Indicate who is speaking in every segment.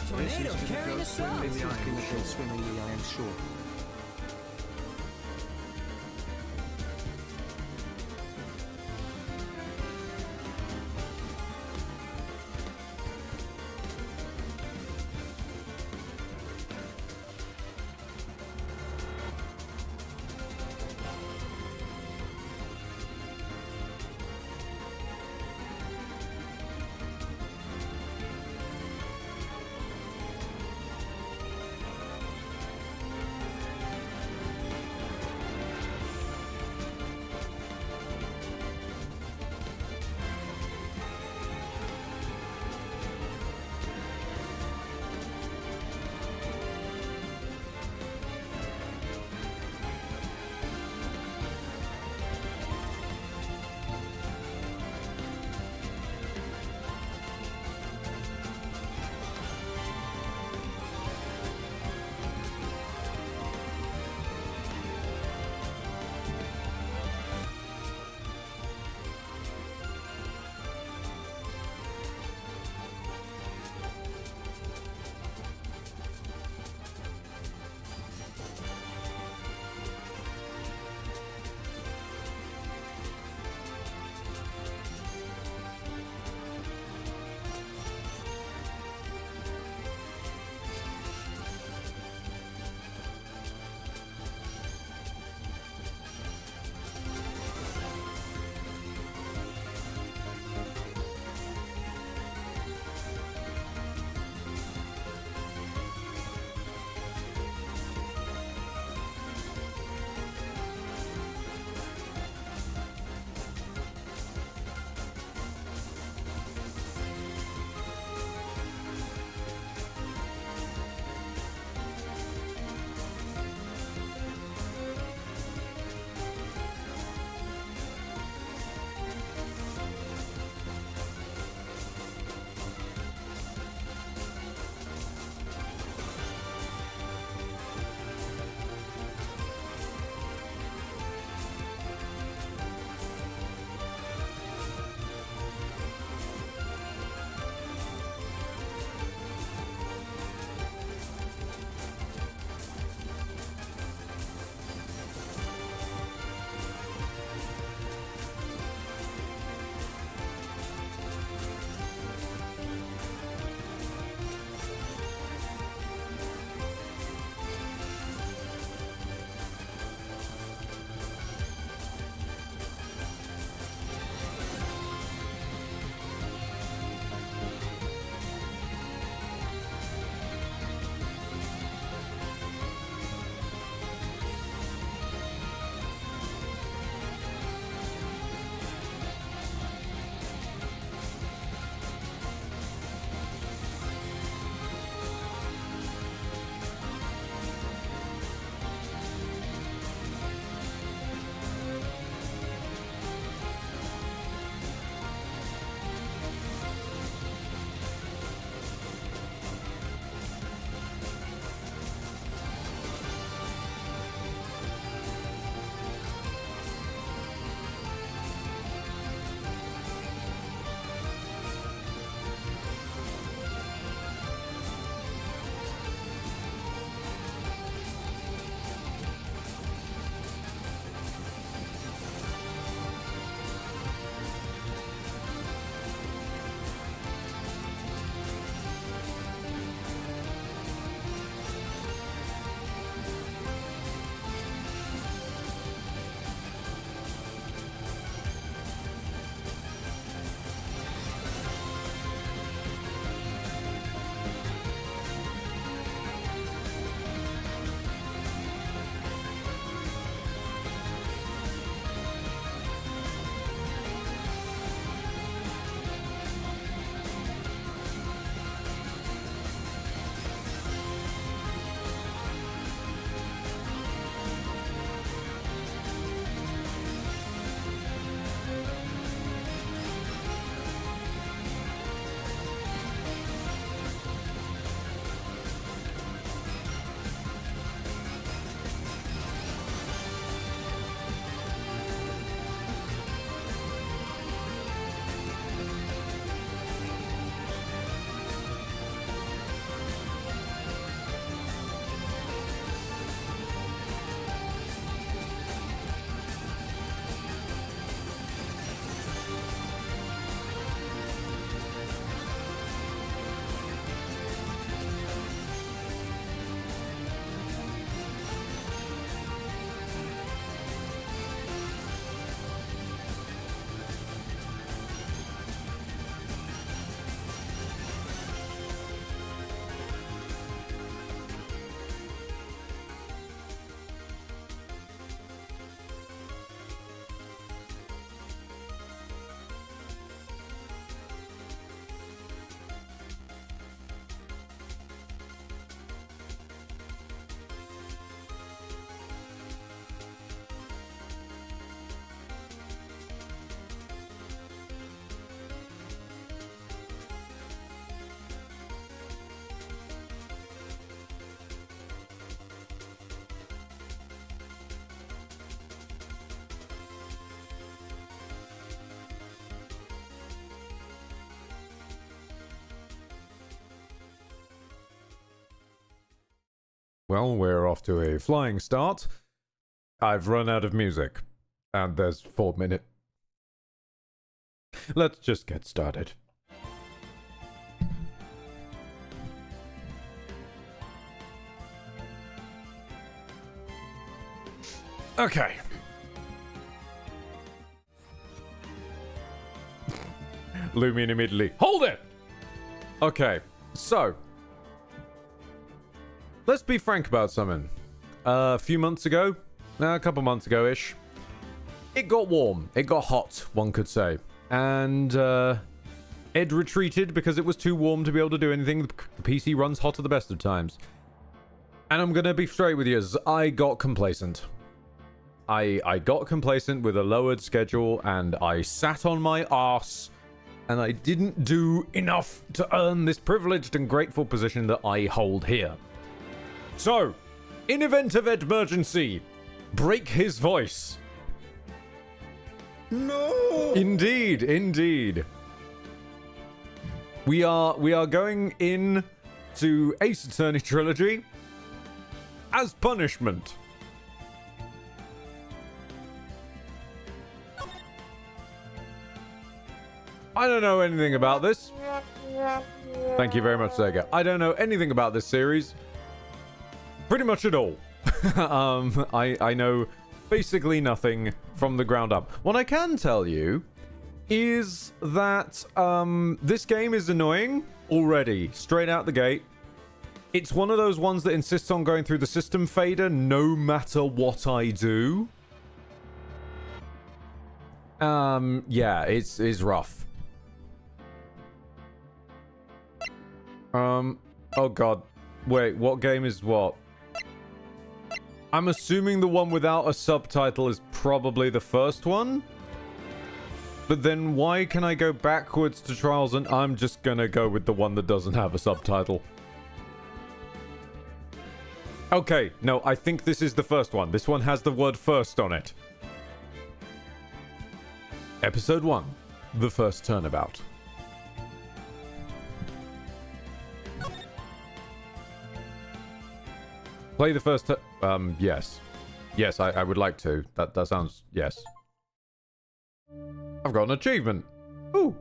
Speaker 1: Tornado's carrying us up.
Speaker 2: Swimmingly, I am sure.
Speaker 1: Well, we're off to a flying start. I've run out of music, and there's 4 minutes. Let's just get started. Okay. Lumion immediately. Hold it! Okay, so. Let's be frank about something. A few months ago, a couple months ago-ish, it got warm. It got hot, one could say. And Ed retreated because it was too warm to be able to do anything. The PC runs hot at the best of times. And I'm gonna be straight with you, I got complacent. I got complacent with a lowered schedule, and I sat on my arse, and I didn't do enough to earn this privileged and grateful position that I hold here. So, in event of Edmergency, break his voice.
Speaker 2: No!
Speaker 1: Indeed, indeed. We are going in to Ace Attorney Trilogy as punishment. I don't know anything about this. Thank you very much, Sega. I don't know anything about this series. Pretty much at all. I know basically nothing from the ground up. What I can tell you is that this game is annoying already, straight out the gate. It's one of those ones that insists on going through the system fader no matter what I do. Yeah, it's rough. Oh god. Wait, what game is what? I'm assuming the one without a subtitle is probably the first one? But then why can I go backwards to Trials and I'm just gonna go with the one that doesn't have a subtitle? Okay, no, I think this is the first one. This one has the word first on it. Episode 1. The First Turnabout. Play the first yes. Yes, I would like to. That sounds... yes. I've got an achievement. Ooh.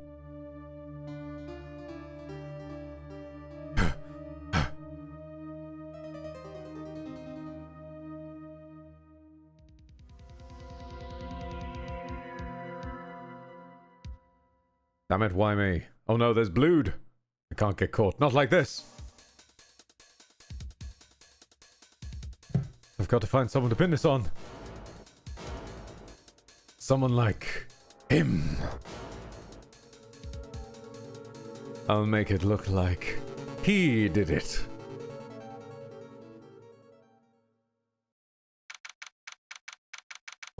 Speaker 1: Damn it, why me? Oh no, there's Blood. I can't get caught. Not like this. I've got to find someone to pin this on. Someone like him. I'll make it look like he did it.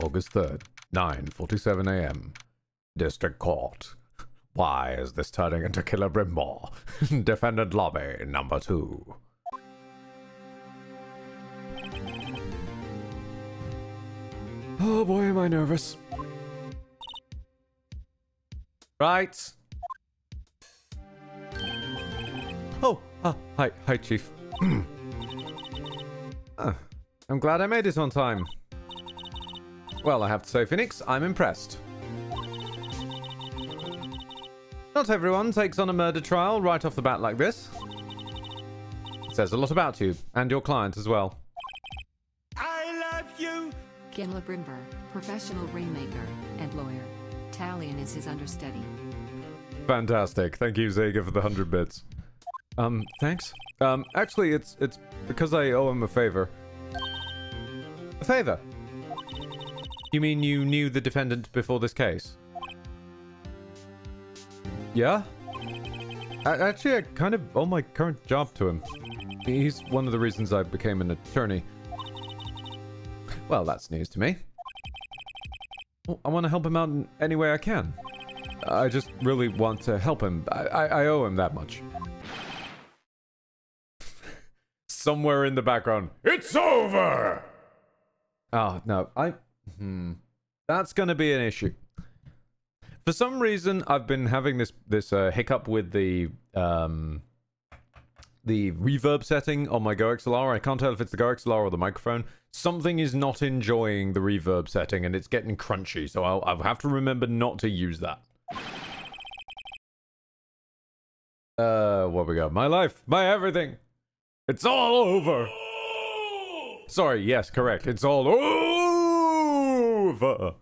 Speaker 1: August 3rd, 9:47 a.m. District Court. Why is this turning into Killer Brimbor? Defendant Lobby, number 2. Oh boy, am I nervous. Right. Oh, hi, Chief. I'm glad I made it on time. Well, I have to say, Phoenix, I'm impressed. Not everyone takes on a murder trial right off the bat like this. It says a lot about you, and your client as well.
Speaker 2: I love you!
Speaker 3: Killer Brimber, professional rainmaker and lawyer. Talion is his understudy.
Speaker 1: Fantastic. Thank you, Zega, for the 100 bits. Thanks. Actually, it's because I owe him a favor. A favor? You mean you knew the defendant before this case? Yeah? Actually, I kind of owe my current job to him. He's one of the reasons I became an attorney. Well, that's news to me. Well, I want to help him out in any way I can. I just really want to help him. I owe him that much. Somewhere in the background, it's over! Oh, no, that's gonna be an issue. For some reason, I've been having this hiccup with the the reverb setting on my GoXLR. I can't tell if it's the GoXLR or the microphone. Something is not enjoying the reverb setting, and it's getting crunchy, so I'll have to remember not to use that. What we got? My life, my everything. It's all over. Sorry, yes, correct. It's all over.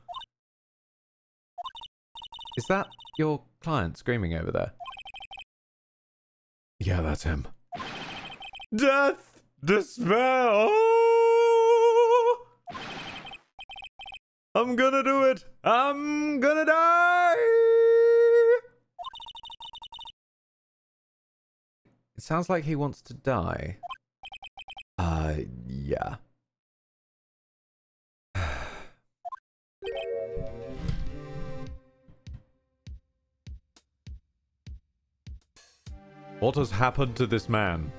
Speaker 1: Is that your client screaming over there? Yeah, that's him. Death! Despair! Oh! I'm gonna do it! I'm gonna die! It sounds like he wants to die. Yeah. What has happened to this man?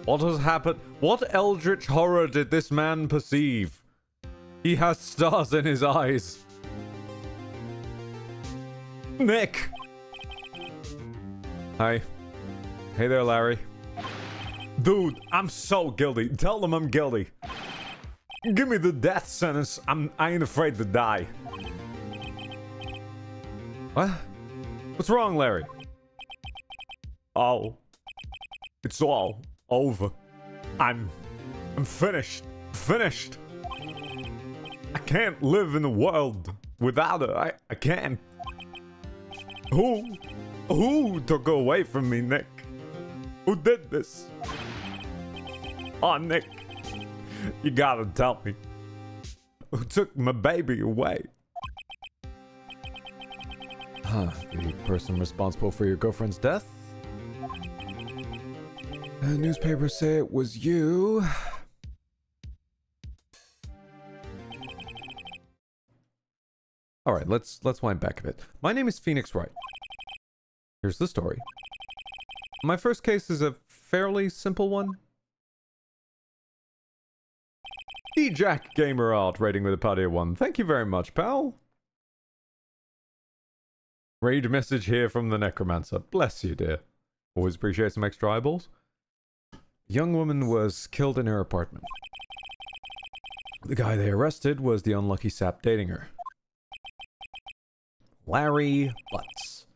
Speaker 1: What has happened? What eldritch horror did this man perceive? He has stars in his eyes. Nick! Hi. Hey there, Larry. Dude, I'm so guilty. Tell them I'm guilty. Give me the death sentence. I ain't afraid to die. What? What's wrong, Larry? Oh. It's all over. I'm finished. Finished. I can't live in the world without her. I can't. Who took her away from me, Nick? Who did this? Oh, Nick. You gotta tell me. Who took my baby away? The person responsible for your girlfriend's death? The newspapers say it was you. All right, let's wind back a bit. My name is Phoenix Wright. Here's the story. My first case is a fairly simple one. D-Jack Gamer Art rating with a party of 1. Thank you very much, pal. Raid message here from the Necromancer. Bless you, dear. Always appreciate some extra eyeballs. Young woman was killed in her apartment. The guy they arrested was the unlucky sap dating her. Larry Butts.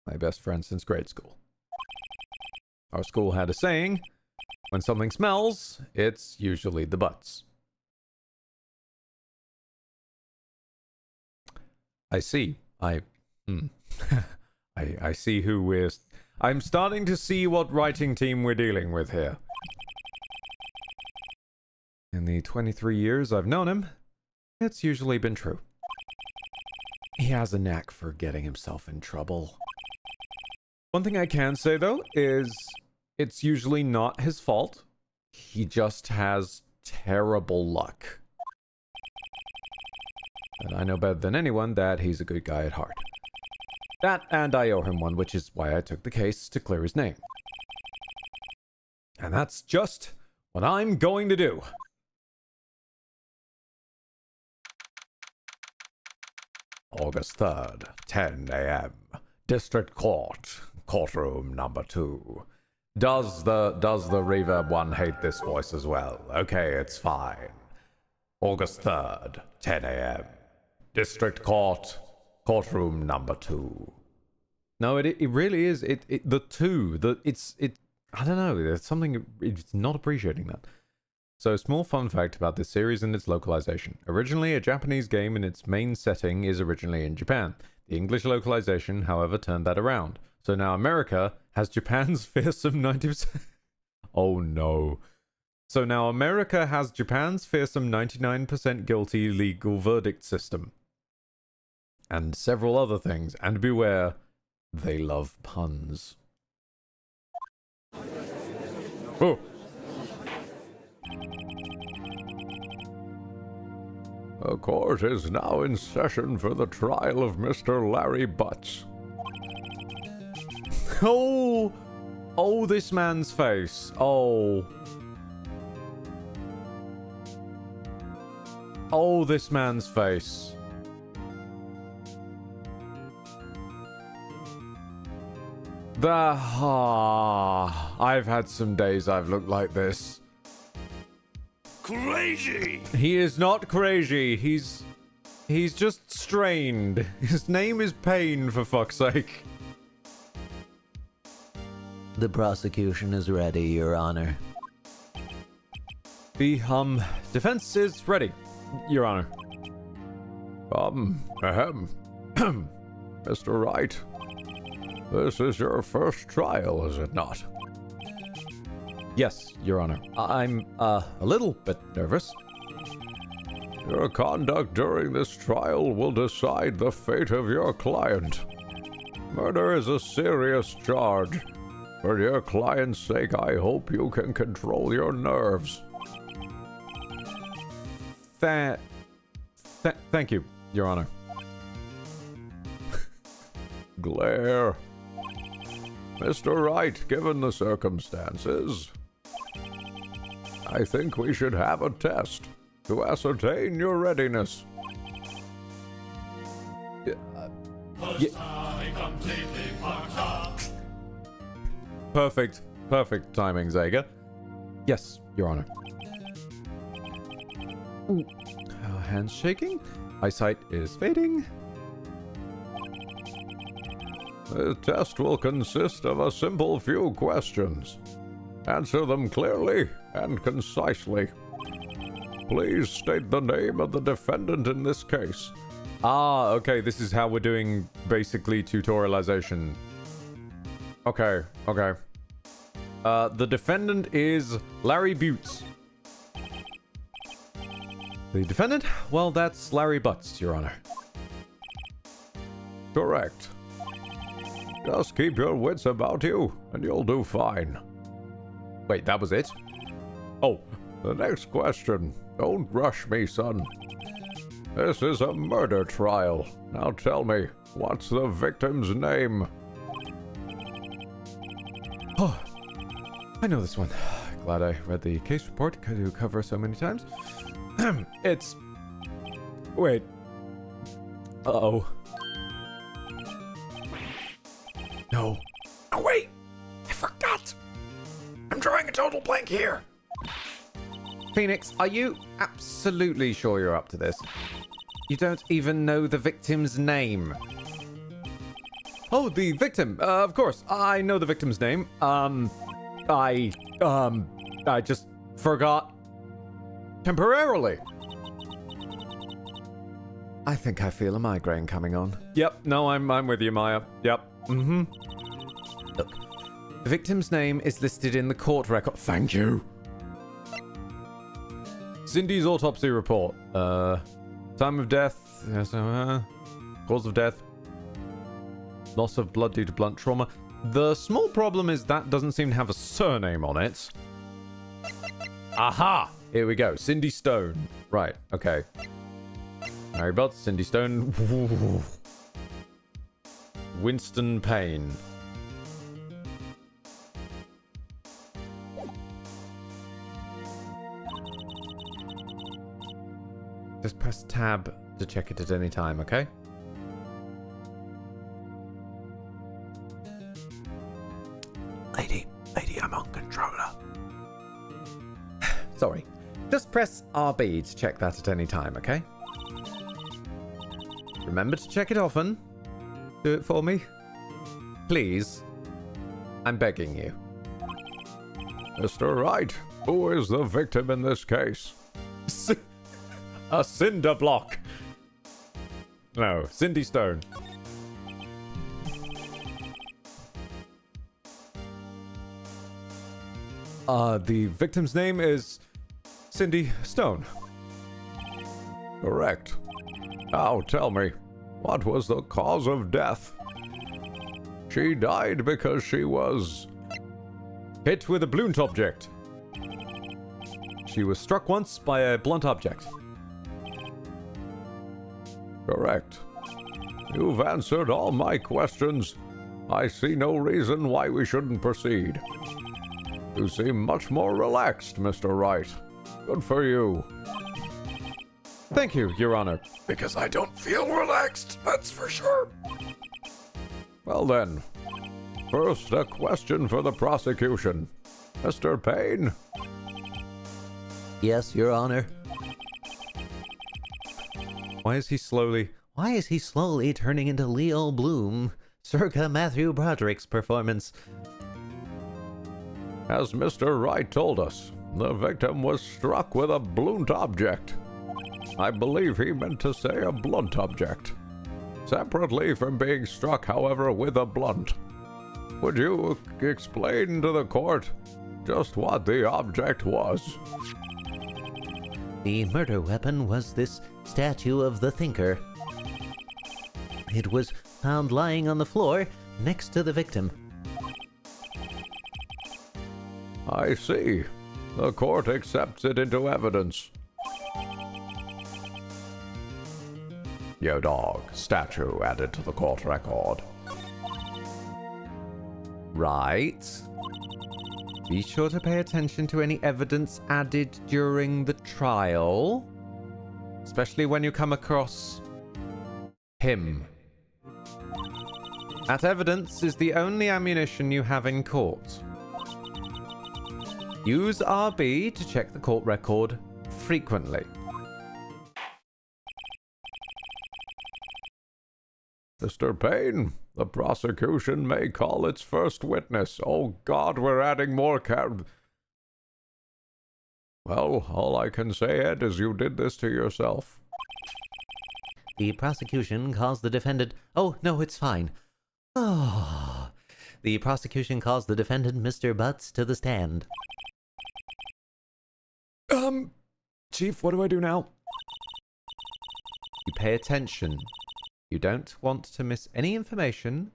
Speaker 1: My best friend since grade school. Our school had a saying, when something smells, it's usually the butts. I see. I see who we're... I'm starting to see what writing team we're dealing with here. In the 23 years I've known him, it's usually been true. He has a knack for getting himself in trouble. One thing I can say, though, is it's usually not his fault. He just has terrible luck. And I know better than anyone that he's a good guy at heart. That, and I owe him one, which is why I took the case to clear his name. And that's just what I'm going to do. August 3rd, 10 a.m. District Court, courtroom number 2. Does the reverb one hate this voice as well? Okay, it's fine. August 3rd, 10 a.m. District Court, courtroom number 2. No, it really is. I don't know. There's something, it's not appreciating that. So, small fun fact about this series and its localization. Originally a Japanese game, and its main setting is originally in Japan. The English localization, however, turned that around. So now America has Japan's fearsome 90%... Oh no. So now America has Japan's fearsome 99% guilty legal verdict system. And several other things. And beware, they love puns. Oh! The court is now in session for the trial of Mr. Larry Butts. Oh! Oh, this man's face. Oh. Oh, this man's face. I've had some days I've looked like this.
Speaker 2: Crazy!
Speaker 1: He is not crazy. He's just strained. His name is Pain, for fuck's sake.
Speaker 4: The prosecution is ready, Your Honor.
Speaker 1: The, defense is ready, Your Honor.
Speaker 5: Mr. Wright, this is your first trial, is it not?
Speaker 1: Yes, Your Honor. I'm, a little bit nervous.
Speaker 5: Your conduct during this trial will decide the fate of your client. Murder is a serious charge. For your client's sake, I hope you can control your nerves.
Speaker 1: Thank you, Your Honor.
Speaker 5: Glare. Mr. Wright, given the circumstances, I think we should have a test to ascertain your readiness.
Speaker 1: Perfect timing, Zager. Yes, Your Honor. Ooh. Hands shaking. Eyesight is fading.
Speaker 5: The test will consist of a simple few questions. Answer them clearly and concisely. Please state the name of the defendant in this case.
Speaker 1: Ah, okay, this is how we're doing basically tutorialization. Okay. The defendant is Larry Butts. The defendant? Well, that's Larry Butts, Your Honor.
Speaker 5: Correct. Just keep your wits about you, and you'll do fine.
Speaker 1: Wait, that was it?
Speaker 5: Oh, the next question. Don't rush me, son. This is a murder trial. Now tell me, what's the victim's name?
Speaker 1: Oh, I know this one. Glad I read the case report to cover so many times. It's... Wait. Uh-oh. No.
Speaker 2: Oh, wait! I forgot! I'm drawing a total blank here.
Speaker 1: Phoenix, are you absolutely sure you're up to this? You don't even know the victim's name. Oh, the victim. Of course, I know the victim's name. I just forgot temporarily. I think I feel a migraine coming on. Yep, no, I'm with you, Maya. Yep. Look, the victim's name is listed in the court record. Thank you. Cindy's autopsy report. Time of death. Cause of death. Loss of blood due to blunt trauma. The small problem is that doesn't seem to have a surname on it. Aha! Here we go. Cindy Stone. Right, okay. Mary Butts, Cindy Stone. Winston Payne. Just press tab to check it at any time, okay?
Speaker 2: Lady, I'm on controller.
Speaker 1: Sorry. Just press RB to check that at any time, okay? Remember to check it often. Do it for me. Please. I'm begging you.
Speaker 5: Mr. Wright, who is the victim in this case?
Speaker 1: A cinder block. No, Cindy Stone. The victim's name is Cindy Stone.
Speaker 5: Correct. Now tell me, what was the cause of death? She died because she was...
Speaker 1: hit with a blunt object. She was struck once by a blunt object.
Speaker 5: Correct. You've answered all my questions. I see no reason why we shouldn't proceed. You seem much more relaxed, Mr. Wright. Good for you.
Speaker 1: Thank you, Your Honor.
Speaker 2: Because I don't feel relaxed, that's for sure.
Speaker 5: Well then, First, a question for the prosecution. Mr. Payne?
Speaker 4: Yes, Your Honor.
Speaker 1: Why is he slowly
Speaker 4: turning into Leo Bloom, circa Matthew Broderick's performance?
Speaker 5: As Mr. Wright told us, the victim was struck with a blunt object. I believe he meant to say a blunt object. Separately from being struck, however, with a blunt. Would you explain to the court just what the object was?
Speaker 4: The murder weapon was this statue of the Thinker. It was found lying on the floor next to the victim.
Speaker 5: I see. The court accepts it into evidence. Yo dog, statue added to the court record.
Speaker 1: Right. Be sure to pay attention to any evidence added during the trial, especially when you come across him. That evidence is the only ammunition you have in court. Use RB to check the court record frequently.
Speaker 5: Mr. Payne, the prosecution may call its first witness. Oh God, we're adding more Well, all I can say, Ed, is you did this to yourself.
Speaker 4: The prosecution calls the defendant... Oh, no, it's fine. Oh. The prosecution calls the defendant, Mr. Butts, to the stand.
Speaker 1: Chief, what do I do now? You pay attention. You don't want to miss any information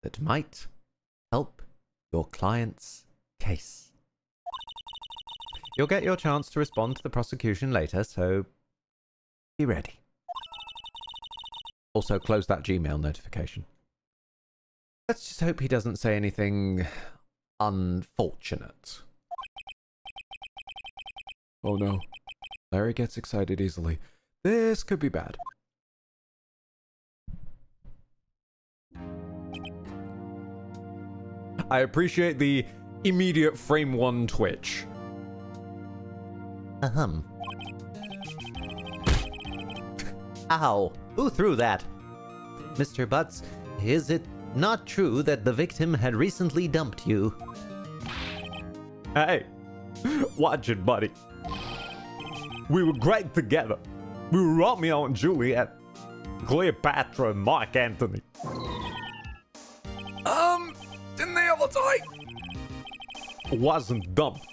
Speaker 1: that might help your client's case. You'll get your chance to respond to the prosecution later, so be ready. Also, close that Gmail notification. Let's just hope he doesn't say anything unfortunate. Oh no. Larry gets excited easily. This could be bad. I appreciate the immediate frame one twitch.
Speaker 4: Ow! Who threw that? Mr. Butts, is it not true that the victim had recently dumped you?
Speaker 1: Hey, watch it, buddy. We were great together. We were Romeo and Juliet, Cleopatra and Mark Antony.
Speaker 2: Didn't they all die?
Speaker 1: Wasn't dumped.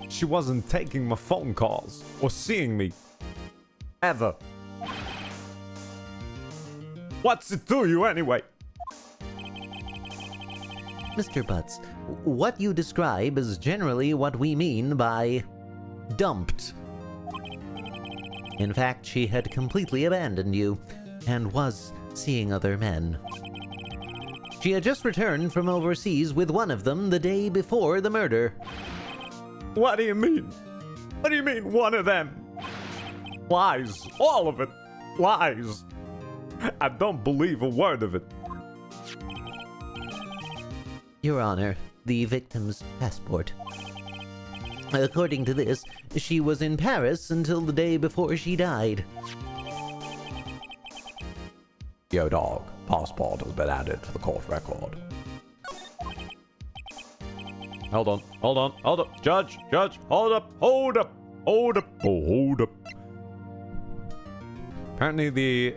Speaker 1: She wasn't taking my phone calls or seeing me. Ever. What's it to you anyway?
Speaker 4: Mr. Butts, what you describe is generally what we mean by dumped. In fact, she had completely abandoned you and was seeing other men. She had just returned from overseas with one of them the day before the murder.
Speaker 1: What do you mean? What do you mean, one of them? Lies. All of it. Lies. I don't believe a word of it.
Speaker 4: Your Honor, the victim's passport. According to this, she was in Paris until the day before she died.
Speaker 5: Yo dog, passport has been added to the court record.
Speaker 1: Hold on. Judge, hold up. Apparently they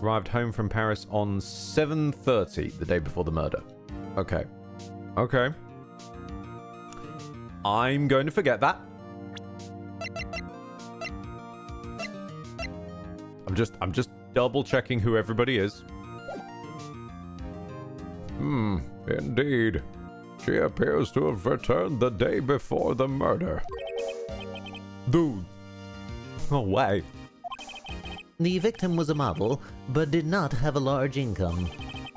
Speaker 1: arrived home from Paris on 7:30, the day before the murder. Okay. I'm going to forget that. I'm just double checking who everybody is.
Speaker 5: Indeed. She appears to have returned the day before the murder.
Speaker 1: Dude. No way.
Speaker 4: The victim was a model, but did not have a large income.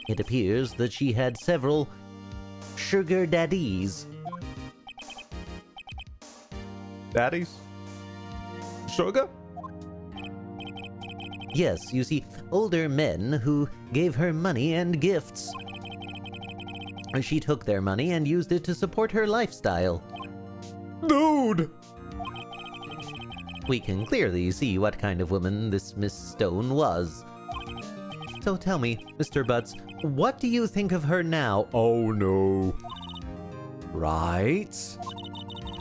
Speaker 4: It appears that she had several sugar daddies.
Speaker 1: Daddies? Sugar?
Speaker 4: Yes, you see, older men who gave her money and gifts. She took their money and used it to support her lifestyle.
Speaker 1: Dude!
Speaker 4: We can clearly see what kind of woman this Miss Stone was. So tell me, Mr. Butts, what do you think of her now?
Speaker 1: Oh no. Right.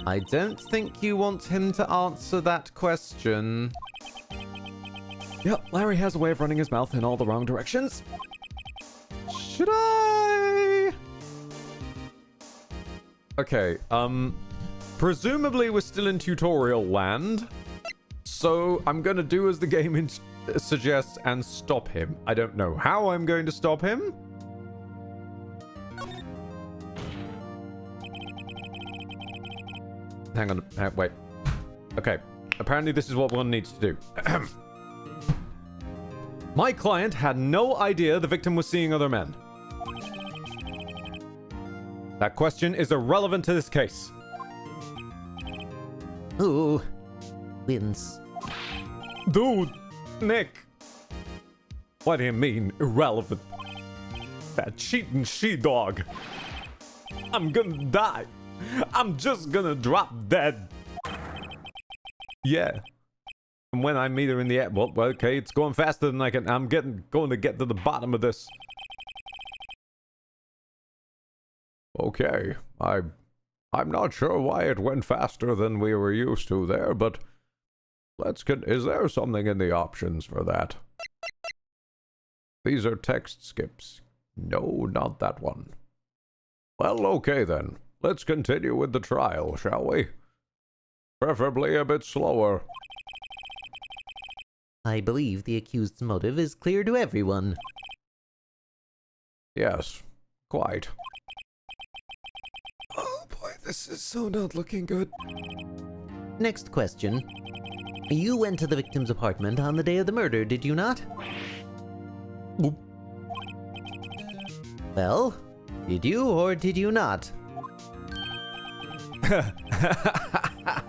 Speaker 1: I don't think you want him to answer that question.
Speaker 2: Yep, Larry has a way of running his mouth in all the wrong directions.
Speaker 1: Should I? Okay, presumably we're still in tutorial land. So I'm gonna do as the game suggests and stop him. I don't know how I'm going to stop him. Hang on, wait. Okay, apparently this is what one needs to do. My client had no idea the victim was seeing other men. That question is irrelevant to this case.
Speaker 4: Ooh, wince.
Speaker 1: Dude, Nick. What do you mean, irrelevant? That cheating she-dog. I'm gonna die. I'm just gonna drop dead. Yeah. And when I meet her in the air, well, okay, it's going faster than I can. I'm going to get to the bottom of this.
Speaker 5: Okay, I'm not sure why it went faster than we were used to there, but is there something in the options for that? These are text skips. No, not that one. Well, okay then. Let's continue with the trial, shall we? Preferably a bit slower.
Speaker 4: I believe the accused's motive is clear to everyone.
Speaker 5: Yes, quite.
Speaker 2: Oh boy, this is so not looking good.
Speaker 4: Next question. You went to the victim's apartment on the day of the murder, did you not?
Speaker 1: Boop.
Speaker 4: Well, did you or did you not?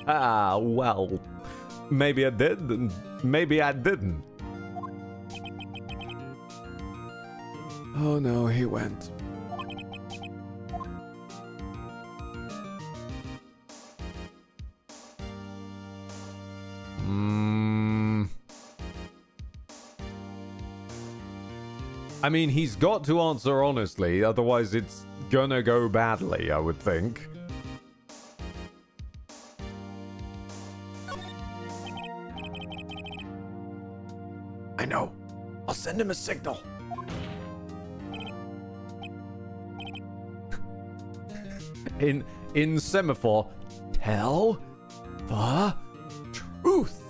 Speaker 1: Well, maybe I did, and maybe I didn't.
Speaker 2: Oh no, he went.
Speaker 1: I mean, he's got to answer honestly, otherwise it's gonna go badly, I would think.
Speaker 2: I know. I'll send him a signal.
Speaker 1: In semaphore, tell the truth.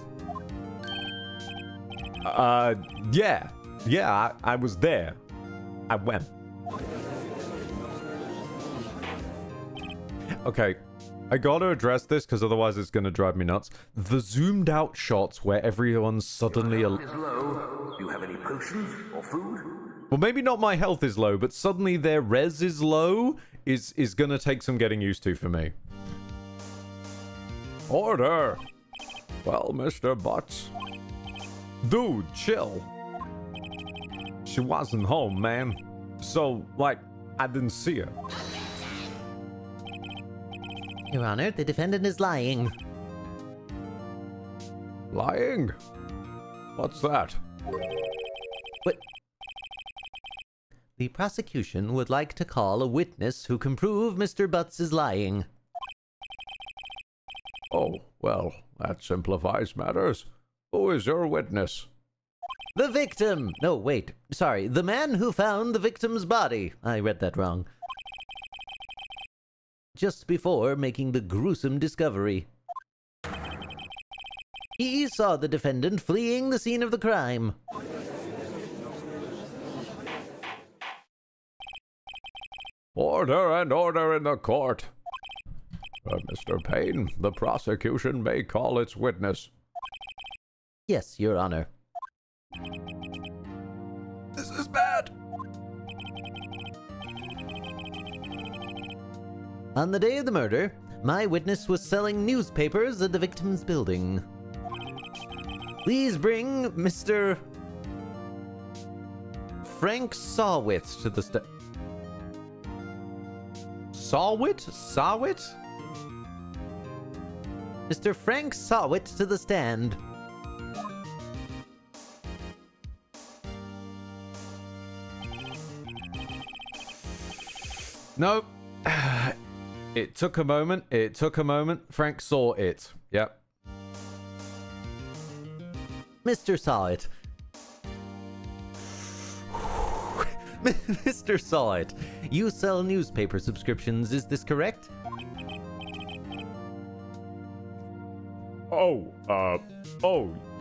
Speaker 1: Yeah, I was there. I went. Okay, I gotta address this because otherwise it's gonna drive me nuts. The zoomed out shots where everyone's suddenly
Speaker 6: Your health is low. Do you have any potions or food?
Speaker 1: well, maybe not my health is low, but suddenly their res is low is gonna take some getting used to for me.
Speaker 5: Order! Well, Mr. Butts.
Speaker 1: Dude, chill. She wasn't home, man. So, like, I didn't see her.
Speaker 4: Your Honor, the defendant is lying.
Speaker 5: Lying? What's that?
Speaker 4: What? The prosecution would like to call a witness who can prove Mr. Butts is lying.
Speaker 5: Oh, well, that simplifies matters. Who is your witness?
Speaker 4: The victim! No, wait. Sorry, the man who found the victim's body. I read that wrong. Just before making the gruesome discovery. He saw the defendant fleeing the scene of the crime.
Speaker 5: Order and order in the court. Mr. Payne, the prosecution may call its witness.
Speaker 4: Yes, Your Honor.
Speaker 2: This is bad.
Speaker 4: On the day of the murder, my witness was selling newspapers at the victim's building. Please bring Mr. Frank Sawwith to the
Speaker 1: Sawit? Sawit?
Speaker 4: Mr. Frank Sawit to the stand.
Speaker 1: No. It took a moment. It took a moment. Frank saw it. Yep.
Speaker 4: Mr. Sawit. Mr. Sawit, you sell newspaper subscriptions, is this correct?
Speaker 5: Oh,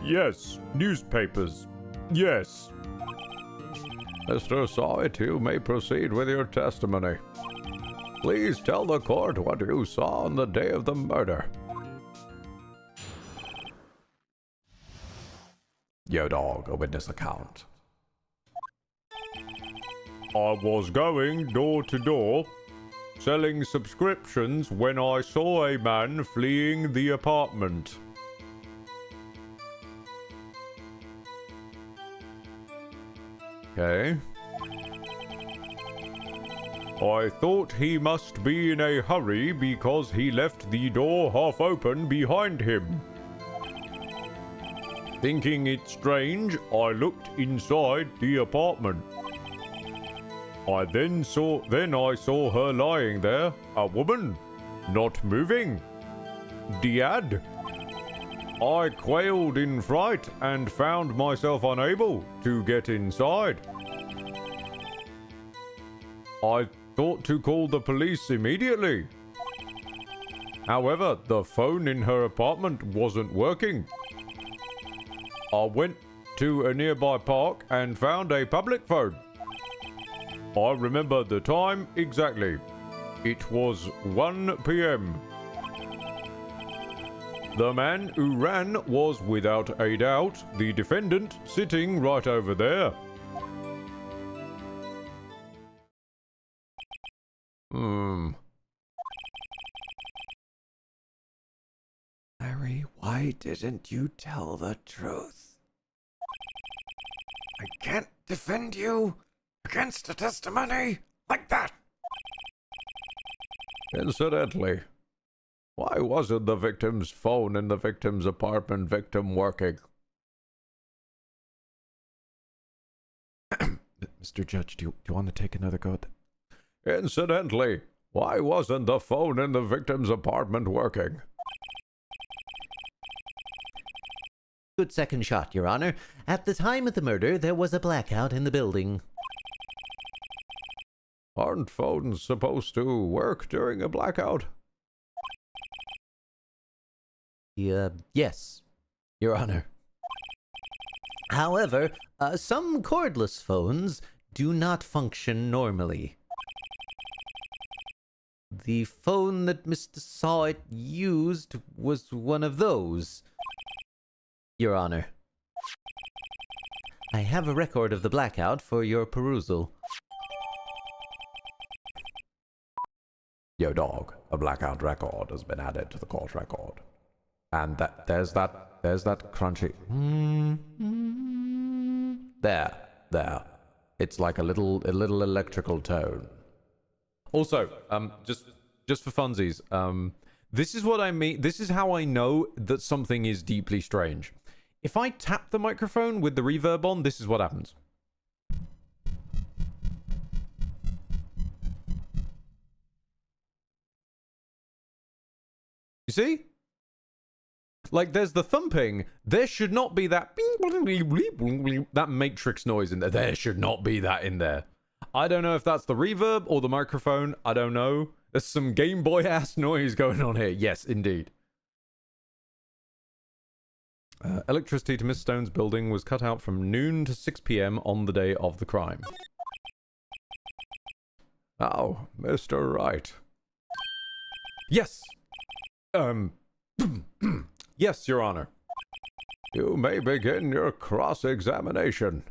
Speaker 5: yes, newspapers. Yes. Mr. Sawit, you may proceed with your testimony. Please tell the court what you saw on the day of the murder.
Speaker 1: Yo, dog, a witness account.
Speaker 5: I was going door to door, selling subscriptions when I saw a man fleeing the apartment.
Speaker 1: Okay.
Speaker 5: I thought he must be in a hurry because he left the door half open behind him. Thinking it strange, I looked inside the apartment. I saw her lying there, a woman, not moving. Dead. I quailed in fright and found myself unable to get inside. I thought to call the police immediately. However, the phone in her apartment wasn't working. I went to a nearby park and found a public phone. I remember the time exactly. It was 1 p.m. The man who ran was without a doubt the defendant sitting right over there.
Speaker 2: Larry, why didn't you tell the truth? I can't defend you against a testimony like that.
Speaker 5: Incidentally, why wasn't the victim's phone in the victim's apartment working?
Speaker 1: Mr. Judge, do you want to take another go at that?
Speaker 5: Incidentally, why wasn't the phone in the victim's apartment working?
Speaker 4: Good second shot, Your Honor. At the time of the murder, there was a blackout in the building.
Speaker 5: Aren't phones supposed to work during a blackout?
Speaker 4: Yes, Your Honor. However, some cordless phones do not function normally. The phone that Mr. Sawit used was one of those, Your Honor. I have a record of the blackout for your perusal.
Speaker 1: Yo, dog, a blackout record has been added to the court record. And there's that crunchy. There. It's like a little electrical tone. Also, just for funsies, this is what I mean. This is how I know that something is deeply strange. If I tap the microphone with the reverb on, this is what happens. You see? Like, there's the thumping. There should not be that matrix noise in there. There should not be that in there. I don't know if that's the reverb or the microphone. I don't know. There's some Game Boy ass noise going on here. Yes, indeed. Electricity to Miss Stone's building was cut out from noon to 6 p.m. on the day of the crime.
Speaker 5: Oh, Mr. Wright.
Speaker 1: Yes. Yes, Your Honor.
Speaker 5: You may begin your cross-examination.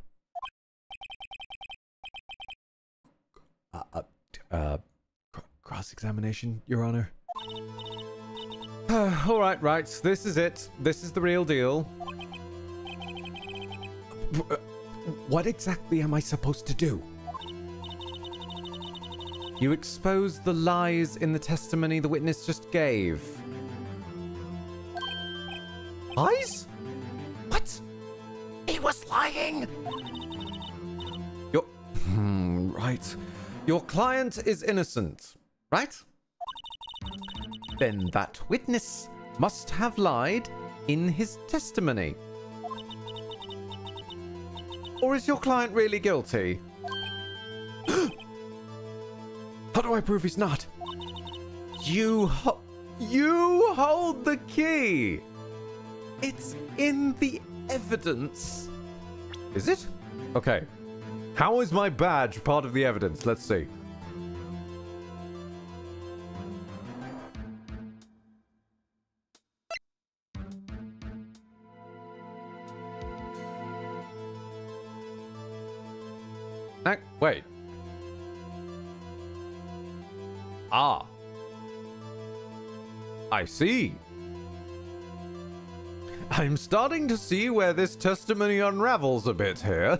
Speaker 1: Cross-examination, Your Honor. All right. This is it. This is the real deal. What exactly am I supposed to do? You expose the lies in the testimony the witness just gave. Lies?
Speaker 2: What? He was lying.
Speaker 1: Right. Your client is innocent, right? Then that witness must have lied in his testimony. Or is your client really guilty?
Speaker 2: How do I prove he's not?
Speaker 1: You hold the key. It's in the evidence. Is it? Okay. How is my badge part of the evidence? Let's see. Wait. Ah. I see. I'm starting to see where this testimony unravels a bit here.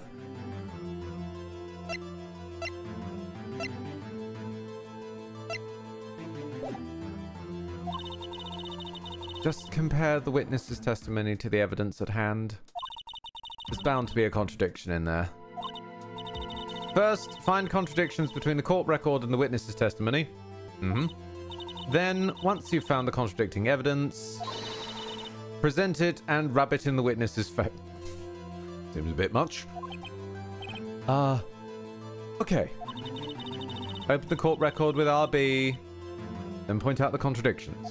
Speaker 1: Just compare the witness's testimony to the evidence at hand. There's bound to be a contradiction in there. First, find contradictions between the court record and the witness's testimony. Then, once you've found the contradicting evidence, present it and rub it in the witness's face. Seems a bit much. Okay. Open the court record with RB, then point out the contradictions.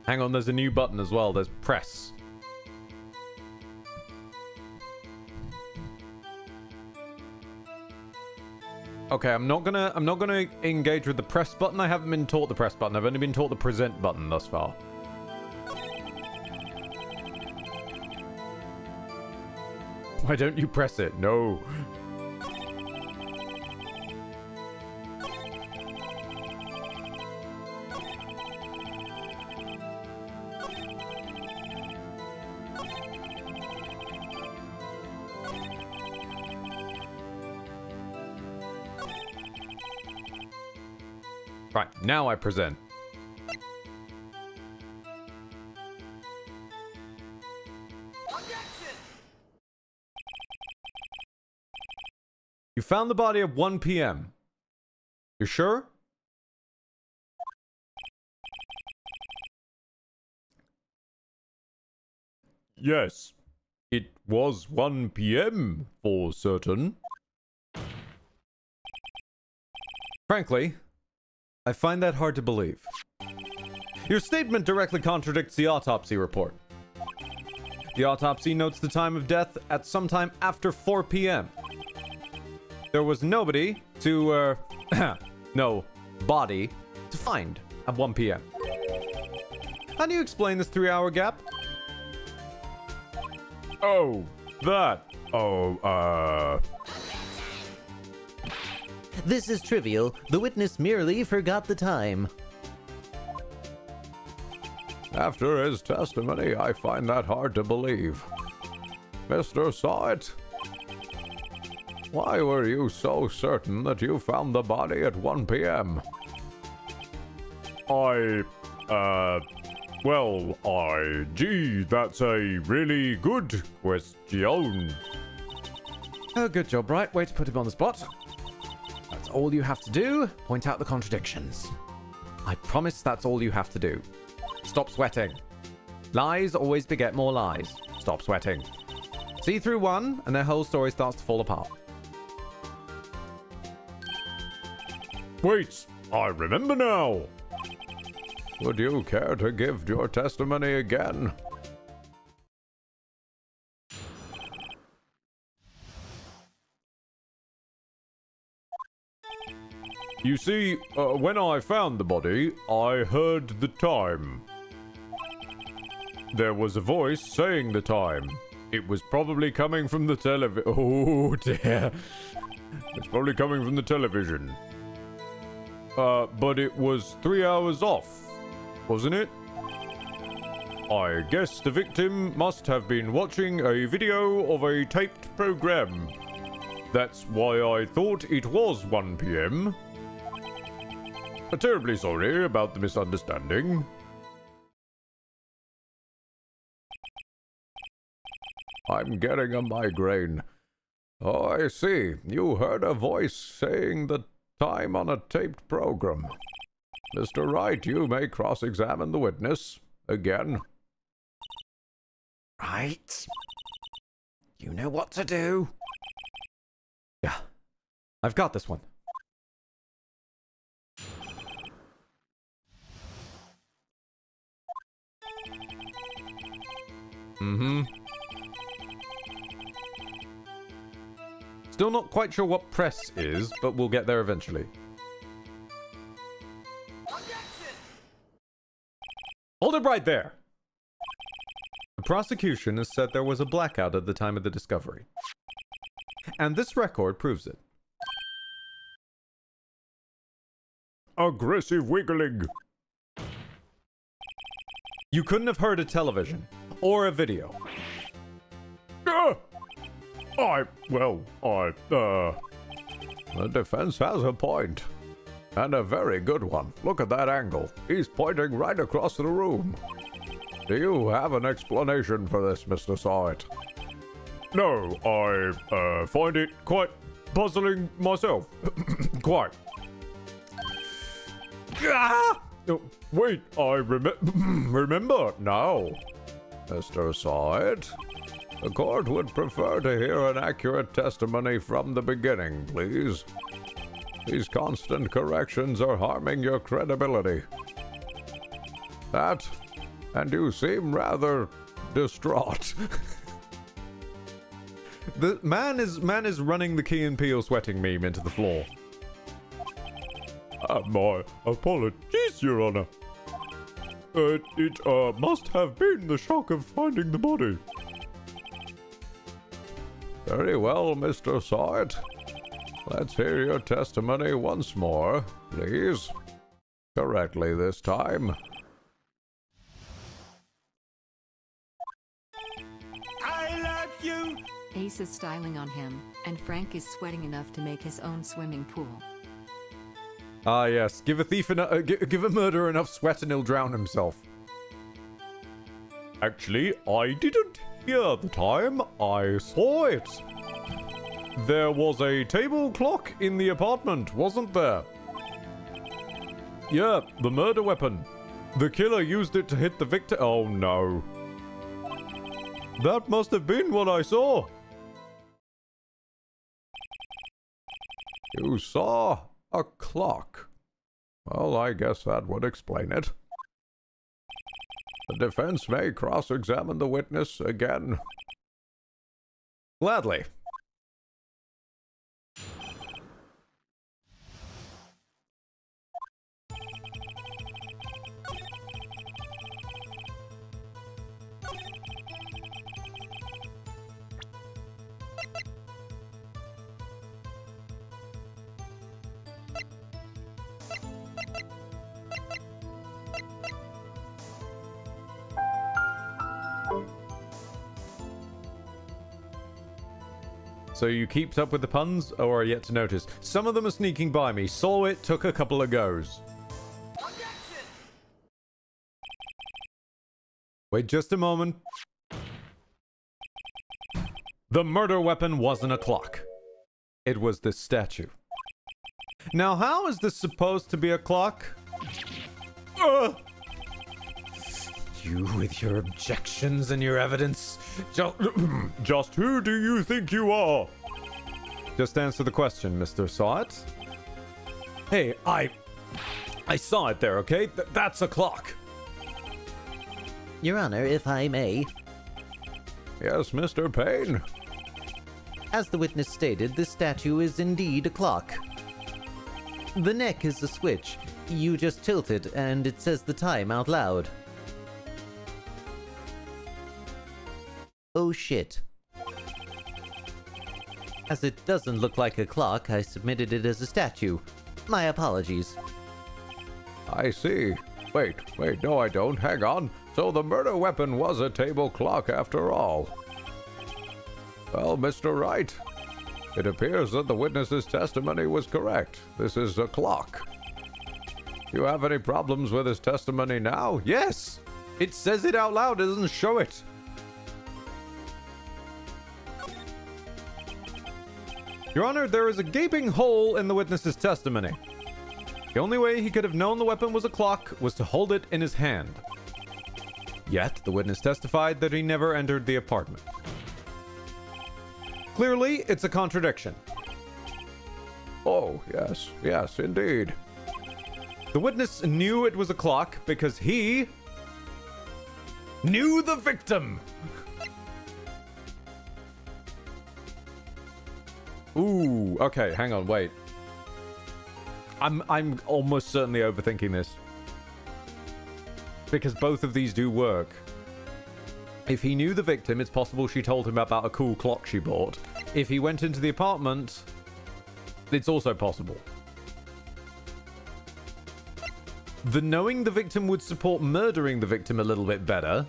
Speaker 1: Hang on, there's a new button as well. There's press. Okay, I'm not gonna engage with the press button. I haven't been taught the press button. I've only been taught the present button thus far. Why don't you press it? No. Right, now I present. You found the body at 1 p.m. You sure? Yes, it was 1 p.m. for certain. Frankly, I find that hard to believe. Your statement directly contradicts the autopsy report. The autopsy notes the time of death at sometime after 4 p.m. There was nobody to, no body to find at 1 p.m. How do you explain this 3-hour gap? Oh, that. Oh,
Speaker 4: This is trivial. The witness merely forgot the time.
Speaker 5: After his testimony, I find that hard to believe. Mr. Saw-It, why were you so certain that you found the body at 1 p.m.?
Speaker 1: Gee, that's a really good question. Oh, good job, right? Way to put him on the spot. That's all you have to do. Point out the contradictions. I promise that's all you have to do. Stop sweating. Lies always beget more lies. Stop sweating. See through one, and their whole story starts to fall apart.
Speaker 5: Wait, I remember now. Would you care to give your testimony again?
Speaker 1: You see, when I found the body, I heard the time. There was a voice saying the time. It was probably coming from the television. Oh dear. It's probably coming from the television. but it was 3 hours off, wasn't it? I guess the victim must have been watching a video of a taped program. That's why I thought it was 1 p.m. Terribly sorry about the misunderstanding.
Speaker 5: I'm getting a migraine. Oh, I see. You heard a voice saying the time on a taped program. Mr. Wright, you may cross-examine the witness again.
Speaker 2: Right. You know what to do.
Speaker 1: Yeah, I've got this one. Still not quite sure what press is, but we'll get there eventually. Hold it right there! The prosecution has said there was a blackout at the time of the discovery. And this record proves it.
Speaker 5: Aggressive wiggling.
Speaker 1: You couldn't have heard a television or a video.
Speaker 5: The defense has a point. And a very good one. Look at that angle. He's pointing right across the room. Do you have an explanation for this, Mr. Sawit?
Speaker 1: No, I find it quite puzzling myself. Quite. Ah! Oh, wait, I remember now.
Speaker 5: Mr. Sawit, the court would prefer to hear an accurate testimony from the beginning, please. These constant corrections are harming your credibility. That, and you seem rather distraught.
Speaker 1: The man is running the Key and Peele sweating meme into the floor.
Speaker 5: My apologies, Your Honor. It must have been the shock of finding the body. Very well, Mr. Sawit. Let's hear your testimony once more, please. Correctly this time.
Speaker 2: I love you.
Speaker 3: Ace is styling on him, and Frank is sweating enough to make his own swimming pool.
Speaker 1: Ah yes, give a thief give a murderer enough sweat and he'll drown himself. Actually, I didn't hear the time, I saw it. There was a table clock in the apartment, wasn't there? Yeah, the murder weapon. The killer used it to hit the victim. Oh no. That must have been what I saw.
Speaker 5: You saw a clock. Well, I guess that would explain it. The defense may cross-examine the witness again.
Speaker 1: Gladly. So you keeped up with the puns, or are yet to notice? Some of them are sneaking by me. Saw it, took a couple of goes. Wait just a moment. The murder weapon wasn't a clock. It was this statue. Now, how is this supposed to be a clock? You with your objections and your evidence.
Speaker 5: Just who do you think you are?
Speaker 1: Just answer the question, Mr. Sawit. Hey, I saw it there, okay? That's a clock.
Speaker 4: Your Honor, if I may.
Speaker 5: Yes, Mr. Payne.
Speaker 4: As the witness stated, this statue is indeed a clock. The neck is a switch. You just tilt it, and it says the time out loud. Oh shit. As it doesn't look like a clock, I submitted it as a statue. My apologies.
Speaker 5: I see. Wait, no I don't. Hang on. So the murder weapon was a table clock after all. Well, Mr. Wright, it appears that the witness's testimony was correct. This is a clock. You have any problems with his testimony now?
Speaker 1: Yes! It says it out loud, it doesn't show it. Your Honor, there is a gaping hole in the witness's testimony. The only way he could have known the weapon was a clock was to hold it in his hand. Yet, the witness testified that he never entered the apartment. Clearly, it's a contradiction.
Speaker 5: Oh, yes, indeed.
Speaker 1: The witness knew it was a clock because he knew the victim. Ooh, okay, hang on, wait. I'm almost certainly overthinking this. Because both of these do work. If he knew the victim, it's possible she told him about a cool clock she bought. If he went into the apartment, it's also possible. The knowing the victim would support murdering the victim a little bit better,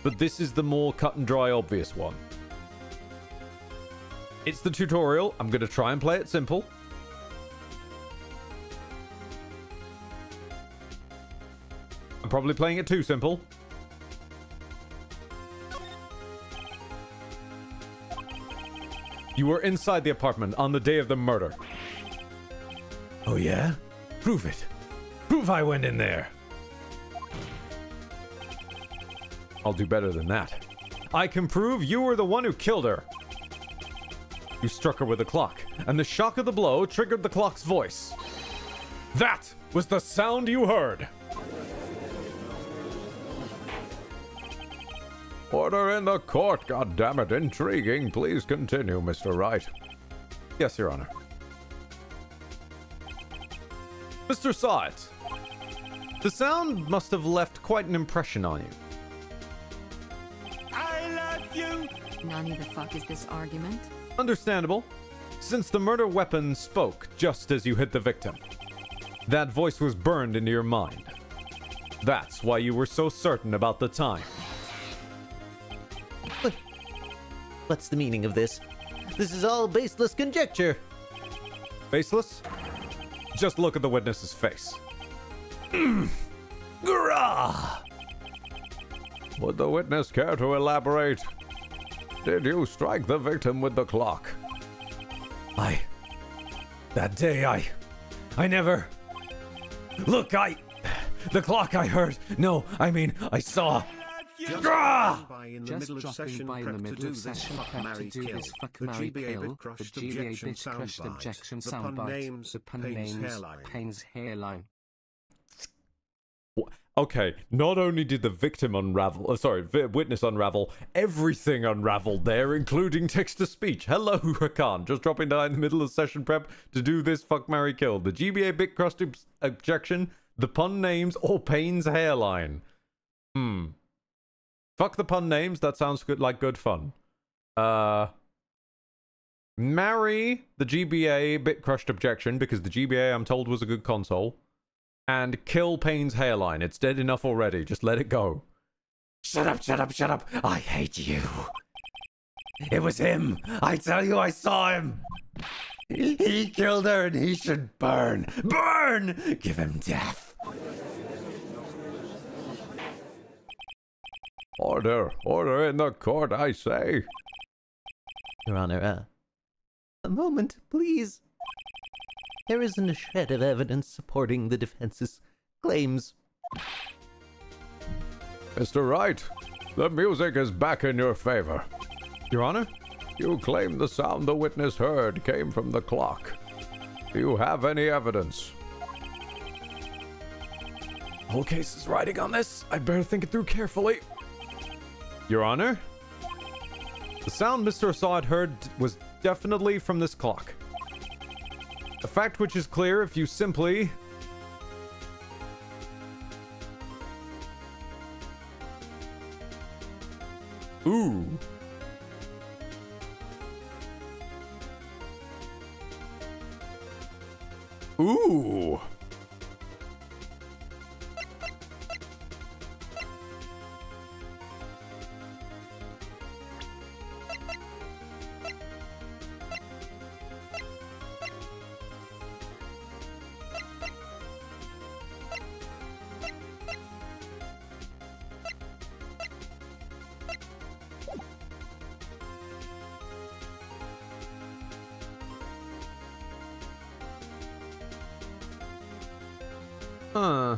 Speaker 1: but this is the more cut and dry obvious one. It's the tutorial. I'm going to try and play it simple. I'm probably playing it too simple. You were inside the apartment on the day of the murder. Oh yeah? Prove it. Prove I went in there. I'll do better than that. I can prove you were the one who killed her. You struck her with a clock, and the shock of the blow triggered the clock's voice. That was the sound you heard.
Speaker 5: Order in the court, goddammit. Intriguing. Please continue, Mr. Wright.
Speaker 1: Yes, Your Honor. Mr. Sahit, the sound must have left quite an impression on you.
Speaker 2: I love you.
Speaker 3: Nani the fuck is this argument?
Speaker 1: Understandable, since the murder weapon spoke just as you hit the victim. That voice was burned into your mind. That's why you were so certain about the time.
Speaker 4: What's the meaning of this? This is all baseless conjecture.
Speaker 1: Baseless? Just look at the witness's face.
Speaker 5: Grah! Would the witness care to elaborate? Did you strike the victim with the clock?
Speaker 1: That day, I never... Look, the clock I heard. No, I mean, I saw. Grah!
Speaker 7: Just dropping by in the middle of session prep to do this fuck, marry, kill. The GBA bit crushed objection soundbite. The pun names, Payne's hairline.
Speaker 1: Okay, not only did the victim unravel, witness unravel, everything unraveled there, including text-to-speech. Hello, Rakan, just dropping down in the middle of session prep to do this fuck, marry, kill. The GBA bit crushed objection, the pun names, or Payne's hairline. Fuck the pun names, that sounds good, like good fun. Marry the GBA bit crushed objection, because the GBA I'm told was a good console. And kill Payne's hairline. It's dead enough already. Just let it go.
Speaker 2: Shut up, shut up, shut up. I hate you. It was him. I tell you, I saw him. He killed her and he should burn. Burn! Give him death.
Speaker 5: Order in the court, I say.
Speaker 4: Your Honor, a moment, please. There isn't a shred of evidence supporting the defense's claims.
Speaker 5: Mr. Wright, the music is back in your favor.
Speaker 1: Your Honor?
Speaker 5: You claim the sound the witness heard came from the clock. Do you have any evidence?
Speaker 1: Whole case is riding on this. I'd better think it through carefully. Your Honor? The sound Mr. Assad heard was definitely from this clock. A fact which is clear if you simply... Ooh. Ooh. Huh.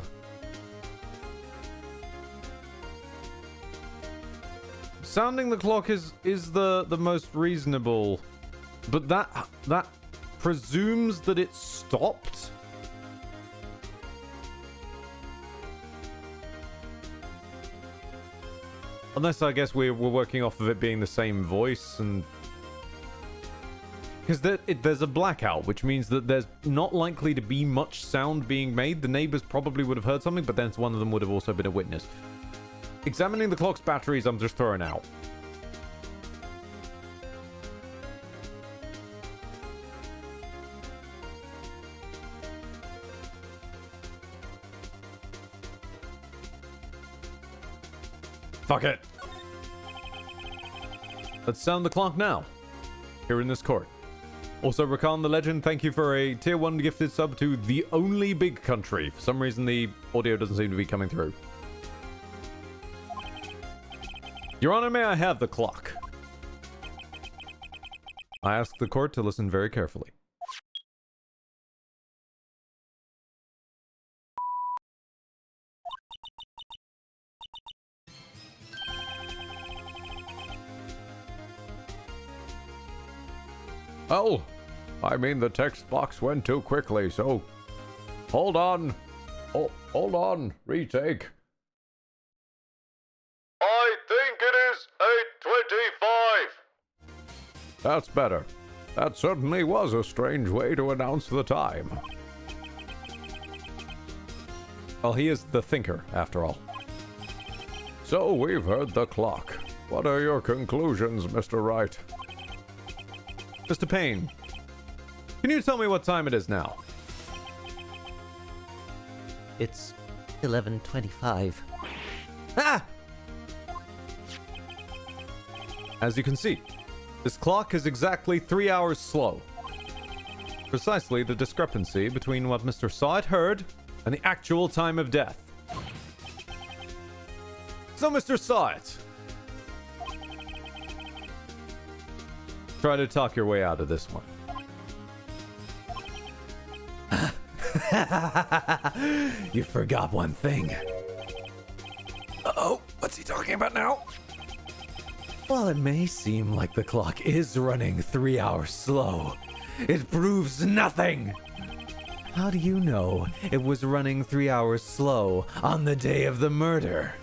Speaker 1: Sounding the clock is the most reasonable, but that presumes that it stopped. Unless I guess we're working off of it being the same voice, and because there's a blackout, which means that there's not likely to be much sound being made. The neighbors probably would have heard something, but then one of them would have also been a witness. Examining the clock's batteries, I'm just throwing out. Fuck it. Let's sound the clock now. Here in this court. Also, Rakan the Legend, thank you for a tier 1 gifted sub to The Only Big Country. For some reason, the audio doesn't seem to be coming through. Your Honor, may I have the clock? I ask the court to listen very carefully.
Speaker 5: Oh, I mean the text box went too quickly, so hold on. Oh, hold on. Retake. I think it is 8:25. That's better. That certainly was a strange way to announce the time.
Speaker 1: Well, he is the thinker, after all.
Speaker 5: So we've heard the clock. What are your conclusions, Mr. Wright?
Speaker 1: Mr. Payne, can you tell me what time it is now?
Speaker 4: It's 11:25.
Speaker 1: Ah! As you can see, this clock is exactly 3 hours slow. Precisely the discrepancy between what Mr. Sawit heard and the actual time of death. So, Mr. Sawit, try to talk your way out of this one.
Speaker 2: You forgot one thing. Uh-oh, what's he talking about now? While it may seem like the clock is running 3 hours slow, it proves nothing. How do you know it was running 3 hours slow on the day of the murder?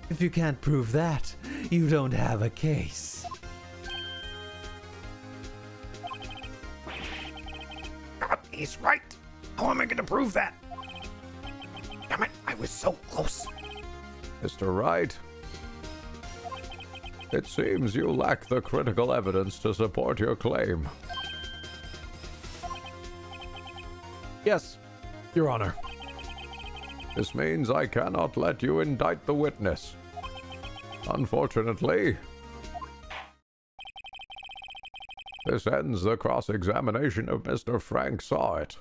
Speaker 2: If you can't prove that, you don't have a case. He's right. How am I going to prove that? Damn it, I was so close.
Speaker 5: Mr. Wright, it seems you lack the critical evidence to support your claim.
Speaker 1: Yes, Your Honor.
Speaker 5: This means I cannot let you indict the witness. Unfortunately, this ends the cross-examination of Mr. Frank Sawit.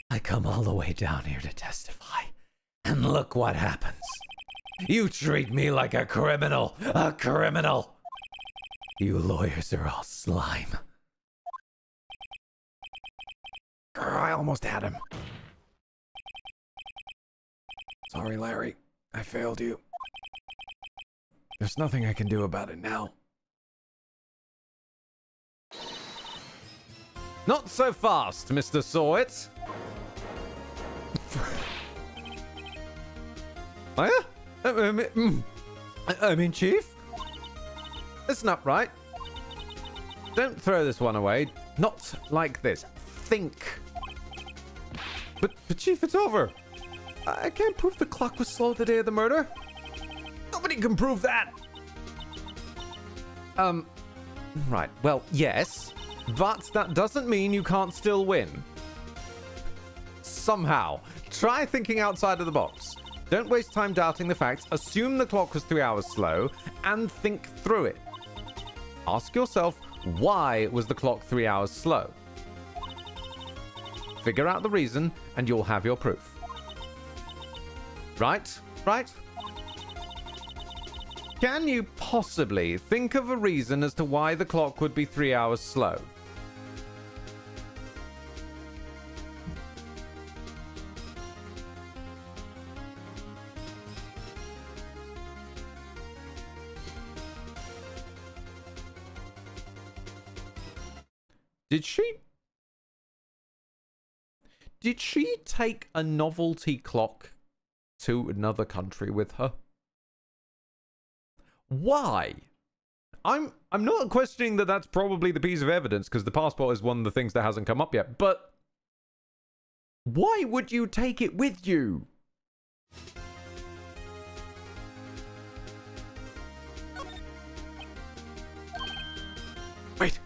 Speaker 2: I come all the way down here to testify, and look what happens. You treat me like a criminal, a criminal. You lawyers are all slime. I almost had him. Sorry, Larry. I failed you. There's nothing I can do about it now.
Speaker 1: Not so fast, Mr. Sawit. Oh, yeah? I mean, Chief? It's not right. Don't throw this one away. Not like this. Think. But Chief, it's over. I can't prove the clock was slow the day of the murder. Nobody can prove that. Right. Well, yes. But that doesn't mean you can't still win. Somehow. Try thinking outside of the box. Don't waste time doubting the facts. Assume the clock was 3 hours slow and think through it. Ask yourself, why was the clock 3 hours slow? Figure out the reason and you'll have your proof. Right? Right? Can you possibly think of a reason as to why the clock would be 3 hours slow? Did she take a novelty clock to another country with her? Why? I'm not questioning that that's probably the piece of evidence, because the passport is one of the things that hasn't come up yet, but why would you take it with you? Wait.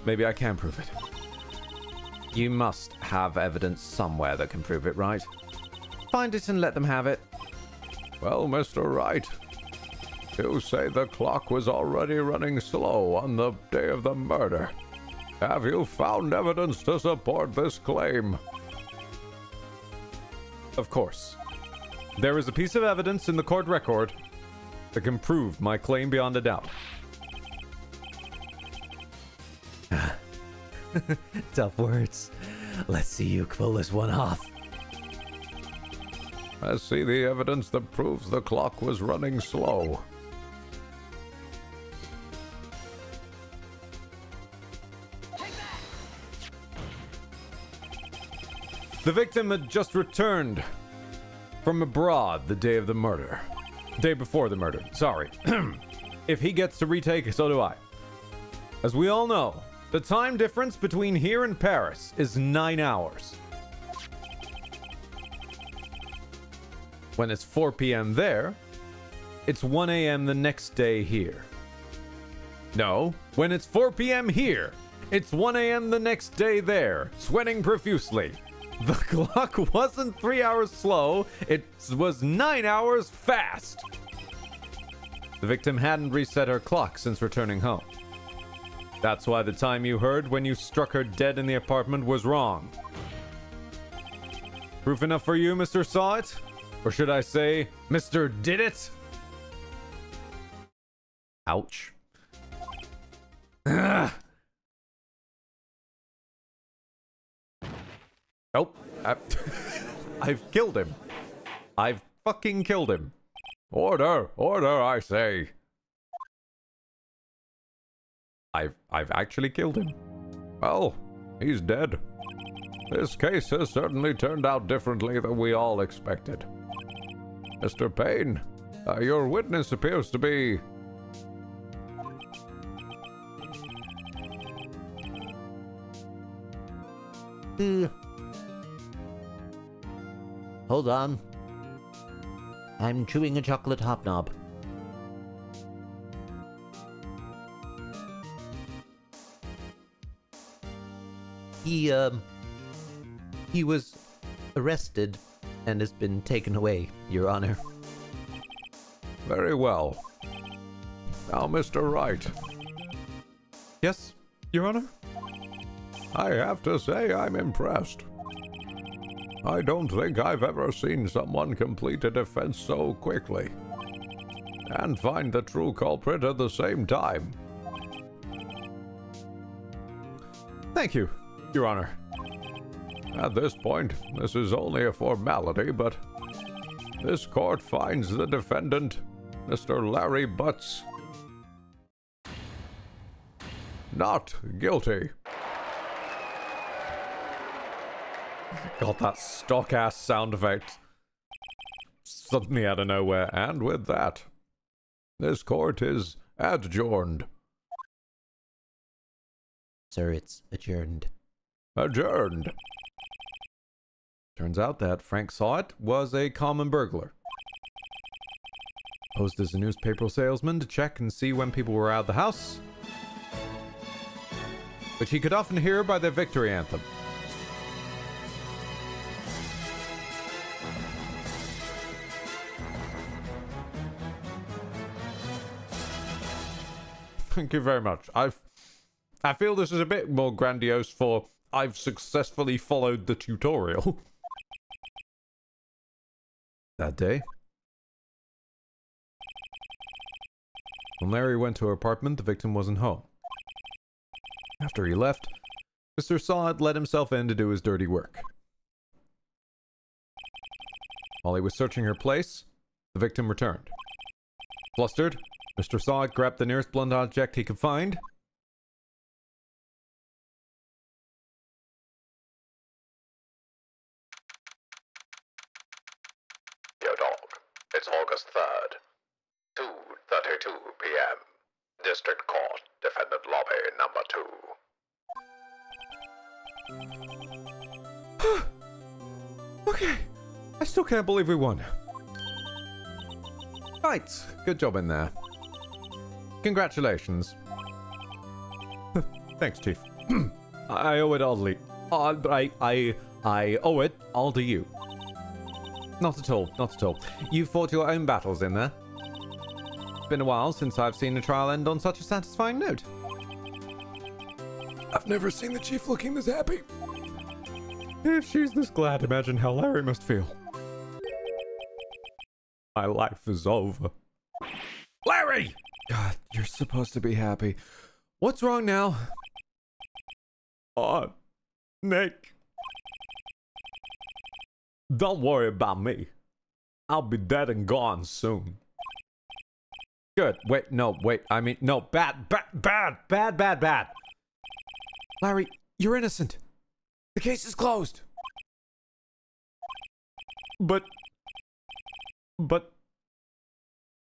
Speaker 1: Maybe I can prove it. You must have evidence somewhere that can prove it, right? Find it and let them have it.
Speaker 5: Well, Mr. Wright, you say the clock was already running slow on the day of the murder. Have you found evidence to support this claim?
Speaker 1: Of course. There is a piece of evidence in the court record that can prove my claim beyond a doubt.
Speaker 2: Tough words. Let's see you pull this one off.
Speaker 5: Let's see the evidence that proves the clock was running slow.
Speaker 1: The victim had just returned from abroad the day of the murder. Day before the murder, sorry. If he gets to retake, so do I. As we all know, the time difference between here and Paris is 9 hours. When it's 4 p.m. there, it's 1 a.m. the next day here. No, when it's 4 p.m. here, it's 1 a.m. the next day there, sweating profusely. The clock wasn't 3 hours slow, it was 9 hours fast. The victim hadn't reset her clock since returning home. That's why the time you heard when you struck her dead in the apartment was wrong. Proof enough for you, Mr. Saw It? Or should I say, Mr. Did It? Ouch. Ugh. Nope. I've killed him. I've fucking killed him.
Speaker 5: Order! Order, I say!
Speaker 1: I've actually killed him.
Speaker 5: Well, he's dead. This case has certainly turned out differently than we all expected. Mr. Payne, your witness appears to be...
Speaker 4: Hold on. I'm chewing a chocolate hobnob. He was arrested and has been taken away, Your Honor.
Speaker 5: Very well. Now, Mr. Wright,
Speaker 1: Yes, Your Honor?
Speaker 5: I have to say I'm impressed. I don't think I've ever seen someone complete a defense so quickly and find the true culprit at the same time.
Speaker 1: Thank you, Your Honor.
Speaker 5: At this point, this is only a formality, but this court finds the defendant, Mr. Larry Butts, not guilty.
Speaker 1: Got that stock-ass sound effect suddenly out of nowhere.
Speaker 5: And with that, this court is adjourned.
Speaker 4: Sir, it's adjourned.
Speaker 5: Adjourned.
Speaker 1: Turns out that Frank Saw It was a common burglar. Posed as a newspaper salesman to check and see when people were out of the house, which he could often hear by their victory anthem. Thank you very much. I feel this is a bit more grandiose for I've successfully followed the tutorial. That day, when Larry went to her apartment, the victim wasn't home. After he left, Mr. Saw It let himself in to do his dirty work. While he was searching her place, the victim returned. Flustered, Mr. Saw It grabbed the nearest blunt object he could find
Speaker 5: It's August 3rd, 2:32 p.m. District Court, Defendant Lobby number 2.
Speaker 1: Okay. I still can't believe we won. Right. Good job in there. Congratulations. Thanks, Chief. I owe it all I owe it all to you. Not at all, not at all. You fought your own battles in there. It's been a while since I've seen a trial end on such a satisfying note. I've never seen the Chief looking this happy. If she's this glad, imagine how Larry must feel. My life is over. Larry! God, you're supposed to be happy. What's wrong now? Oh, Nick. Don't worry about me. I'll be dead and gone soon. Good. Wait, no, wait. I mean, no, bad. Larry, you're innocent. The case is closed. But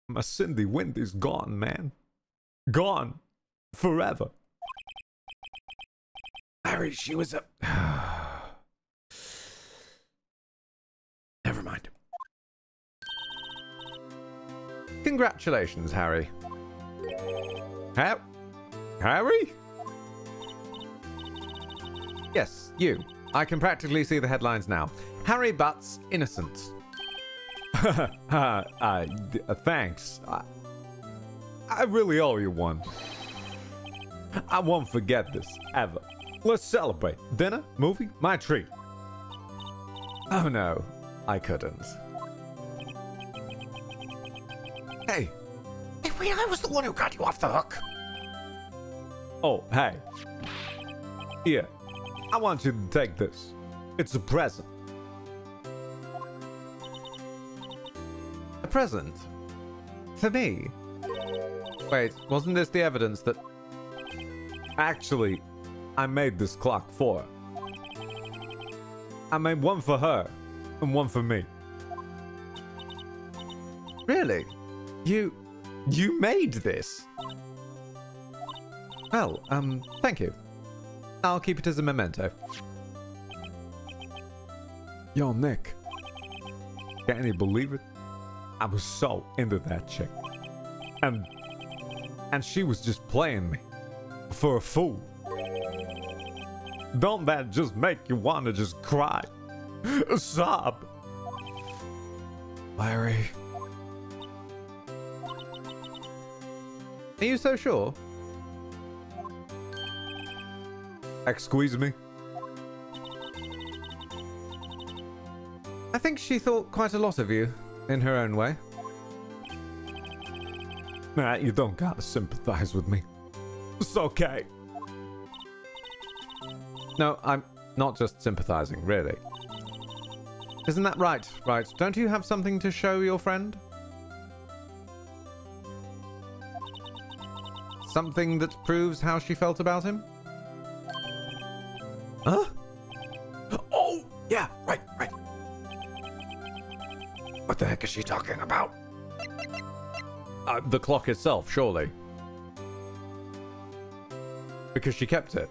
Speaker 1: my Cindy Windy's gone, man. Gone. Forever. Larry, she was a... Never mind. Congratulations, Harry. Harry? Yes, you. I can practically see the headlines now. Harry Butts, innocent. Thanks. I really owe you one. I won't forget this, ever. Let's celebrate. Dinner? Movie? My treat. Oh no, I couldn't. Hey. Wait, I was the one who got you off the hook. Oh, hey. Here, I want you to take this. It's a present. A present? For me? Wait, wasn't this the evidence that... Actually, I made this clock for her. I made one for her, and one for me. Really? You made this? Well, thank you. I'll keep it as a memento. Yo, Nick. Can you believe it? I was so into that chick. And she was just playing me for a fool. Don't that just make you want to just cry? Sob. Larry. Are you so sure? Excuse me? I think she thought quite a lot of you, in her own way. Nah, you don't gotta sympathize with me. It's okay. No, I'm not just sympathizing, really. Isn't that right? Right. Don't you have something to show your friend? Something that proves how she felt about him? Huh? Oh, yeah, right. What the heck is she talking about? The clock itself, surely. Because she kept it.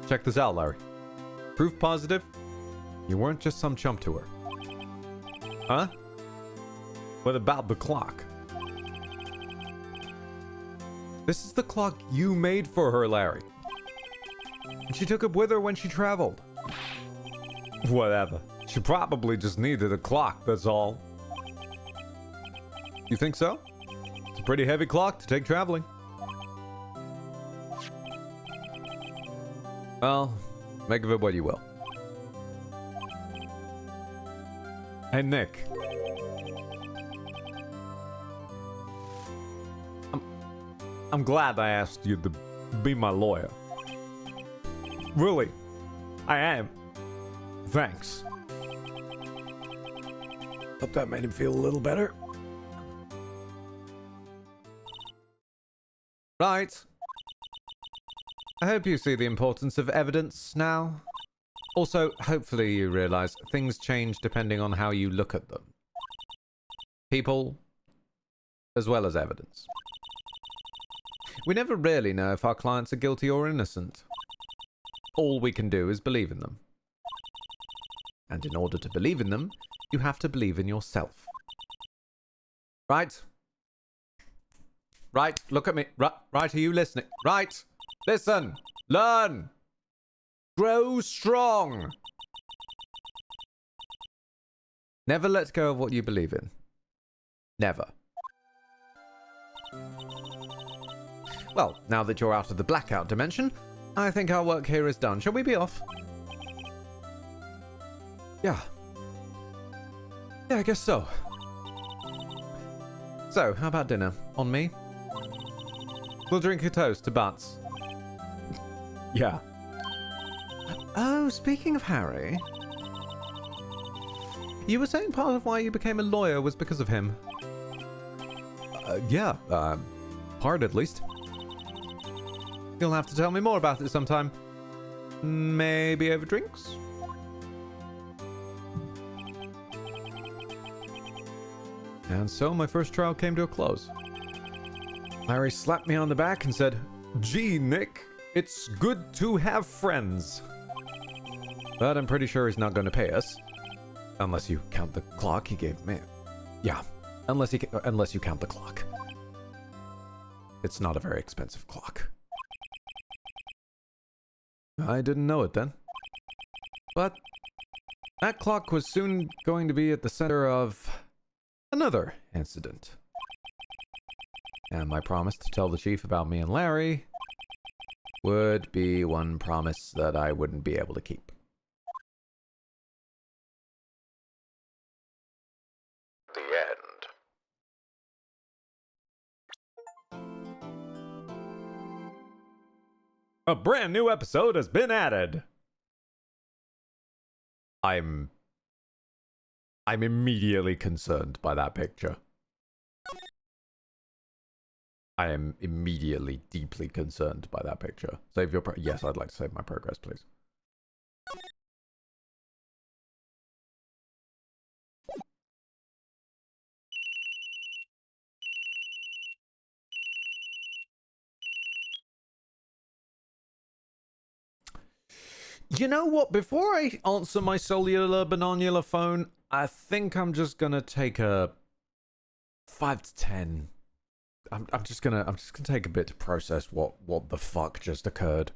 Speaker 1: Check this out, Larry. Proof positive, you weren't just some chump to her. Huh? What about the clock? This is the clock you made for her, Larry. And she took it with her when she traveled. Whatever. She probably just needed a clock, that's all. You think so? It's a pretty heavy clock to take traveling. Well, make of it what you will. Hey, Nick. I'm glad I asked you to be my lawyer. Really, I am. Thanks. Hope that made him feel a little better. Right. I hope you see the importance of evidence now. Also, hopefully you realize things change depending on how you look at them. People, as well as evidence. We never really know if our clients are guilty or innocent. All we can do is believe in them. And in order to believe in them, you have to believe in yourself. Right? Right, look at me. Right, are you listening? Right, listen, learn, grow strong. Never let go of what you believe in. Never. Well, now that you're out of the blackout dimension, I think our work here is done. Shall we be off? Yeah. Yeah, I guess so. So, how about dinner? On me? We'll drink a toast to Butts. Yeah. Oh, speaking of Harry... You were saying part of why you became a lawyer was because of him. Yeah, part at least. You'll have to tell me more about it sometime. Maybe over drinks? And so my first trial came to a close. Larry slapped me on the back and said, "Gee, Nick, it's good to have friends." But I'm pretty sure he's not going to pay us. Unless you count the clock he gave me. Yeah, unless you count the clock. It's not a very expensive clock. I didn't know it then. But that clock was soon going to be at the center of another incident. And my promise to tell the chief about me and Larry would be one promise that I wouldn't be able to keep.
Speaker 5: The end.
Speaker 1: A brand new episode has been added. I'm immediately concerned by that picture. I am immediately deeply concerned by that picture. Save your yes, I'd like to save my progress, please. You know what? Before I answer my cellular binocular phone, I think I'm just gonna take a 5 to 10. I'm just gonna take a bit to process what the fuck just occurred.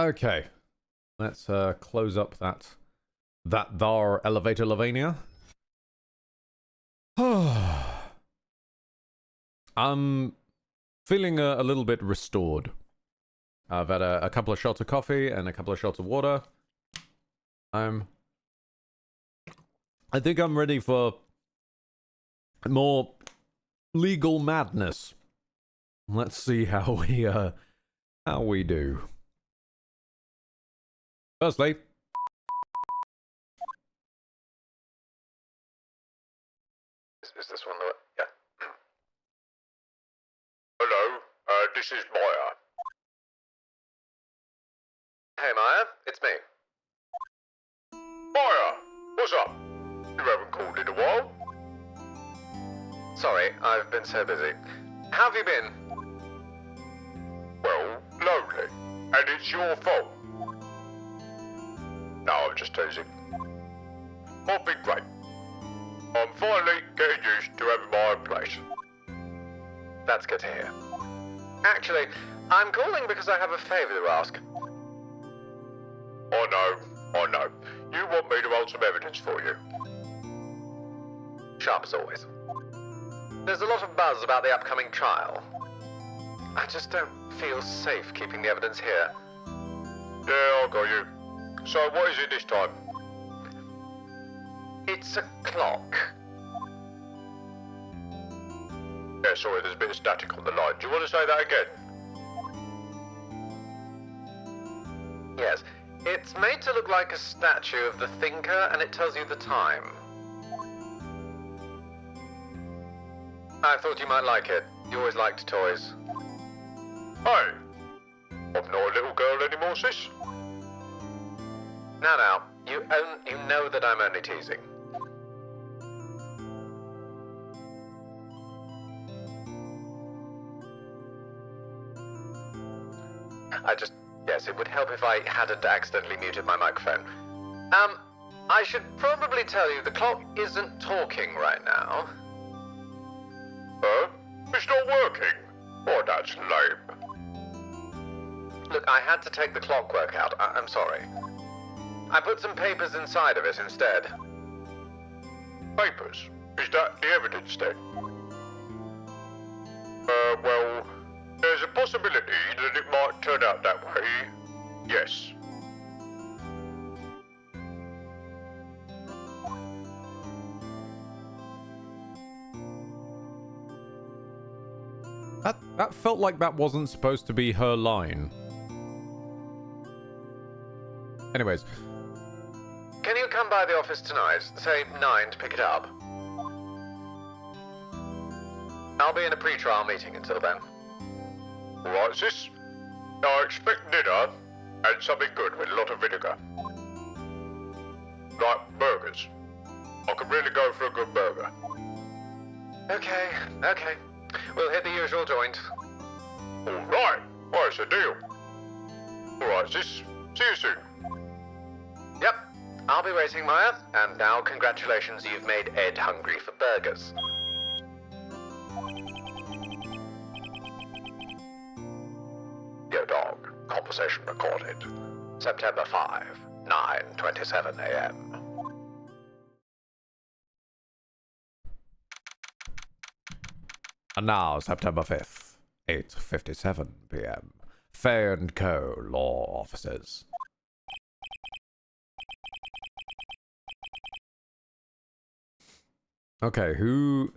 Speaker 1: Okay. Let's close up that thar elevator Lavania. I'm feeling a little bit restored. I've had a couple of shots of coffee and a couple of shots of water. I think I'm ready for more legal madness. Let's see how we do. Firstly,
Speaker 5: is this one the... Yeah. Hello, this is Maya.
Speaker 1: Hey Maya, it's me.
Speaker 5: Maya, what's up? You haven't called in a while.
Speaker 1: Sorry, I've been so busy. How have you been?
Speaker 5: Well, lonely. And it's your fault. No, I'm just teasing. I've been great. I'm finally getting used to having my own place.
Speaker 1: That's good to hear. Actually, I'm calling because I have a favor to ask.
Speaker 5: I know. You want me to hold some evidence for you.
Speaker 1: Sharp as always. There's a lot of buzz about the upcoming trial. I just don't feel safe keeping the evidence here.
Speaker 5: Yeah, I got you. So what is it this time?
Speaker 1: It's a clock.
Speaker 5: Yeah, sorry, there's a bit of static on the line. Do you want to say that again?
Speaker 1: Yes. It's made to look like a statue of the thinker, and it tells you the time. I thought you might like it. You always liked toys.
Speaker 5: Hey! I'm not a little girl anymore, sis.
Speaker 1: Now, you know that I'm only teasing. Yes, it would help if I hadn't accidentally muted my microphone. I should probably tell you the clock isn't talking right now.
Speaker 5: It's not working? Oh, that's lame.
Speaker 1: Look, I had to take the clockwork out. I'm sorry. I put some papers inside of it instead.
Speaker 5: Papers? Is that the evidence then? Well, there's a possibility that it might turn out that way. Yes.
Speaker 1: That felt like that wasn't supposed to be her line. Anyways. Can you come by the office tonight? Say 9 to pick it up. I'll be in a pre-trial meeting until then.
Speaker 5: Alright, sis. I expect dinner and something good with a lot of vinegar. Like burgers. I could really go for a good burger.
Speaker 1: Okay. We'll hit the usual joint.
Speaker 5: Alright, well, it's a deal. Alright, sis. See you soon.
Speaker 1: Yep. I'll be waiting, Maya. And now, congratulations, you've made Ed hungry for burgers.
Speaker 5: Yo, dog. Conversation recorded.
Speaker 1: September 5, 9:27 a.m. And now, September 5th, 8:57 p.m. Fair & Co. Law Offices. Okay, who...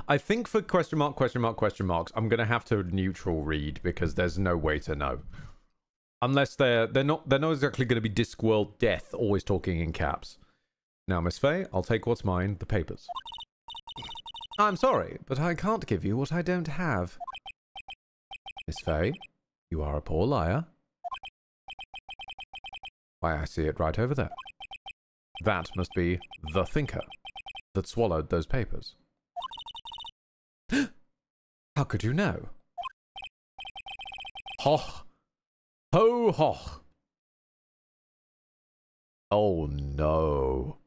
Speaker 1: I think for question marks, I'm gonna have to neutral read because there's no way to know. Unless they're not exactly gonna be Discworld Death, always talking in caps. Now, Miss Faye, I'll take what's mine, the papers. I'm sorry, but I can't give you what I don't have. Miss Faye, you are a poor liar. Why, I see it right over there. That must be the thinker that swallowed those papers. How could you know? Hoch. Ho hoch. Oh no.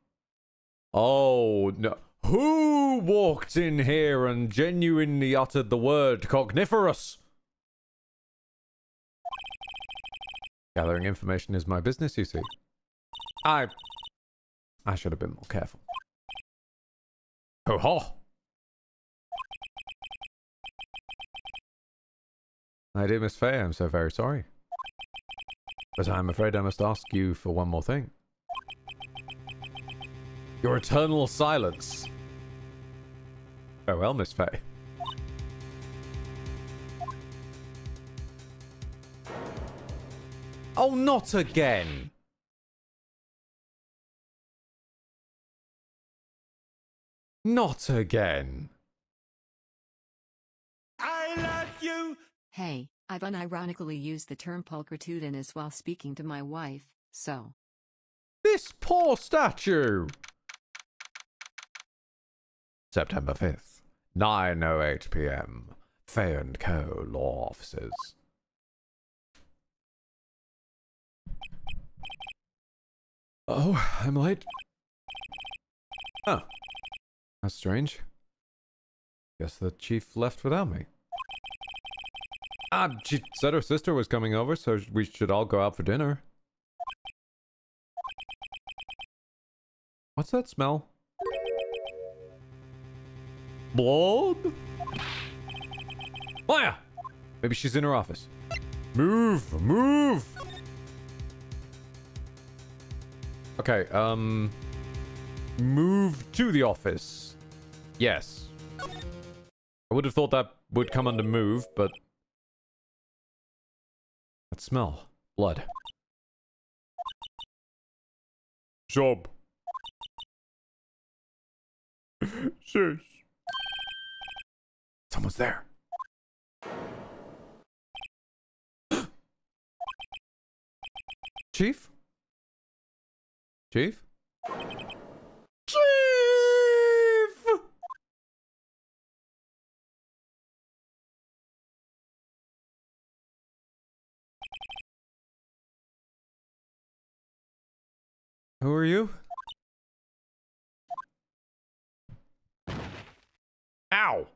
Speaker 1: Oh no. Who walked in here and genuinely uttered the word cogniferous? Gathering information is my business, you see. I should have been more careful. Ho ho! My dear Miss Fay, I'm so very sorry. But I'm afraid I must ask you for one more thing. Your eternal silence. Farewell, Miss Fay. Oh, not again! Not again!
Speaker 2: I love you!
Speaker 3: Hey, I've unironically used the term pulchritudinous while speaking to my wife, so.
Speaker 1: This poor statue! September 5th, 9:08 p.m. Fay & Co. Law Offices. Oh, I'm late. Oh, that's strange. Guess the chief left without me. She said her sister was coming over, so we should all go out for dinner. What's that smell? Blood? Maya! Maybe she's in her office. Move! Move! Okay, move to the office. Yes. I would have thought that would come under move, but... That smell. Blood. Job. Shush. Someone's there. Chief? Chief? Chief! Who are you? Ow!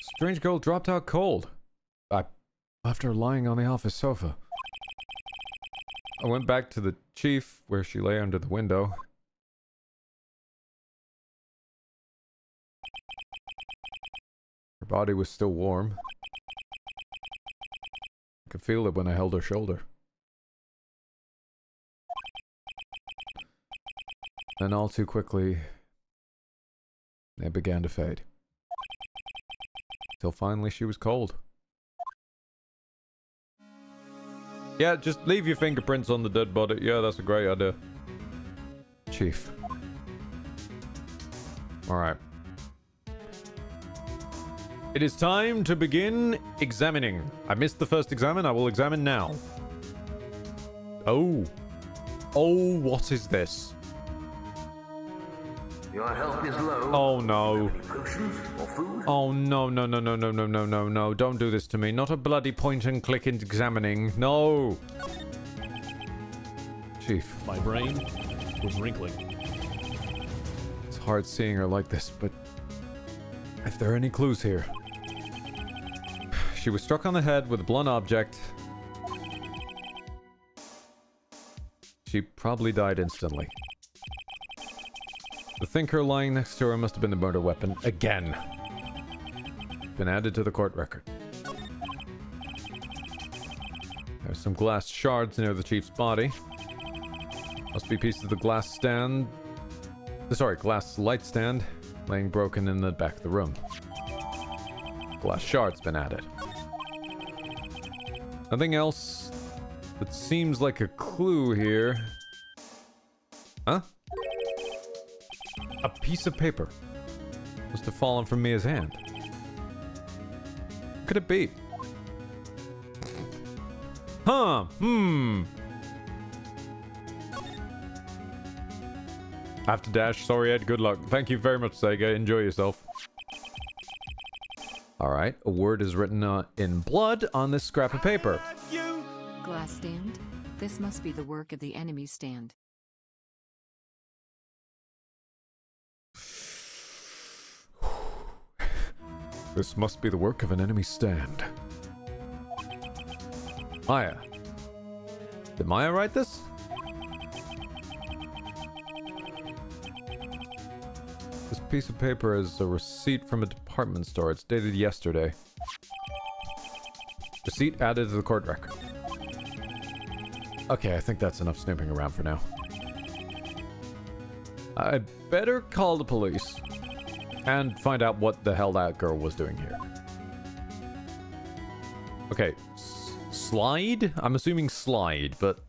Speaker 1: Strange girl dropped out cold. I left her lying on the office sofa. I went back to the chief, where she lay under the window. Her body was still warm. I could feel it when I held her shoulder. And all too quickly, it began to fade. Till finally she was cold. Yeah, just leave your fingerprints on the dead body. Yeah, that's a great idea. Chief. Alright. It is time to begin examining. I missed the first examine. I will examine now. Oh. Oh, what is this?
Speaker 6: Your health is low.
Speaker 1: Oh no.
Speaker 6: Any potions or food?
Speaker 1: Oh no, no, no, no, no, no, no, no, no. Don't do this to me. Not a bloody point and click examining. No. Chief.
Speaker 8: My brain was wrinkling.
Speaker 1: It's hard seeing her like this, but if there are any clues here. She was struck on the head with a blunt object. She probably died instantly. The thinker lying next to her must have been the murder weapon again. Been added to the court record. There's some glass shards near the chief's body. Must be pieces of the glass stand. Sorry, glass light stand laying broken in the back of the room. Glass shard's been added. Nothing else that seems like a clue here. Huh? A piece of paper. Must have fallen from Mia's hand. What could it be? Huh. I have to dash. Sorry, Ed. Good luck. Thank you very much, Sega. Enjoy yourself. Alright. A word is written in blood on this scrap of paper.
Speaker 3: Glass stand? This must be the work of the enemy stand.
Speaker 1: This must be the work of an enemy stand. Maya. Did Maya write this? This piece of paper is a receipt from a department store. It's dated yesterday. Receipt added to the court record. Okay, I think that's enough snooping around for now. I'd better call the police and find out what the hell that girl was doing here. Okay, slide? I'm assuming slide, but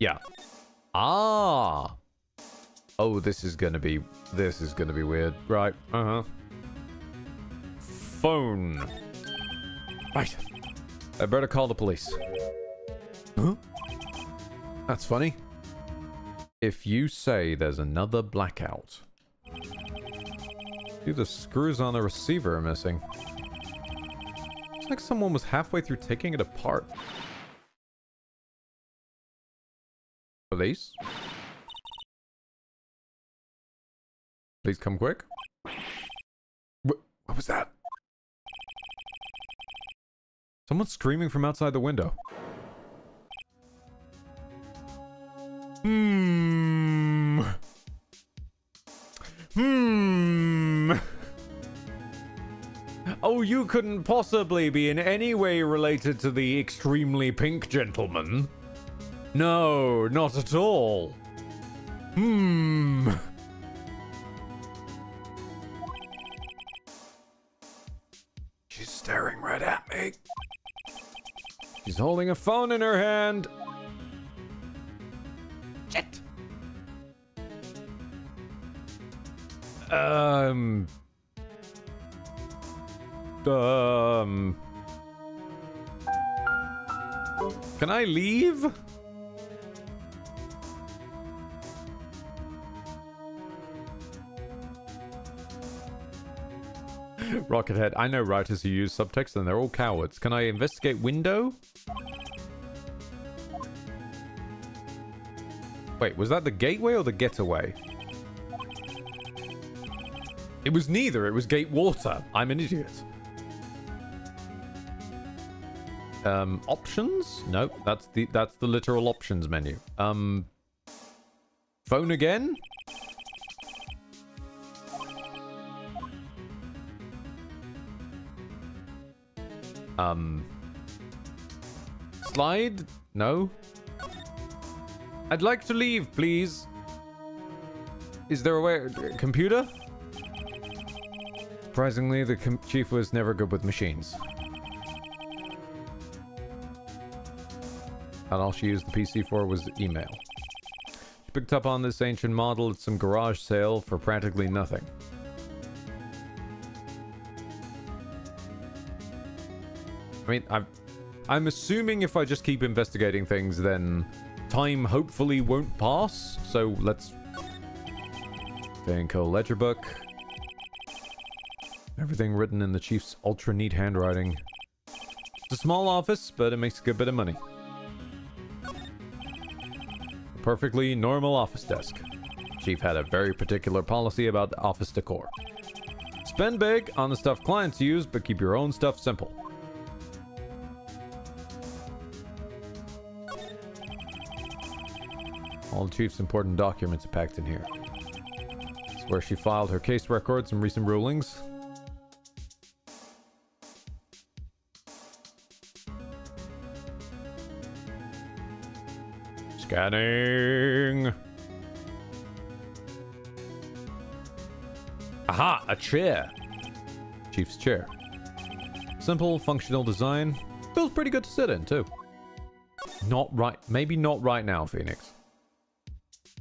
Speaker 1: yeah. Ah! Oh, this is gonna be weird. Right, Phone. Right. I better call the police. Huh? That's funny. If you say there's another blackout. See, the screws on the receiver are missing. It's like someone was halfway through taking it apart. Police? Please come quick. What was that? Someone's screaming from outside the window. Oh, you couldn't possibly be in any way related to the extremely pink gentleman. No, not at all. She's staring right at me. She's holding a phone in her hand. Shit. Can I leave? Rockethead, I know writers who use subtext and they're all cowards. Can I investigate window? Wait, was that the gateway or the getaway? It was neither. It was gate water. I'm an idiot. Options? Nope, that's the literal options menu. Phone again? Slide? No. I'd like to leave, please. Is there a way? Computer? Surprisingly, the chief was never good with machines. And all she used the PC for was email. She picked up on this ancient model at some garage sale for practically nothing. I mean, I'm assuming if I just keep investigating things, then time hopefully won't pass. So let's... Vanco ledger book. Everything written in the chief's ultra neat handwriting. It's a small office, but it makes a good bit of money. A perfectly normal office desk. Chief had a very particular policy about office decor. Spend big on the stuff clients use, but keep your own stuff simple. All the chief's important documents are packed in here. It's where she filed her case records and recent rulings. Scanning. Aha, a chair. Chief's chair. Simple, functional design. Feels pretty good to sit in, too. Not right. Maybe not right now, Phoenix.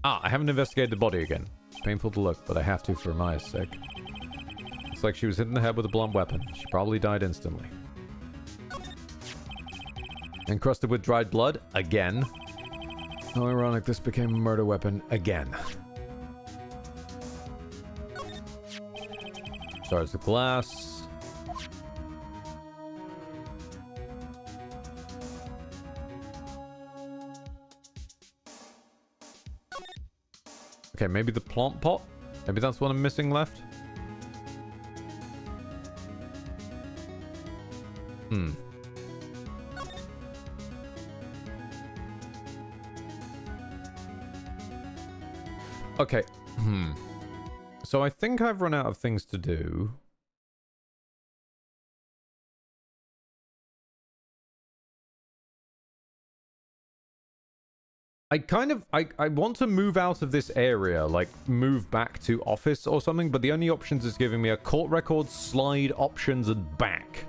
Speaker 1: Ah, I haven't investigated the body again. It's painful to look, but I have to for Maya's sake. Looks like she was hit in the head with a blunt weapon. She probably died instantly. Encrusted with dried blood? Again. How ironic this became a murder weapon again. Shards of glass. Okay, maybe the plant pot? Maybe that's what I'm missing left? Hmm. Okay. Hmm. So I think I've run out of things to do. I want to move out of this area, like move back to office or something, but the only options is giving me a court record, slide, options, and back.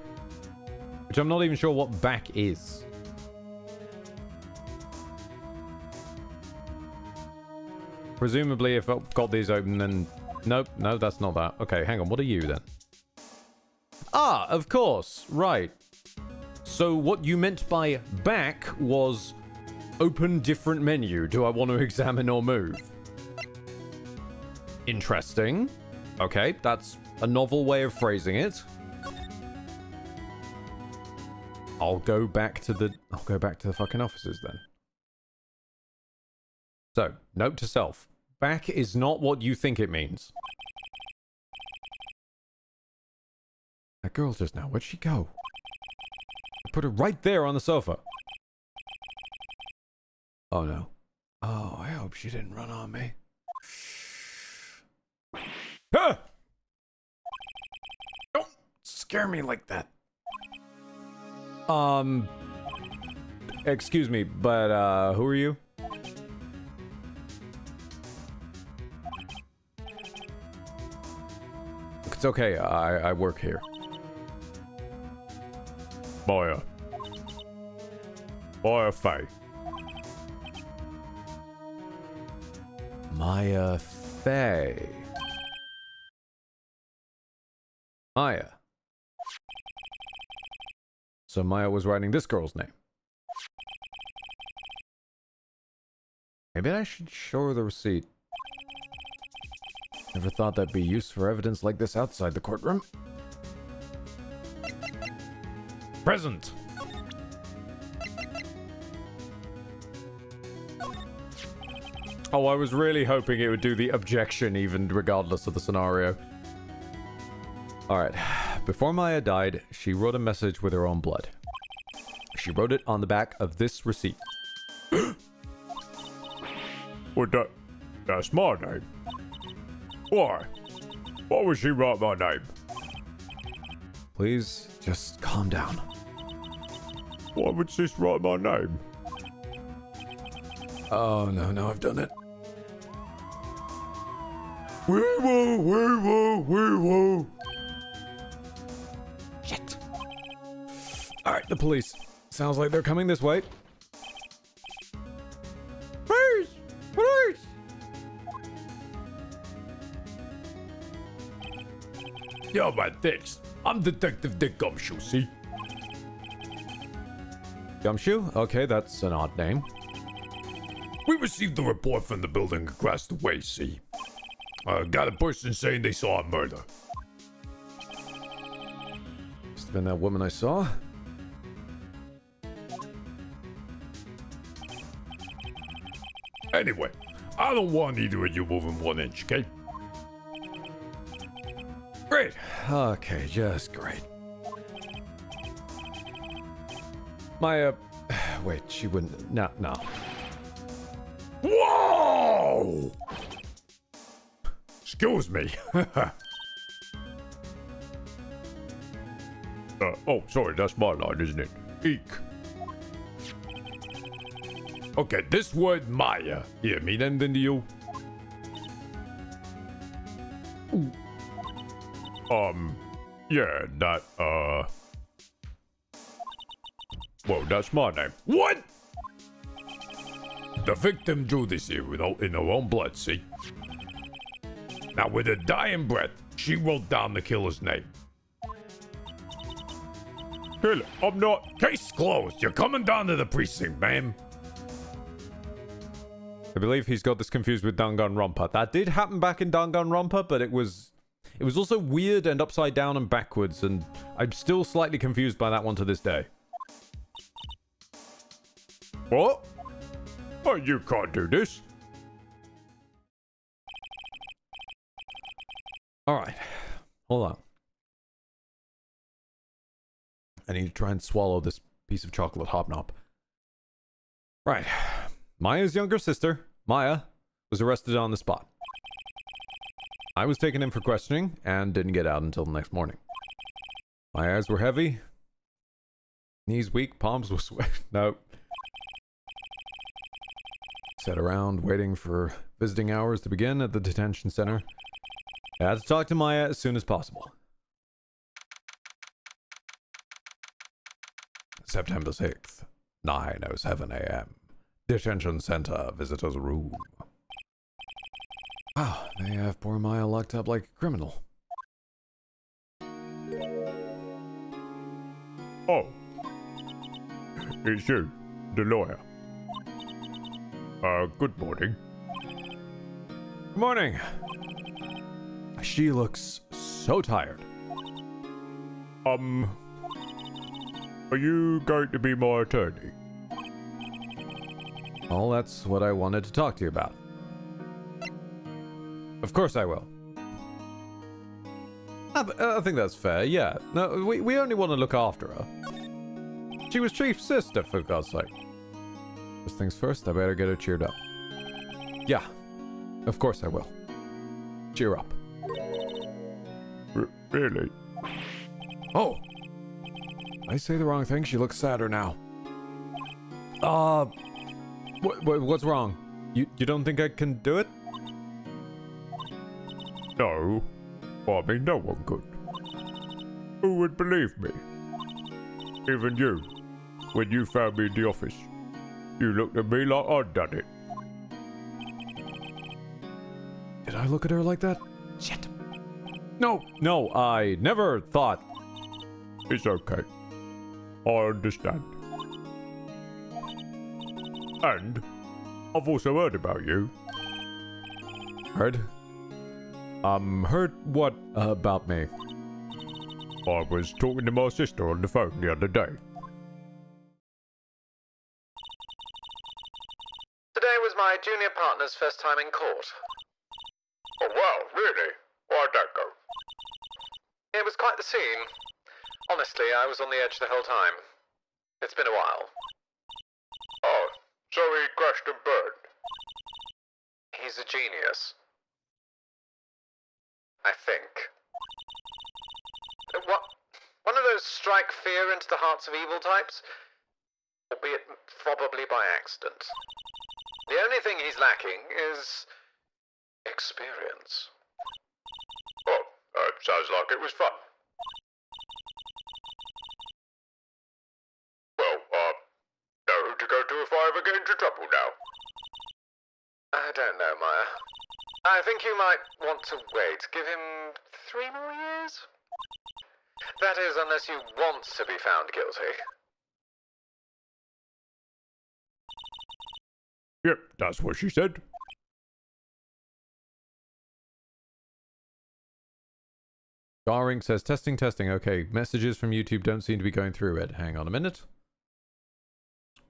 Speaker 1: Which I'm not even sure what back is. Presumably if I've got these open then... Nope, no, that's not that. Okay, hang on, what are you then? Ah, of course, right. So what you meant by back was... Open different menu. Do I want to examine or move? Interesting. Okay, that's a novel way of phrasing it. I'll go back to the fucking offices then. So, note to self. Back is not what you think it means. That girl just now, where'd she go? I put her right there on the sofa. Oh no. Oh, I hope she didn't run on me. Ah! Don't scare me like that. Excuse me, but who are you? It's okay, I work here.
Speaker 5: Maya. Maya Faye.
Speaker 1: Maya Faye. Maya. So Maya was writing this girl's name. Maybe I should show her the receipt. Never thought that'd be used for evidence like this outside the courtroom. Present. Oh, I was really hoping it would do the objection even regardless of the scenario. Alright. Before Maya died, she wrote a message with her own blood. She wrote it on the back of this receipt.
Speaker 5: Well, that's my name. Why? Why would she write my name?
Speaker 1: Please, just calm down.
Speaker 5: Why would she write my name?
Speaker 1: Oh, no, I've done it.
Speaker 5: Wee-woo.
Speaker 1: Shit. Alright, the police. Sounds like they're coming this way. Police! Police!
Speaker 5: Yeah, man, thanks. I'm Detective Dick Gumshoe, see?
Speaker 1: Gumshoe? Okay, that's an odd name.
Speaker 5: We received a report from the building across the way, see? Got a person saying they saw a murder.
Speaker 1: Must have been that woman I saw.
Speaker 5: Anyway, I don't want either of you moving 1 inch, okay?
Speaker 1: Great. Okay, just great. Maya... Wait, she wouldn't... No.
Speaker 5: Whoa! Excuse me. Oh, sorry, that's my line, isn't it? Eek. Okay, this word Maya, yeah, mean anything to you? Yeah, that, well, that's my name. What? The victim drew this here in her own blood, see? Now, with her dying breath, she wrote down the killer's name. Killer, I'm not. Case closed. You're coming down to the precinct, ma'am.
Speaker 1: I believe he's got this confused with Danganronpa. That did happen back in Danganronpa, but it was also weird and upside down and backwards, and I'm still slightly confused by that one to this day.
Speaker 5: What? Oh, you can't do this.
Speaker 1: Alright. Hold on. I need to try and swallow this piece of chocolate hobnob. Right. Maya's younger sister, Maya, was arrested on the spot. I was taken in for questioning and didn't get out until the next morning. My eyes were heavy, knees weak, palms were sweat. No. Sat around waiting for visiting hours to begin at the detention center. I had to talk to Maya as soon as possible. September 6th, 9:07 a.m. Detention center, visitor's room. Wow, they have poor Maya locked up like a criminal.
Speaker 5: Oh. It's you, the lawyer. Good morning.
Speaker 1: Good morning. She looks so tired.
Speaker 5: Are you going to be my attorney?
Speaker 1: Well, that's what I wanted to talk to you about. Of course I will. I think that's fair, yeah. No, we only want to look after her. She was Chief's sister, for God's sake. First things first, I better get her cheered up. Yeah, of course I will. Cheer up.
Speaker 5: Really?
Speaker 1: Oh! I say the wrong thing, she looks sadder now. What's wrong? You don't think I can do it?
Speaker 5: No. Well, I mean, no one could. Who would believe me? Even you. When you found me in the office, you looked at me like I'd done it.
Speaker 1: Did I look at her like that? Shit. No, I never thought.
Speaker 5: It's okay. I understand. And I've also heard about you.
Speaker 1: Heard? Heard what about me?
Speaker 5: I was talking to my sister on the phone the other day.
Speaker 1: Today was my junior partner's first time in court.
Speaker 5: Oh wow, really? Why'd that go?
Speaker 1: It was quite the scene. Honestly, I was on the edge the whole time. It's been a while.
Speaker 5: Oh, so he crashed and burned.
Speaker 1: He's a genius. I think. What? One of those strike fear into the hearts of evil types? Albeit probably by accident. The only thing he's lacking is experience.
Speaker 5: Oh, sounds like it was fun. Well, know who to go to if I ever get into trouble now.
Speaker 1: I don't know, Maya. I think you might want to wait. Give him 3 more years? That is, unless you want to be found guilty.
Speaker 5: Yep, that's what she said.
Speaker 1: Garring says, testing. Okay, messages from YouTube don't seem to be going through it. Hang on a minute.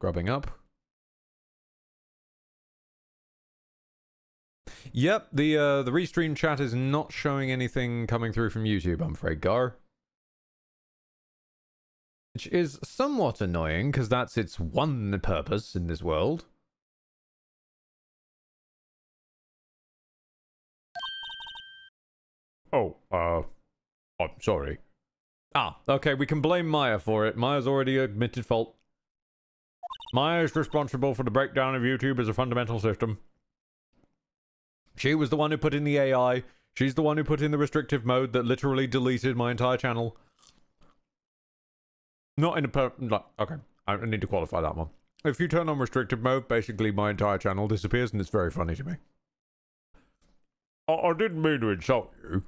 Speaker 1: Grubbing up. Yep, the restream chat is not showing anything coming through from YouTube, I'm afraid, Gar. Which is somewhat annoying, because that's its one purpose in this world.
Speaker 5: Oh, I'm sorry.
Speaker 1: Ah, okay, we can blame Maya for it. Maya's already admitted fault. Maya is responsible for the breakdown of YouTube as a fundamental system. She was the one who put in the AI. She's the one who put in the restrictive mode that literally deleted my entire channel. Not in a okay, I need to qualify that one. If you turn on restrictive mode, basically my entire channel disappears, and it's very funny to me.
Speaker 5: I didn't mean to insult you.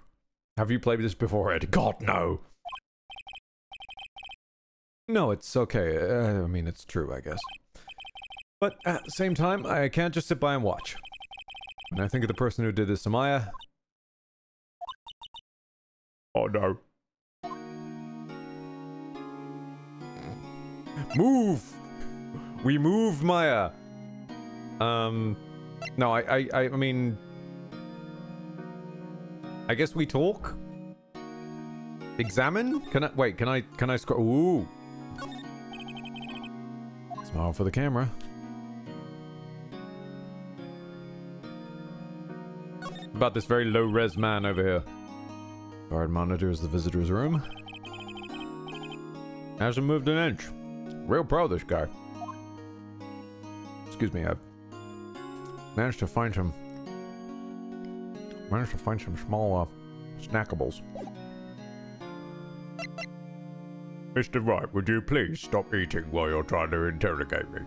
Speaker 1: Have you played this before, Ed? God, no. No, it's okay. I mean, it's true, I guess. But at the same time, I can't just sit by and watch. When I think of the person who did this to Maya...
Speaker 5: Oh, no.
Speaker 1: Move! We move, Maya! No, I mean... I guess we talk? Examine? Can I scroll? Ooh. Smile for the camera. About this very low-res man over here. Guard monitors the visitor's room. Hasn't moved an inch. Real pro, this guy. Excuse me, I've managed to find some small snackables.
Speaker 5: Mr. Wright, would you please stop eating while you're trying to interrogate me?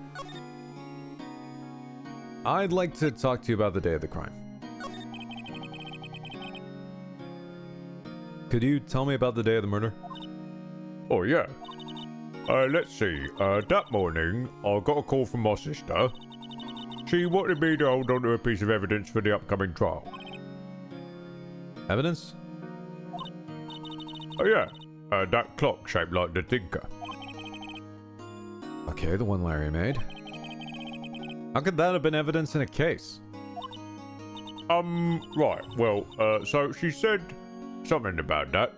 Speaker 1: I'd like to talk to you about the day of the crime. Could you tell me about the day of the murder?
Speaker 5: Oh, yeah. Let's see. That morning, I got a call from my sister. She wanted me to hold on to a piece of evidence for the upcoming trial.
Speaker 1: Evidence?
Speaker 5: Oh, yeah. That clock shaped like the Tinker.
Speaker 1: Okay, the one Larry made. How could that have been evidence in a case?
Speaker 5: Right. Well, so she said something about that.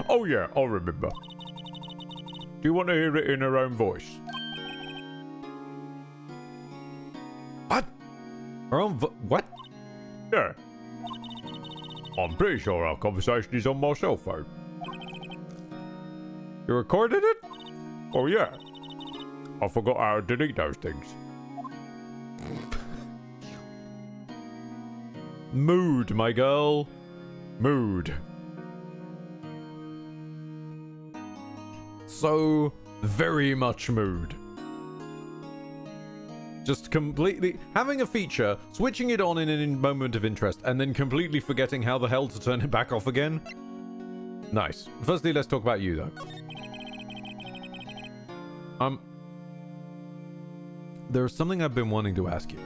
Speaker 5: Oh, yeah, I'll remember. Do you want to hear it in her own voice?
Speaker 1: What? Her own what?
Speaker 5: Yeah. I'm pretty sure our conversation is on my cell phone.
Speaker 1: You recorded it?
Speaker 5: Oh, yeah. I forgot how to delete those things.
Speaker 1: Mood, my girl. Mood. So very much mood. Just completely having a feature, switching it on in a moment of interest, and then completely forgetting how the hell to turn it back off again. Nice. Firstly, let's talk about you, though. There's something I've been wanting to ask you.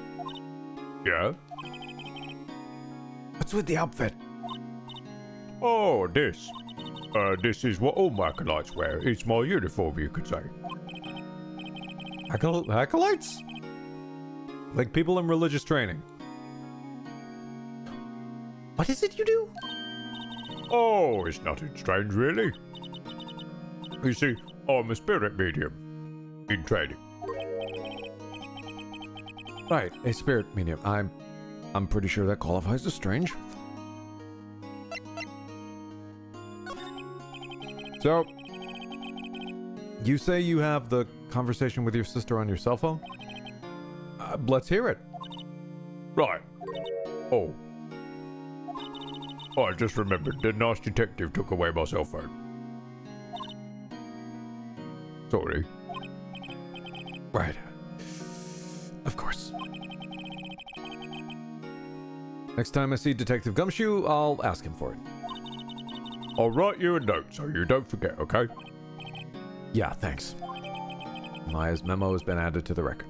Speaker 5: Yeah?
Speaker 1: What's with the outfit?
Speaker 5: Oh, this. This is what all my acolytes wear. It's my uniform, you could say.
Speaker 1: Acolytes? Like people in religious training. What is it you do?
Speaker 5: Oh, it's nothing strange, really. You see, I'm a spirit medium in training.
Speaker 1: Right, a spirit medium. I'm pretty sure that qualifies as strange. So, you say you have the conversation with your sister on your cell phone? Let's hear it.
Speaker 5: Right. Oh. I just remembered the nice detective took away my cell phone. Sorry.
Speaker 1: Right. Of course. Next time I see Detective Gumshoe, I'll ask him for it.
Speaker 5: I'll write you a note so you don't forget, okay?
Speaker 1: Yeah, thanks. Maya's memo has been added to the record.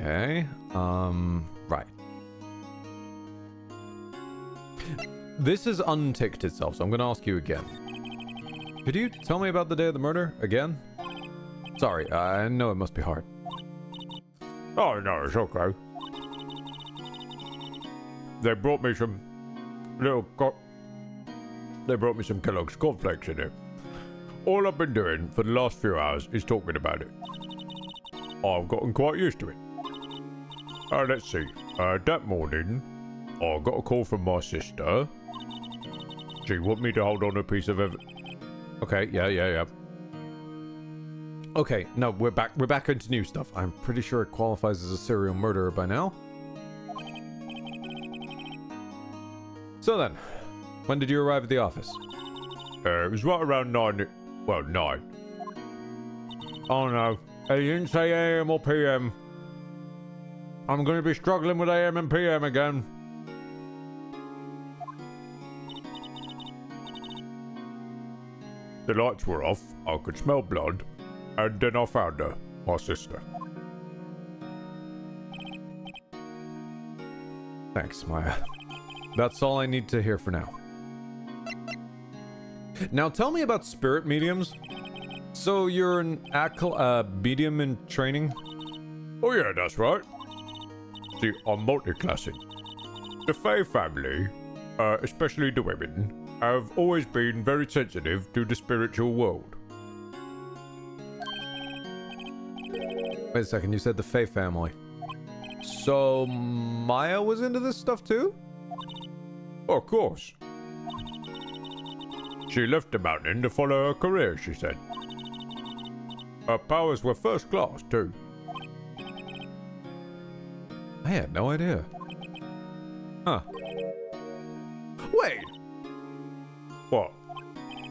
Speaker 1: Okay, right. This has unticked itself, so I'm gonna ask you again. Could you tell me about the day of the murder again? Sorry, I know it must be hard.
Speaker 5: Oh, no, it's okay. They brought me some Kellogg's cornflakes in here. All I've been doing for the last few hours is talking about it. I've gotten quite used to it. Let's see. That morning, I got a call from my sister. She wanted me to hold on a piece of
Speaker 1: Okay, yeah. Okay, no, we're back into new stuff. I'm pretty sure it qualifies as a serial murderer by now. So then, when did you arrive at the office?
Speaker 5: It was right around 9. Well, 9. Oh no, he didn't say AM or PM. I'm going to be struggling with AM and PM again. The lights were off, I could smell blood, and then I found her, my sister.
Speaker 1: Thanks, Maya. That's all I need to hear for now. Now tell me about spirit mediums. So you're an medium in training?
Speaker 5: Oh yeah, that's right. See, I'm multi-classing. The Fae family, especially the women, have always been very sensitive to the spiritual world.
Speaker 1: Wait a second, you said the Fae family. So, Maya was into this stuff too?
Speaker 5: Of course. She left the mountain to follow her career, she said. Her powers were first class, too.
Speaker 1: I had no idea. Huh. Wait!
Speaker 5: What?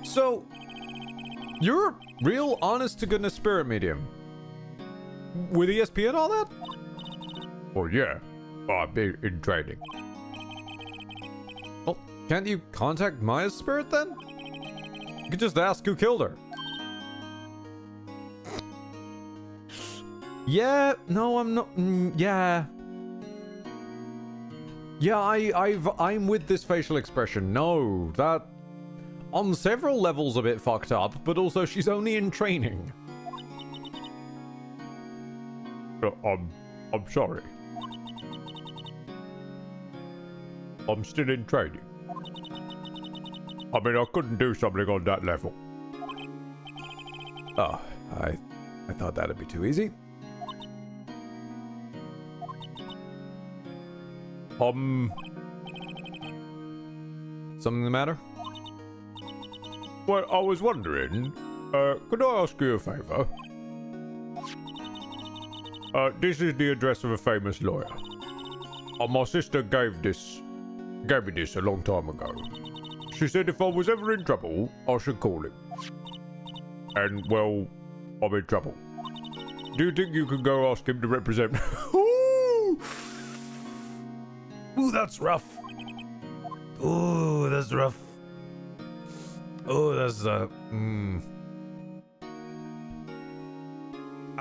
Speaker 1: So, you're a real honest-to-goodness spirit medium? With ESP and all that?
Speaker 5: Well, yeah. I've been in training.
Speaker 1: Well, can't you contact Maya's spirit then? You could just ask who killed her. Yeah, no, I'm not. Yeah. Yeah, I'm with this facial expression. No, that on several levels a bit fucked up, but also she's only in training.
Speaker 5: I'm sorry. I'm still in training. I mean, I couldn't do something on that level.
Speaker 1: Oh, I thought that'd be too easy. Something the matter?
Speaker 5: Well, I was wondering, could I ask you a favor? This is the address of a famous lawyer. My sister gave me this a long time ago. She said if I was ever in trouble, I should call him. And, well, I'm in trouble. Do you think you could go ask him to represent me?
Speaker 1: Ooh, that's rough. Ooh, that's rough. Oh, that's I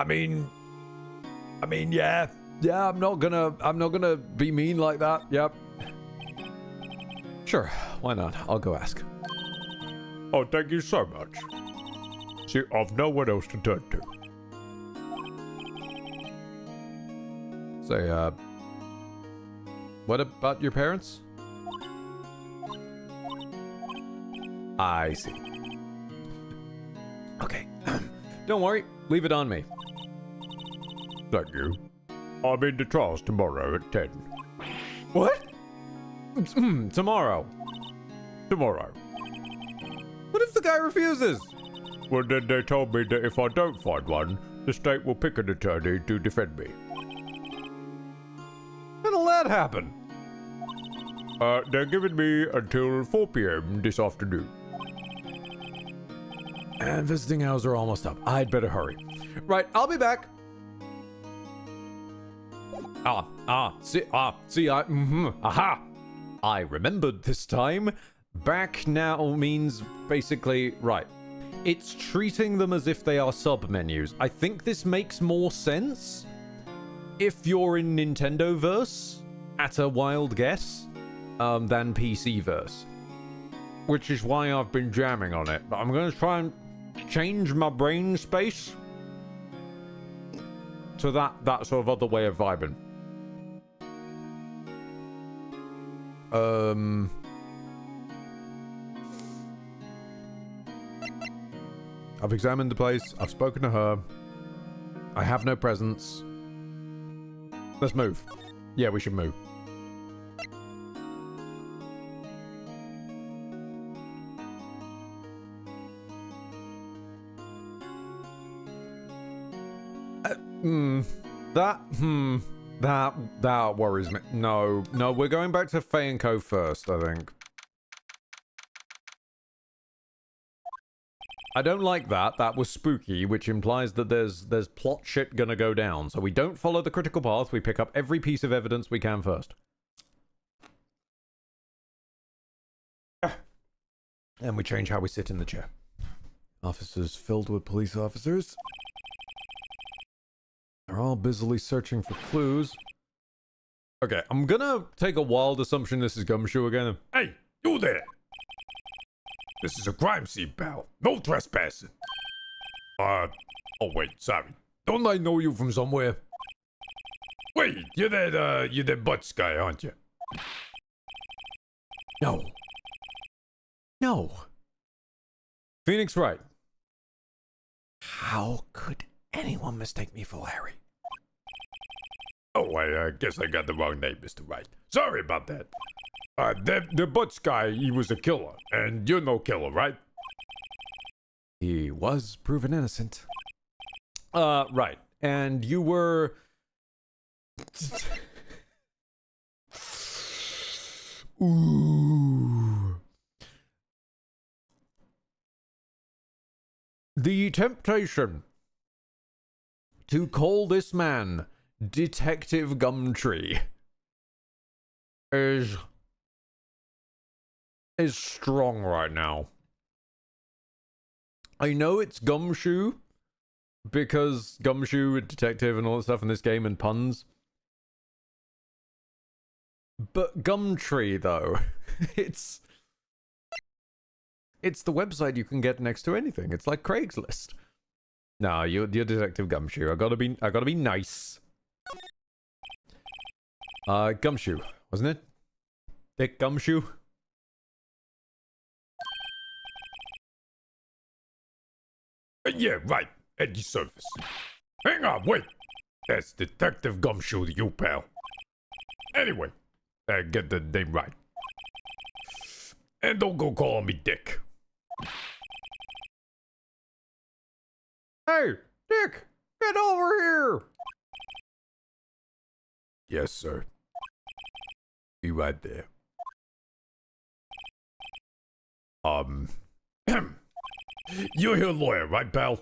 Speaker 1: mean, yeah. Yeah, I'm not gonna be mean like that. Yep. Sure, why not? I'll go ask.
Speaker 5: Oh, thank you so much. See, I've no one else to turn to.
Speaker 1: Say, what about your parents? I see. Okay. Don't worry, leave it on me.
Speaker 5: Thank you. I'm in the trials tomorrow at 10.
Speaker 1: What? Tomorrow.
Speaker 5: Tomorrow.
Speaker 1: What if the guy refuses?
Speaker 5: Well, then they told me that if I don't find one, the state will pick an attorney to defend me.
Speaker 1: When'll that happen?
Speaker 5: They're giving me until 4 p.m. this afternoon.
Speaker 1: And visiting hours are almost up. I'd better hurry. Right, I'll be back. Aha! I remembered this time. Back now means basically, right. It's treating them as if they are sub-menus. I think this makes more sense if you're in Nintendo-verse, at a wild guess, than PC-verse. Which is why I've been jamming on it. But I'm going to try and change my brain space to that sort of other way of vibing. I've examined the place. I've spoken to her. I have no presence. Let's move. Yeah, we should move. That worries me. No, we're going back to Faye and Co first, I think. I don't like that. That was spooky, which implies that there's plot shit gonna go down. So we don't follow the critical path. We pick up every piece of evidence we can first. And we change how we sit in the chair. Offices filled with police officers. They're all busily searching for clues. Okay, I'm gonna take a wild assumption this is Gumshoe again.
Speaker 5: Hey, you there! This is a crime scene, pal. No trespassing. Oh wait, sorry. Don't I know you from somewhere? Wait, you're that Butts guy, aren't you?
Speaker 1: No. No. Phoenix Wright. How could anyone mistake me for Larry?
Speaker 5: Oh, I guess I got the wrong name, Mr. Wright. Sorry about that. The Butch guy, he was a killer, and you're no killer, right?
Speaker 1: He was proven innocent. Right. And you were... Ooh. The temptation to call this man Detective Gumtree is strong right now. I know it's Gumshoe because Gumshoe and detective and all that stuff in this game and puns. But Gumtree though, it's the website you can get next to anything. It's like Craigslist. No, you're Detective Gumshoe. I gotta be nice. Gumshoe, wasn't it? Thick Gumshoe?
Speaker 5: Yeah, right. At your service. Hang on, wait. That's Detective Gumshoe to you, pal. Anyway, get the name right. And don't go calling me Dick.
Speaker 1: Hey, Dick, get over here.
Speaker 5: Yes, sir. Be right there. You're here lawyer, right, pal?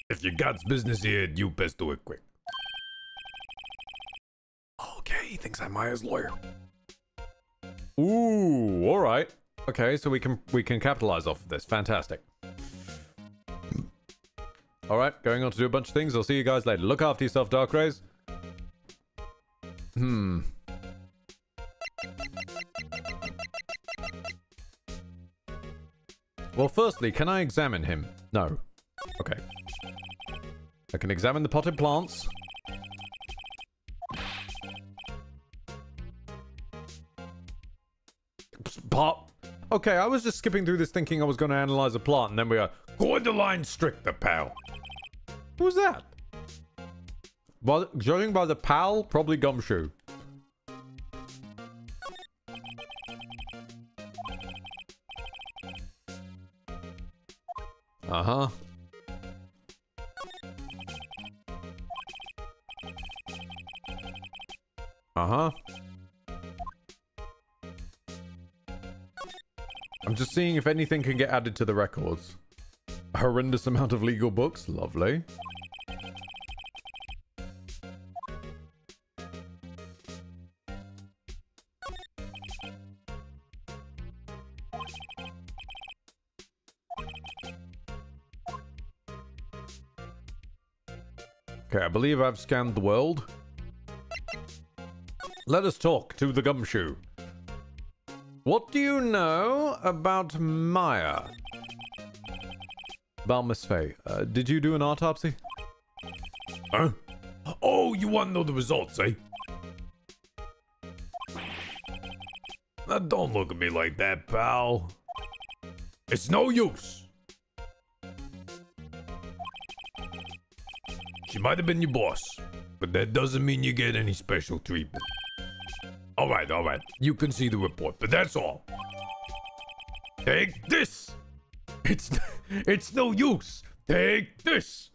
Speaker 5: If you got business here, you best do it quick.
Speaker 1: Okay, he thinks I'm Maya's lawyer. Ooh, all right. Okay, so we can capitalize off of this. Fantastic. All right, going on to do a bunch of things. I'll see you guys later. Look after yourself, Dark Rays. Well, firstly, can I examine him? No. Okay. I can examine the potted plants. Pop. Okay, I was just skipping through this thinking I was going to analyze a plant, and then we are...
Speaker 5: Go on the line stricter, pal.
Speaker 1: Who's that? Well, judging by the pal, probably Gumshoe. Uh-huh. Uh-huh. I'm just seeing if anything can get added to the records. A horrendous amount of legal books. Lovely. Okay, I believe I've scanned the world. Let us talk to the Gumshoe. What do you know about Maya? About Miss Faye. Did you do an autopsy?
Speaker 5: Huh? Oh, you want to know the results, eh? Now, don't look at me like that, pal. It's no use. She might have been your boss, but that doesn't mean you get any special treatment. All right. You can see the report, but that's all. Take this. It's no use. Take this.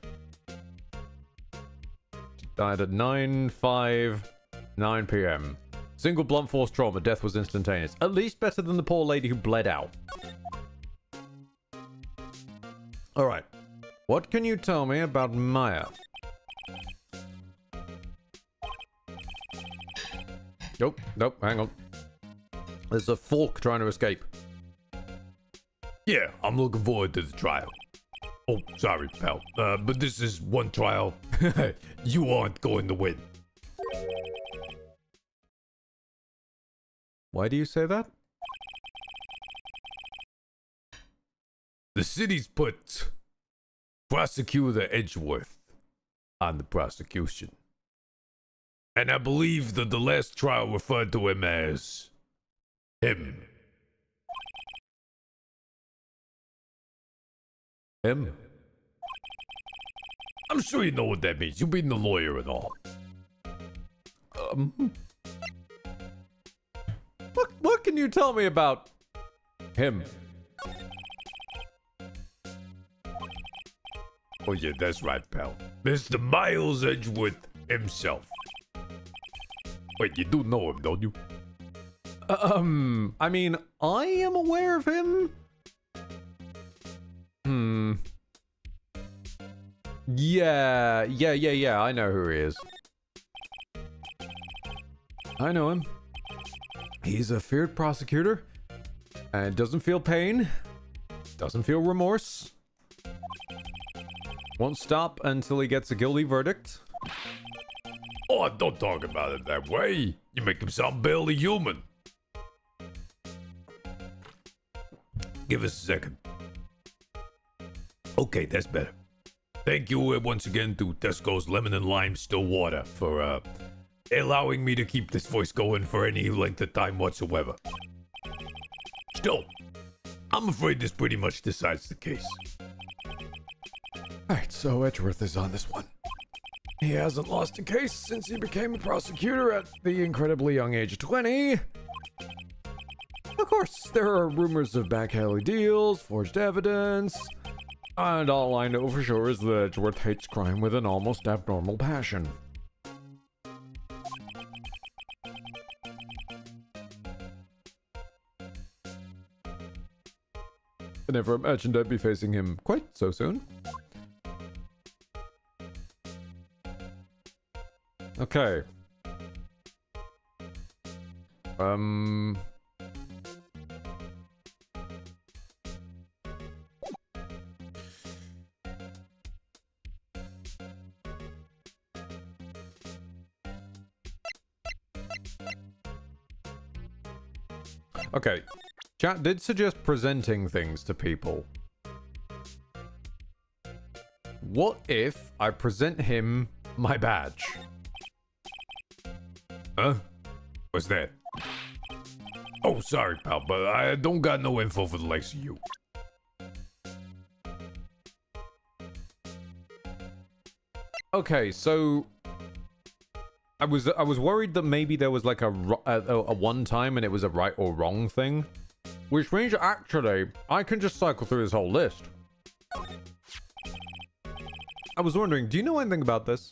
Speaker 1: Died at 9:09 p.m. Single blunt force trauma. Death was instantaneous. At least better than the poor lady who bled out. All right. What can you tell me about Maya? Nope, hang on. There's a fork trying to escape.
Speaker 5: Yeah, I'm looking forward to the trial. Oh, sorry, pal. But this is one trial you aren't going to win.
Speaker 1: Why do you say that?
Speaker 5: The city's put Prosecutor Edgeworth on the prosecution. And I believe that the last trial referred to him as him. Him? I'm sure you know what that means. You being the lawyer and all.
Speaker 1: What can you tell me about him?
Speaker 5: Oh yeah, that's right, pal. Mr. Miles Edgeworth himself. Wait, you do know him, don't you?
Speaker 1: I mean, I am aware of him. Yeah, I know who he is. I know him. He's a feared prosecutor and doesn't feel pain, doesn't feel remorse, won't stop until he gets a guilty verdict.
Speaker 5: Oh, don't talk about it that way. You make him sound barely human. Give us a second. Okay, that's better. Thank you once again to Tesco's Lemon and Lime Still Water for allowing me to keep this voice going for any length of time whatsoever. Still, I'm afraid this pretty much decides the case.
Speaker 1: Alright, so Edgeworth is on this one. He hasn't lost a case since he became a prosecutor at the incredibly young age of 20. Of course, there are rumors of back alley deals, forged evidence, and all I know for sure is that Edgeworth hates crime with an almost abnormal passion. I never imagined I'd be facing him quite so soon. Okay. Okay. Chat did suggest presenting things to people. What if I present him my badge?
Speaker 5: Huh? What's that? Oh, sorry, pal, but I don't got no info for the likes of you.
Speaker 1: Okay, so I was worried that maybe there was like a one time and it was a right or wrong thing, which means actually I can just cycle through this whole list. I was wondering, do you know anything about this?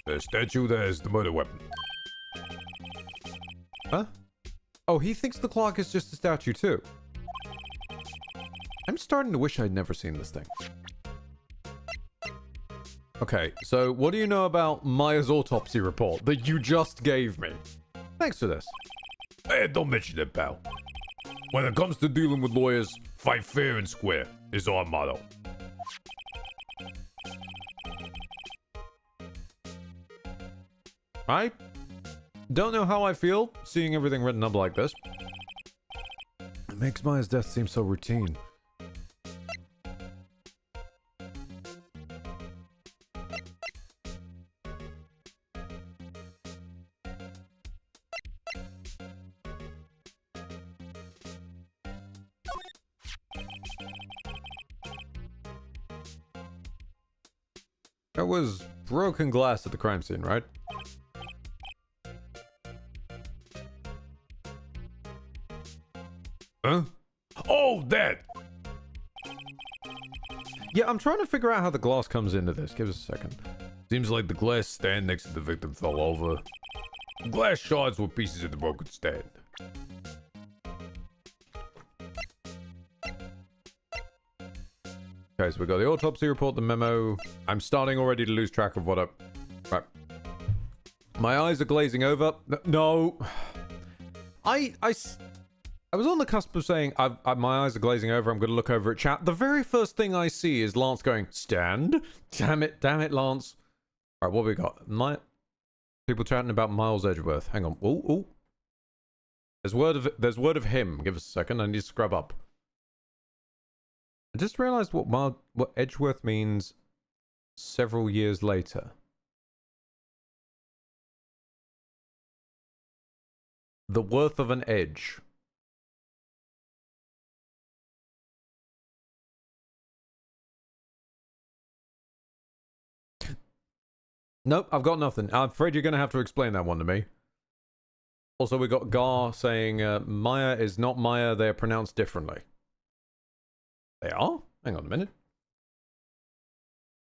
Speaker 5: The statue that has the murder weapon.
Speaker 1: Huh? Oh, he thinks the clock is just a statue too. I'm starting to wish I'd never seen this thing. Okay, so what do you know about Maya's autopsy report that you just gave me? Thanks for this.
Speaker 5: Hey, don't mention it, pal. When it comes to dealing with lawyers, fight fair and square is our motto.
Speaker 1: I don't know how I feel seeing everything written up like this. It makes Maya's death seem so routine. There was broken glass at the crime scene, right?
Speaker 5: Huh? Oh, that!
Speaker 1: Yeah, I'm trying to figure out how the glass comes into this. Give us a second.
Speaker 5: Seems like the glass stand next to the victim fell over. Glass shards were pieces of the broken stand.
Speaker 1: Okay, so we got the autopsy report, the memo. I'm starting already to lose track of what up. Right. My eyes are glazing over. No. I was on the cusp of saying my eyes are glazing over. I'm going to look over at chat. The very first thing I see is Lance going, stand? Damn it, Lance. All right, what have we got? People chatting about Miles Edgeworth. Hang on. Ooh. There's word of him. Give us a second. I need to scrub up. I just realized what Edgeworth means several years later. The worth of an edge. Nope, I've got nothing. I'm afraid you're going to have to explain that one to me. Also, we got Gar saying Maya is not Maya, they are pronounced differently. They are? Hang on a minute.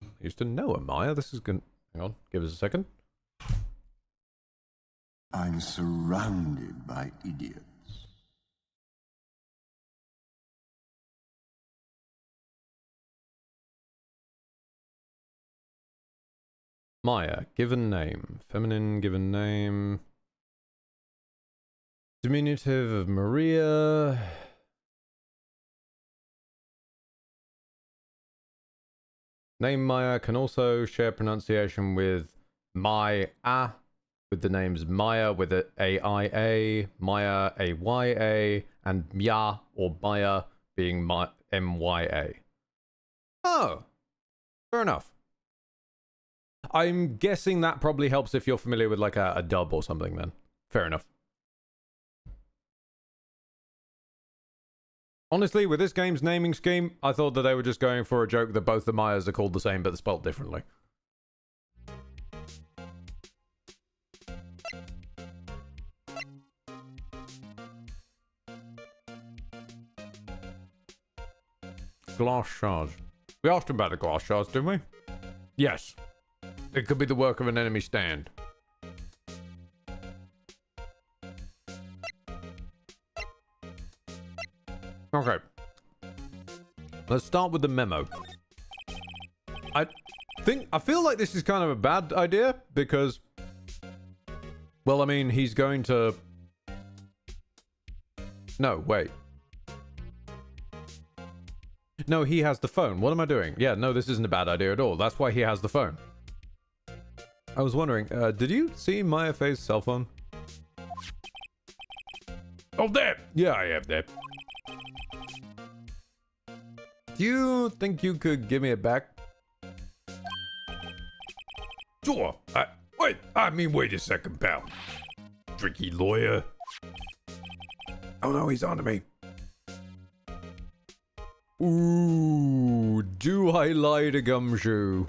Speaker 1: I used to know a Maya. This is going to... Hang on, give us a second.
Speaker 6: I'm surrounded by idiots.
Speaker 1: Maya, given name. Feminine, given name. Diminutive of Maria. Name Maya can also share pronunciation with Maya, with the names Maya with a A-I-A, Maya A-Y-A, and Mya or Maya being M-Y-A. Oh, fair enough. I'm guessing that probably helps if you're familiar with like a dub or something then. Fair enough. Honestly, with this game's naming scheme, I thought that they were just going for a joke that both the Mayas are called the same but spelled differently. Glass shards. We asked him about the glass shards, didn't we? Yes. It could be the work of an enemy stand. Okay. Let's start with the memo. I feel like this is kind of a bad idea because, well, I mean, he's going to... No, wait. No, he has the phone. What am I doing? Yeah, no, this isn't a bad idea at all. That's why he has the phone. I was wondering, did you see Maya Fei's cell phone? Oh, there! Yeah, I have that. Do you think you could give me it back?
Speaker 5: Sure. Wait a second, pal. Tricky lawyer.
Speaker 1: Oh no, he's onto me. Ooh, do I lie to Gumshoe?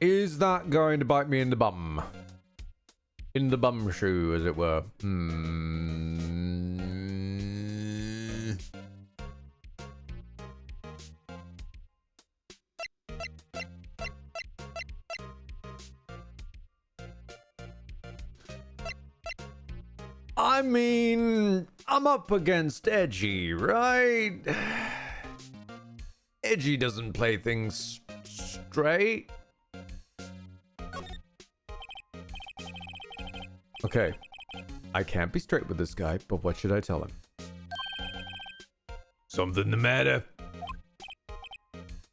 Speaker 1: Is that going to bite me in the bum? In the bum shoe, as it were. I mean, I'm up against Edgy, right? Edgy doesn't play things straight. Okay, I can't be straight with this guy, but what should I tell him?
Speaker 5: Something the matter?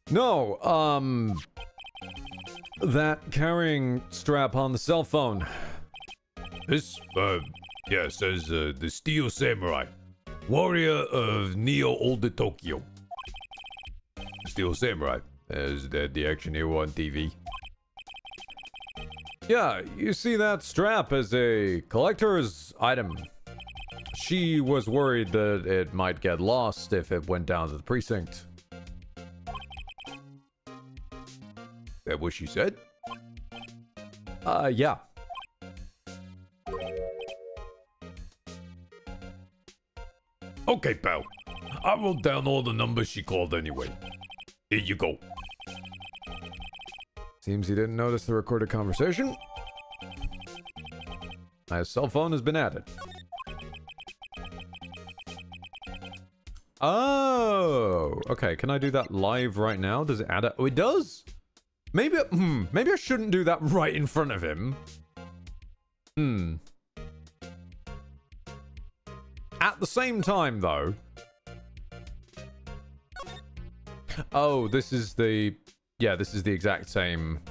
Speaker 1: No, that carrying strap on the cell phone.
Speaker 5: This, yeah, it says, the Steel Samurai, warrior of Neo Old Tokyo. Steel Samurai, is that the action hero on TV?
Speaker 1: Yeah, you see that strap as a collector's item. She was worried that it might get lost if it went down to the precinct.
Speaker 5: That what she said?
Speaker 1: Yeah.
Speaker 5: Okay, pal. I wrote down all the numbers she called anyway. Here you go.
Speaker 1: Seems he didn't notice the recorded conversation. My cell phone has been added. Oh, okay. Can I do that live right now? Does it add it? Oh, it does. Maybe I shouldn't do that right in front of him. At the same time, though. Oh, this is the... Yeah, this is the exact same...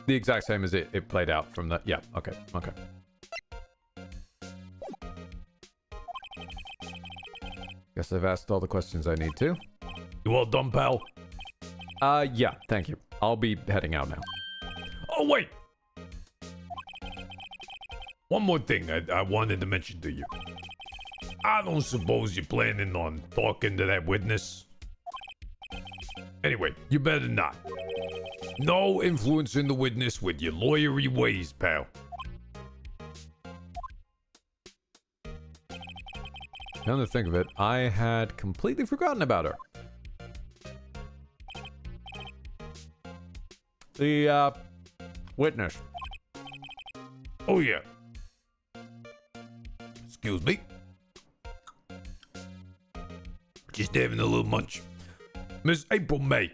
Speaker 1: The exact same as it played out from the... Yeah, okay. Guess I've asked all the questions I need to.
Speaker 5: You all done, pal?
Speaker 1: Yeah, thank you. I'll be heading out now.
Speaker 5: Oh, wait! One more thing I wanted to mention to you. I don't suppose you're planning on talking to that witness? Anyway, you better not. No influencing the witness with your lawyery ways, pal.
Speaker 1: Come to think of it, I had completely forgotten about her. The, witness.
Speaker 5: Oh, yeah. Excuse me. Just having a little munch. Miss April May.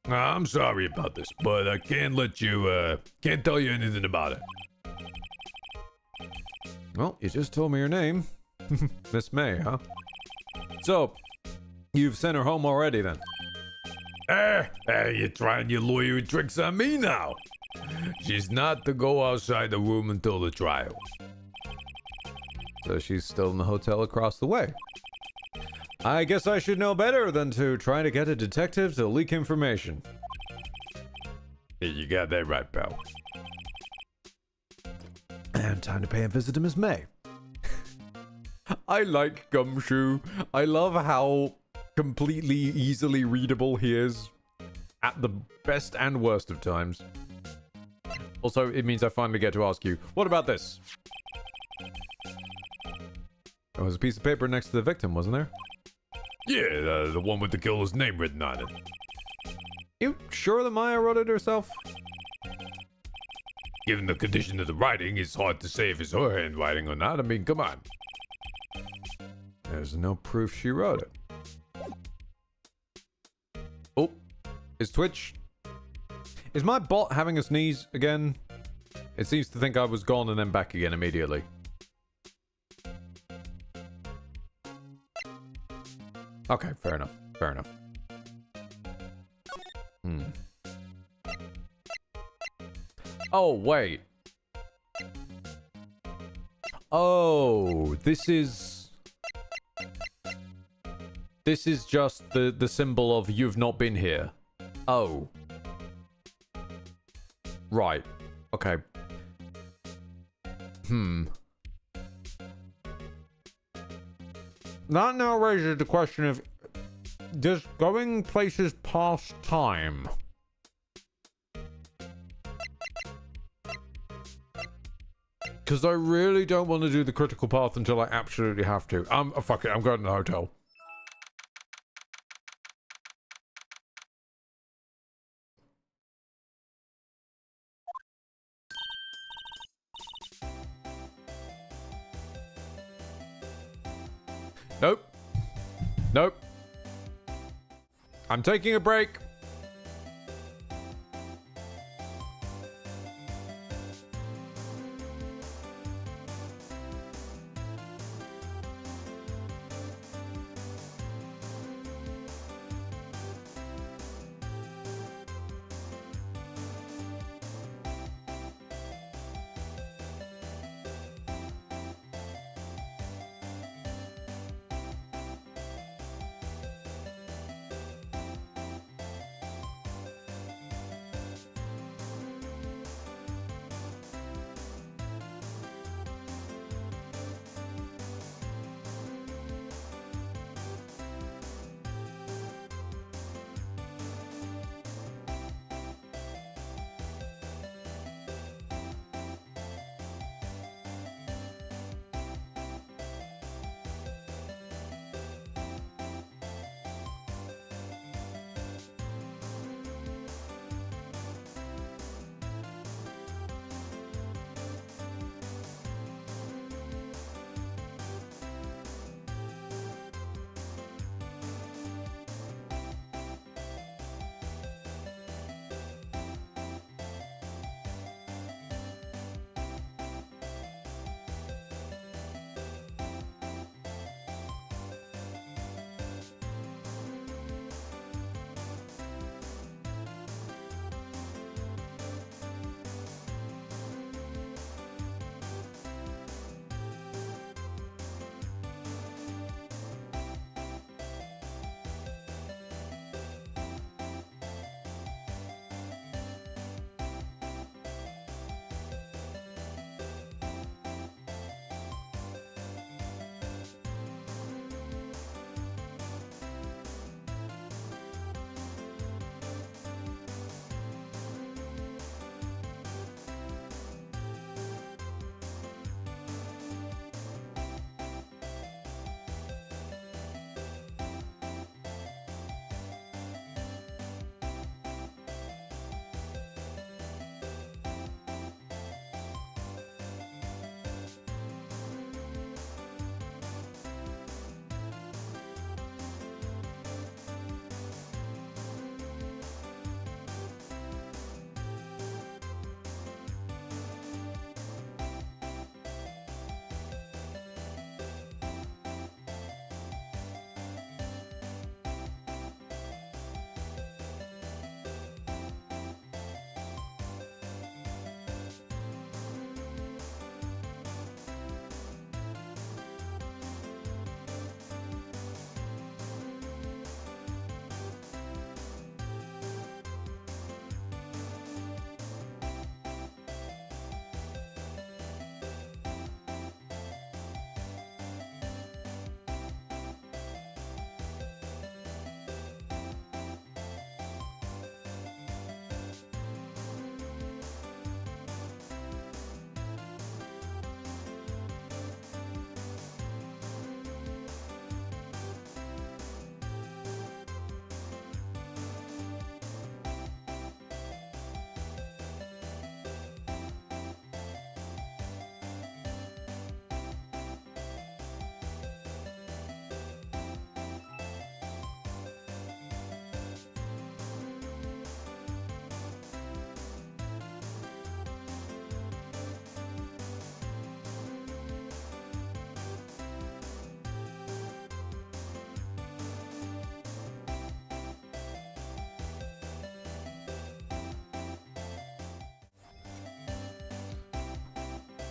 Speaker 5: I'm sorry about this, but I can't let you, can't tell you anything about it.
Speaker 1: Well, you just told me your name. Miss May, huh? So, you've sent her home already then?
Speaker 5: You're trying your lawyery tricks on me now. She's not to go outside the room until the trial.
Speaker 1: So she's still in the hotel across the way. I guess I should know better than to try to get a detective to leak information.
Speaker 5: Yeah, you got that right, pal.
Speaker 1: And time to pay a visit to Miss May. I like Gumshoe. I love how completely easily readable he is at the best and worst of times. Also, it means I finally get to ask you, what about this? There was a piece of paper next to the victim, wasn't there?
Speaker 5: Yeah, the one with the killer's name written on it.
Speaker 1: You sure that Maya wrote it herself?
Speaker 5: Given the condition of the writing, it's hard to say if it's her handwriting or not. I mean, come on.
Speaker 1: There's no proof she wrote it. Oh, is Twitch... Is my bot having a sneeze again? It seems to think I was gone and then back again immediately. Okay, fair enough. Fair enough. Oh, wait. Oh, this is just the symbol of you've not been here. Oh. Right. Okay. That now raises the question of, does going places pass time? Because I really don't want to do the critical path until I absolutely have to. Fuck it, I'm going to the hotel. Nope. Nope. I'm taking a break.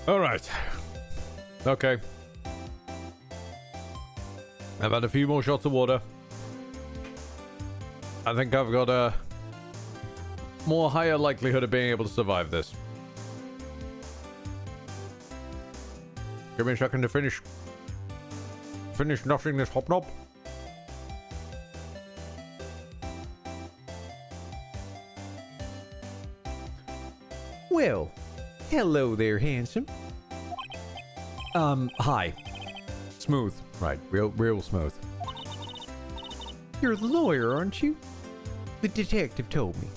Speaker 1: All right. Okay. I've had a few more shots of water. I think I've got a more higher likelihood of being able to survive this. Give me a second to finish nothing this hobnob.
Speaker 9: Well, hello there, handsome.
Speaker 1: Hi. Smooth. Right, real smooth.
Speaker 9: You're the lawyer, aren't you? The detective told me.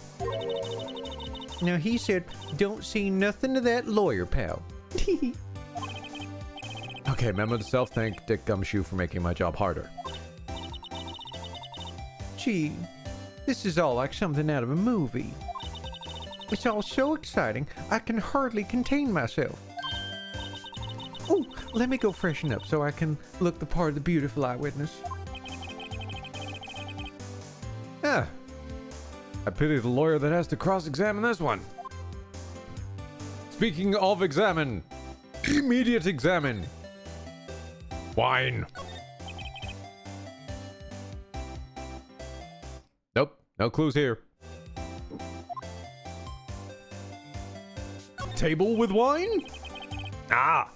Speaker 9: Now, he said, don't see nothing of that lawyer, pal.
Speaker 1: Okay, memo to self, thank Dick Gumshoe for making my job harder.
Speaker 9: Gee, this is all like something out of a movie. It's all so exciting, I can hardly contain myself. Oh, let me go freshen up so I can look the part of the beautiful eyewitness.
Speaker 1: Yeah. I pity the lawyer that has to cross-examine this one. Speaking of examine, immediate examine. Wine. Nope, no clues here. Table with wine? Ah!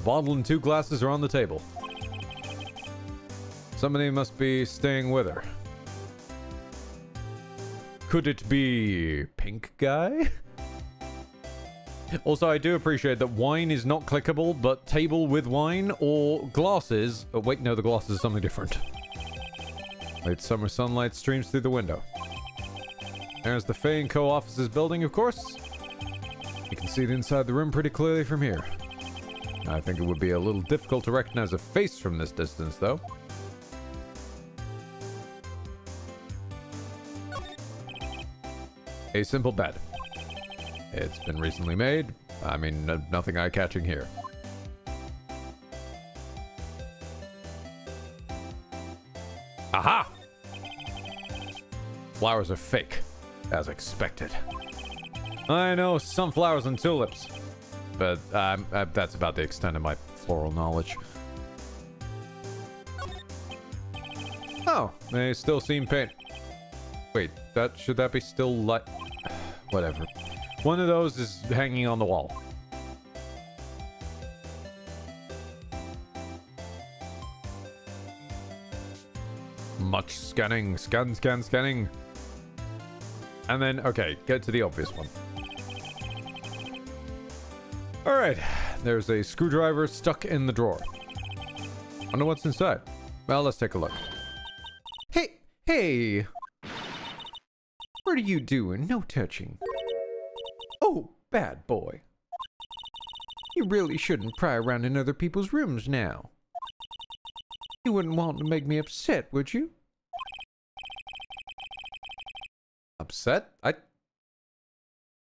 Speaker 1: Bottle and 2 glasses are on the table. Somebody must be staying with her. Could it be Pink Guy? Also, I do appreciate that wine is not clickable, but table with wine or glasses... Oh, wait, no, the glasses are something different. Late summer sunlight streams through the window. There's the Fay & Co. offices building, of course. You can see it inside the room pretty clearly from here. I think it would be a little difficult to recognize a face from this distance, though. A simple bed. It's been recently made. I mean, nothing eye-catching here. Aha! Flowers are fake, as expected. I know sunflowers and tulips, but that's about the extent of my floral knowledge. Oh, they still seem paint. Wait, should that be still light? Whatever. One of those is hanging on the wall. Much scanning. Scanning. And then, okay, get to the obvious one. Alright, there's a screwdriver stuck in the drawer. Wonder what's inside. Well, let's take a look.
Speaker 9: Hey! What are you doing? No touching. Oh, bad boy. You really shouldn't pry around in other people's rooms now. You wouldn't want to make me upset, would you?
Speaker 1: Upset? I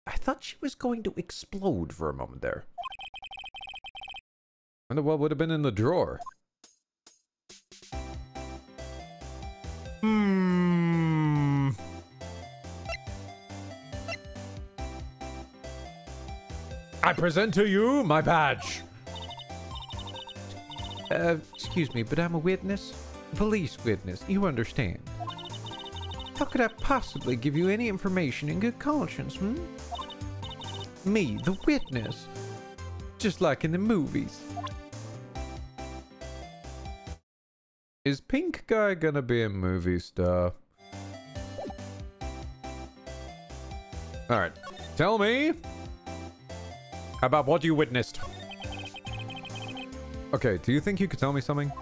Speaker 1: thought she was going to explode for a moment there. Wonder what would have been in the drawer. I present to you my badge.
Speaker 9: Excuse me, but I'm a witness? Police witness, you understand. How could I possibly give you any information in good conscience, Me, the witness. Just like in the movies.
Speaker 1: Is Pink Guy gonna be a movie star? Alright, tell me about what you witnessed. Okay, do you think you could tell me something?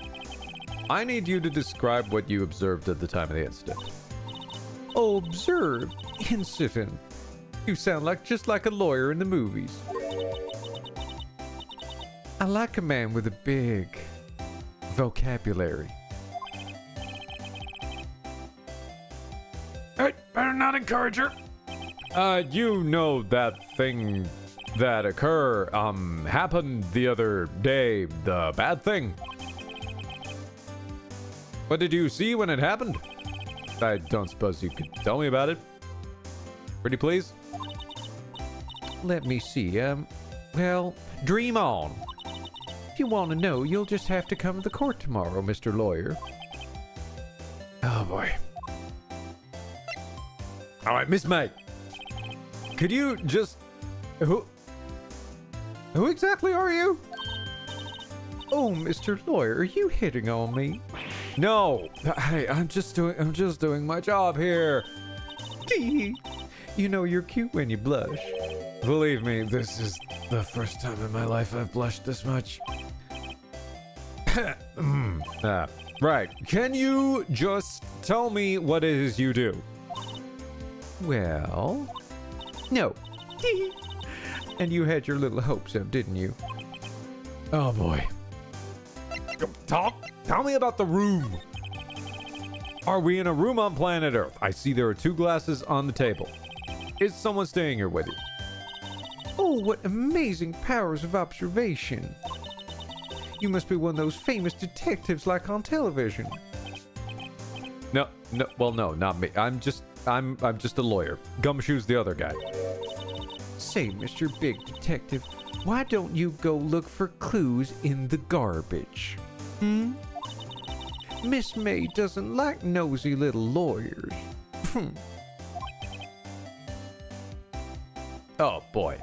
Speaker 1: I need you to describe what you observed at the time of the incident.
Speaker 9: Observed incident. You sound just like a lawyer in the movies. I like a man with a big vocabulary.
Speaker 1: Hey, better not encourage her. You know that thing that happened the other day, the bad thing. What did you see when it happened? I don't suppose you could tell me about it. Pretty please?
Speaker 9: Let me see, Well, dream on. If you want to know, you'll just have to come to the court tomorrow, Mr. Lawyer.
Speaker 1: Oh boy. All right, Miss May. Could you just... Who exactly are you?
Speaker 9: Oh, Mr. Lawyer, are you hitting on me?
Speaker 1: No. Hey, I'm just doing my job here.
Speaker 9: Tee. You know you're cute when you blush.
Speaker 1: Believe me, this is the first time in my life I've blushed this much. Right. Can you just tell me what it is you do?
Speaker 9: Well, no. Tee. And you had your little hopes up, didn't you?
Speaker 1: Oh boy. Tell me about the room. Are we in a room on planet Earth? I see there are 2 glasses on the table. Is someone staying here with you?
Speaker 9: Oh, what amazing powers of observation. You must be one of those famous detectives like on television.
Speaker 1: No, not me. I'm just a lawyer. Gumshoe's the other guy.
Speaker 9: Say, Mr. Big Detective, why don't you go look for clues in the garbage? Miss May doesn't like nosy little lawyers.
Speaker 1: Oh boy.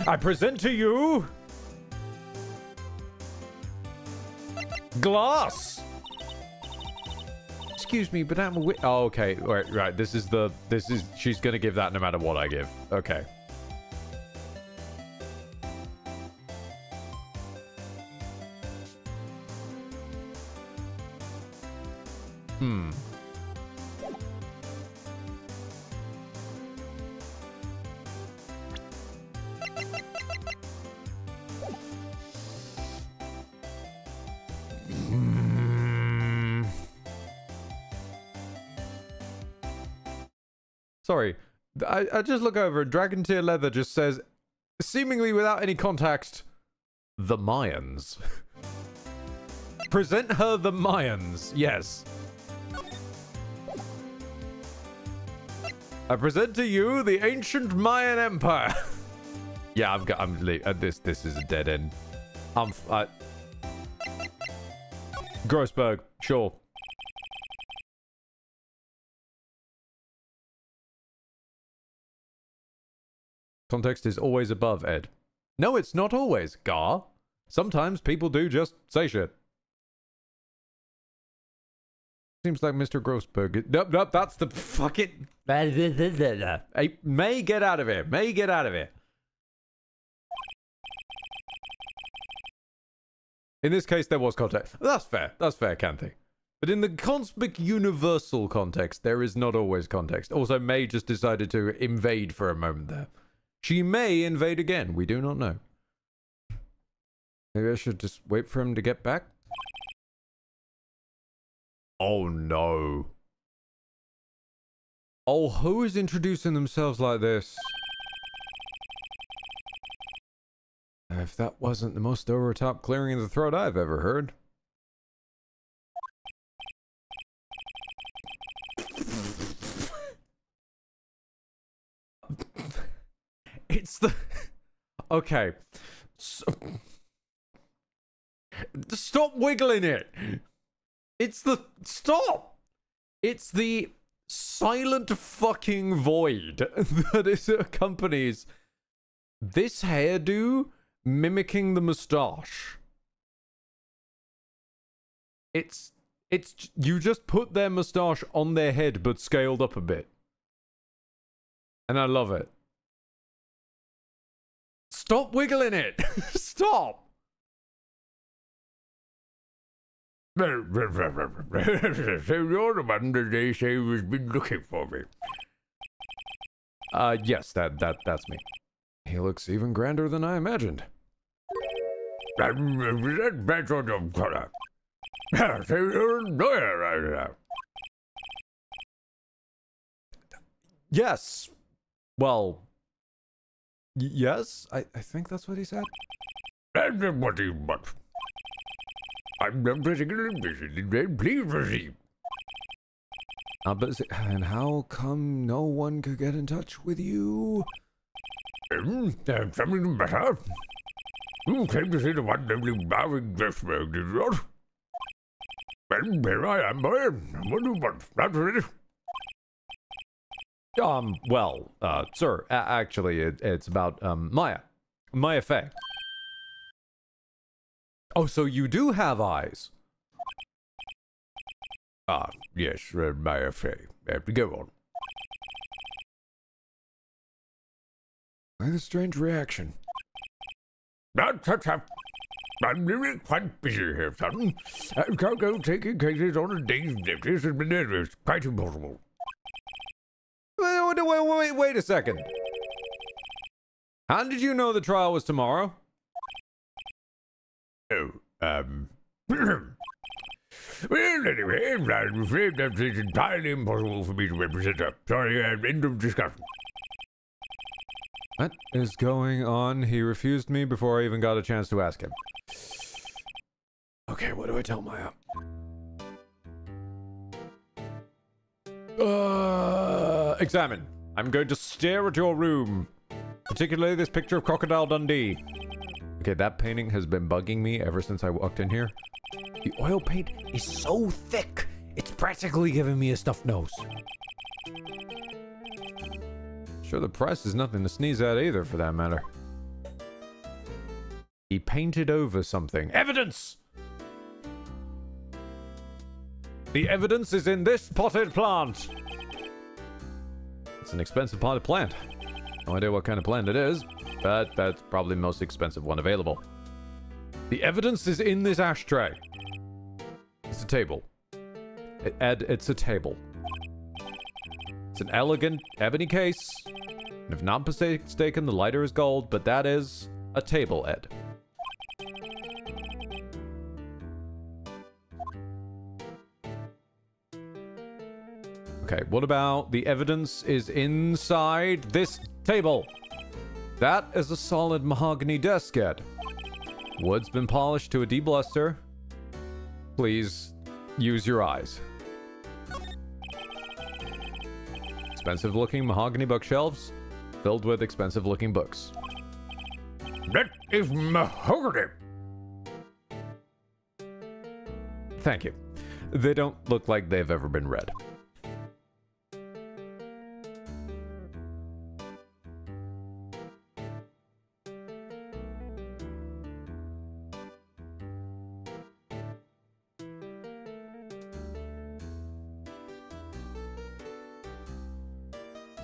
Speaker 1: I present to you glass.
Speaker 9: Excuse me, but I'm a
Speaker 1: Oh, okay. Right. She's gonna give that no matter what I give. Okay. Sorry, I just look over and Dragon Tier Leather just says, seemingly without any context, the Mayans. Present her the Mayans, yes. I present to you the ancient Mayan Empire. Yeah, this is a dead end. Grossberg, sure. Context is always above, Ed. No, it's not always, Gar. Sometimes people do just say shit. Seems like Mr. Grossberg. Nope, that's the fucking... Hey, May, get out of here. May, get out of here. In this case, there was context. That's fair, Canthy. But in the cosmic universal context, there is not always context. Also, May just decided to invade for a moment there. She may invade again. We do not know. Maybe I should just wait for him to get back. Oh no. Oh, who is introducing themselves like this? If that wasn't the most over-top clearing of the throat I've ever heard. It's the... Okay. Stop wiggling it! It's the... Stop! It's the silent fucking void that is accompanies this hairdo mimicking the moustache. It's you just put their moustache on their head but scaled up a bit. And I love it. Stop wiggling it! Stop! You're the one that they say has been looking for me. Yes, that's me. He looks even grander than I imagined. Yes. Well, yes, I think that's what he said.
Speaker 5: What do you want? I'm particularly busy. Please proceed.
Speaker 1: And how come no one could get in touch with you?
Speaker 5: Something the matter? You came to see the one lovely Varendrich, did you not? Well, here I am, boy. What do you want? That's it.
Speaker 1: Well, sir, actually, it's about, Maya. Maya Fey. Oh, so you do have eyes?
Speaker 5: Yes, Maya Fey. Go on.
Speaker 1: Why the strange reaction?
Speaker 5: I'm really quite busy here, son. Can't go taking cases on a day's notice. It's quite impossible.
Speaker 1: Wait a second. How did you know the trial was tomorrow?
Speaker 5: Oh, well, anyway, I'm afraid that it's entirely impossible for me to represent her. Sorry, end of discussion.
Speaker 1: What is going on? He refused me before I even got a chance to ask him. Okay, what do I tell Maya? Examine. I'm going to stare at your room. Particularly this picture of Crocodile Dundee. Okay, that painting has been bugging me ever since I walked in here. The oil paint is so thick, it's practically giving me a stuffed nose. Sure, the price is nothing to sneeze at either, for that matter. He painted over something. Evidence! The evidence is in this potted plant. It's an expensive potted plant. No idea what kind of plant it is, but that's probably the most expensive one available. The evidence is in this ashtray. It's a table. Ed, it's a table. It's an elegant ebony case. And if not mistaken, the lighter is gold, but that is a table, Ed. Okay, what about the evidence is inside this table? That is a solid mahogany desk, Ed. Wood's been polished to a deep luster. Please use your eyes. Expensive looking mahogany bookshelves filled with expensive looking books.
Speaker 5: That is mahogany.
Speaker 1: Thank you. They don't look like they've ever been read.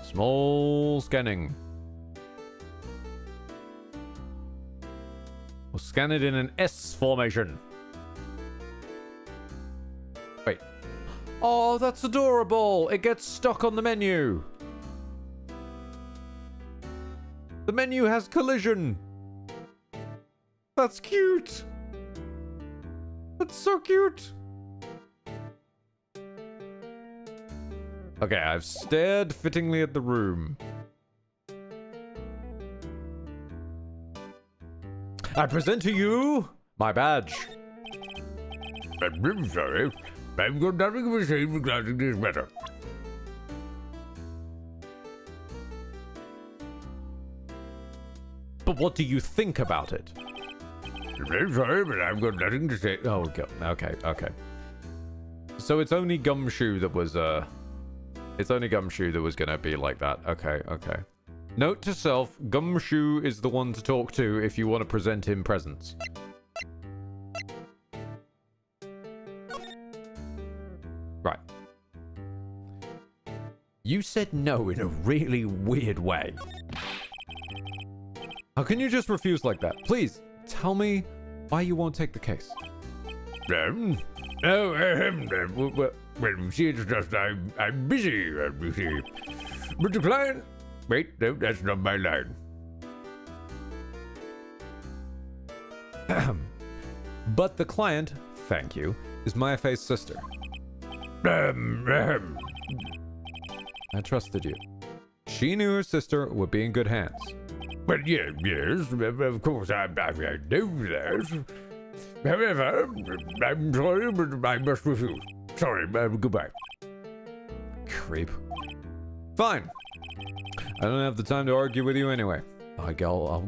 Speaker 1: Small scanning. We'll scan it in an S formation. Wait. Oh, that's adorable. It gets stuck on the menu. The menu has collision. That's cute. That's so cute. Okay, I've stared fittingly at the room. I present to you my badge.
Speaker 5: I'm sorry. I've got nothing to say regarding this matter.
Speaker 1: But what do you think about it?
Speaker 5: I'm sorry, but I've got nothing to say.
Speaker 1: Oh, okay. So it's only Gumshoe that was, It's only Gumshoe that was gonna be like that. Okay. Note to self, Gumshoe is the one to talk to if you want to present him presents. Right. You said no in a really weird way. How can you just refuse like that? Please, tell me why you won't take the case.
Speaker 5: Well, see, it's just I'm busy, you see. But the client... Wait, no, that's not my line.
Speaker 1: But the client, thank you, is Maya Fey's sister. I trusted you. She knew her sister would be in good hands.
Speaker 5: But yes, of course, I know that. However, I'm sorry, but I must refuse. Sorry, goodbye.
Speaker 1: Creep. Fine. I don't have the time to argue with you anyway. I'll go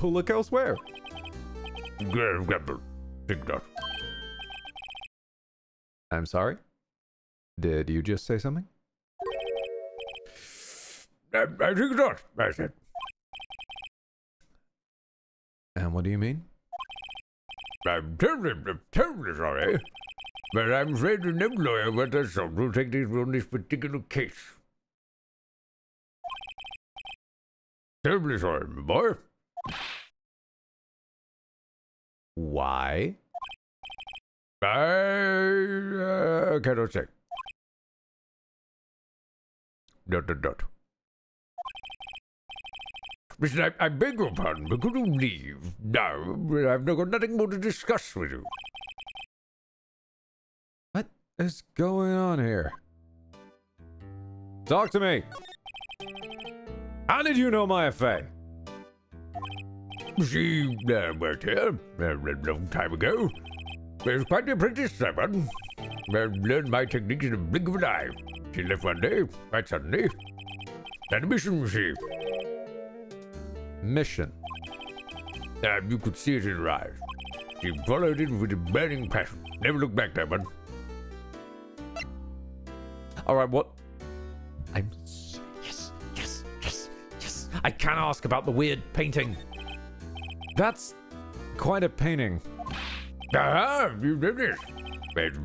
Speaker 1: look elsewhere. I'm sorry? Did you just say something?
Speaker 5: I think not, I said.
Speaker 1: And what do you mean?
Speaker 5: I'm terribly sorry. But I'm afraid no lawyer but yourself will take this on this particular case. Terribly sorry, my boy.
Speaker 1: Why?
Speaker 5: I cannot say. ... Listen, I beg your pardon, but could you leave now? I've got nothing more to discuss with you.
Speaker 1: What is going on here? Talk to me. How did you know my FA?
Speaker 5: She worked here a long time ago. She was quite the apprentice, Simon. Learned my techniques in a blink of an eye. She left one day, quite suddenly. Had a mission received.
Speaker 1: Mission.
Speaker 5: You could see it in her eyes. She followed it with a burning passion. Never looked back, Simon.
Speaker 1: Alright, what? Yes. I can't ask about the weird painting. That's quite a painting.
Speaker 5: Ah, you did it. It's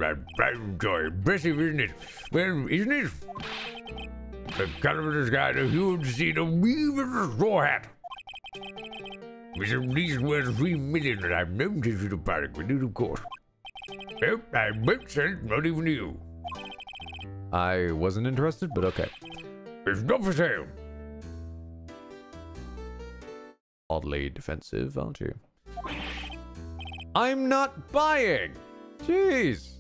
Speaker 5: joy. Impressive, isn't it? Well, isn't it? The color of the sky, the huge sea, the weave of the straw hat. It's at least worth 3 million that I've known since the park with you, of course. Well, I won't sell it, not even to you.
Speaker 1: I wasn't interested, but okay.
Speaker 5: It's not for sale.
Speaker 1: Oddly defensive, aren't you? I'm not buying! Jeez!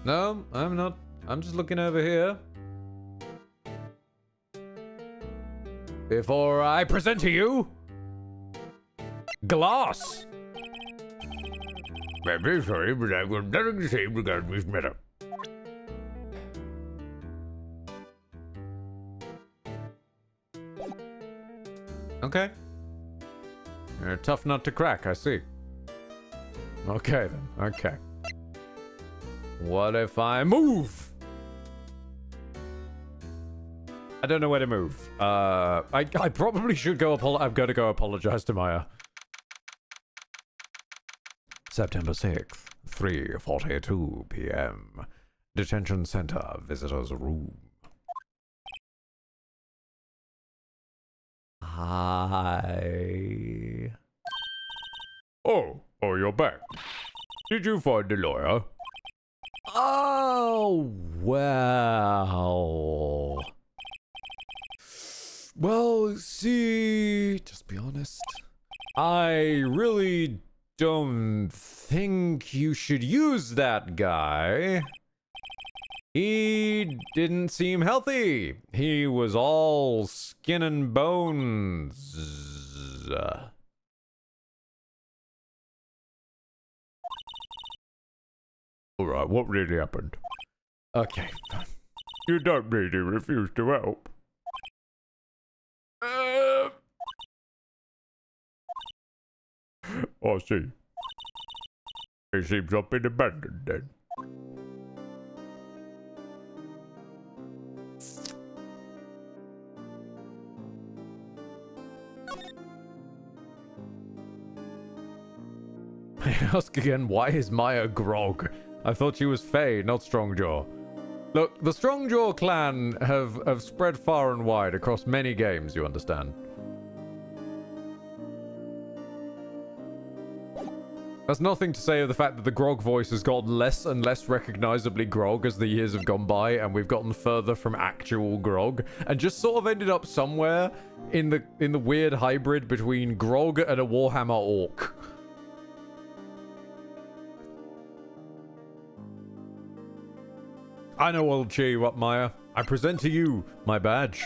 Speaker 1: No, I'm not. I'm just looking over here. Before I present to you... glass!
Speaker 5: I'm very sorry, but I've got nothing to say regarding this matter.
Speaker 1: Okay. You're a tough nut to crack, I see. Okay then, okay. What if I move? I don't know where to move. I probably should go I've got to go apologize to Maya. September 6th, 3:42 p.m. Detention Center, visitor's room. Hi.
Speaker 5: Oh, you're back. Did you find the lawyer?
Speaker 1: Oh, well. Well, see, just be honest. I really don't think you should use that guy. He didn't seem healthy. He was all skin and bones.
Speaker 5: Alright, what really happened?
Speaker 1: Okay.
Speaker 5: You don't mean he refused to help? I see. He seems to have been abandoned then.
Speaker 1: I ask again, why is Maya grog? I thought she was Fae, not Strongjaw. Look, the Strongjaw clan have spread far and wide across many games, you understand. That's nothing to say of the fact that the grog voice has gotten less and less recognizably grog as the years have gone by, and we've gotten further from actual grog, and just sort of ended up somewhere in the weird hybrid between grog and a Warhammer orc. I know what'll cheer you up, Maya. I present to you my badge.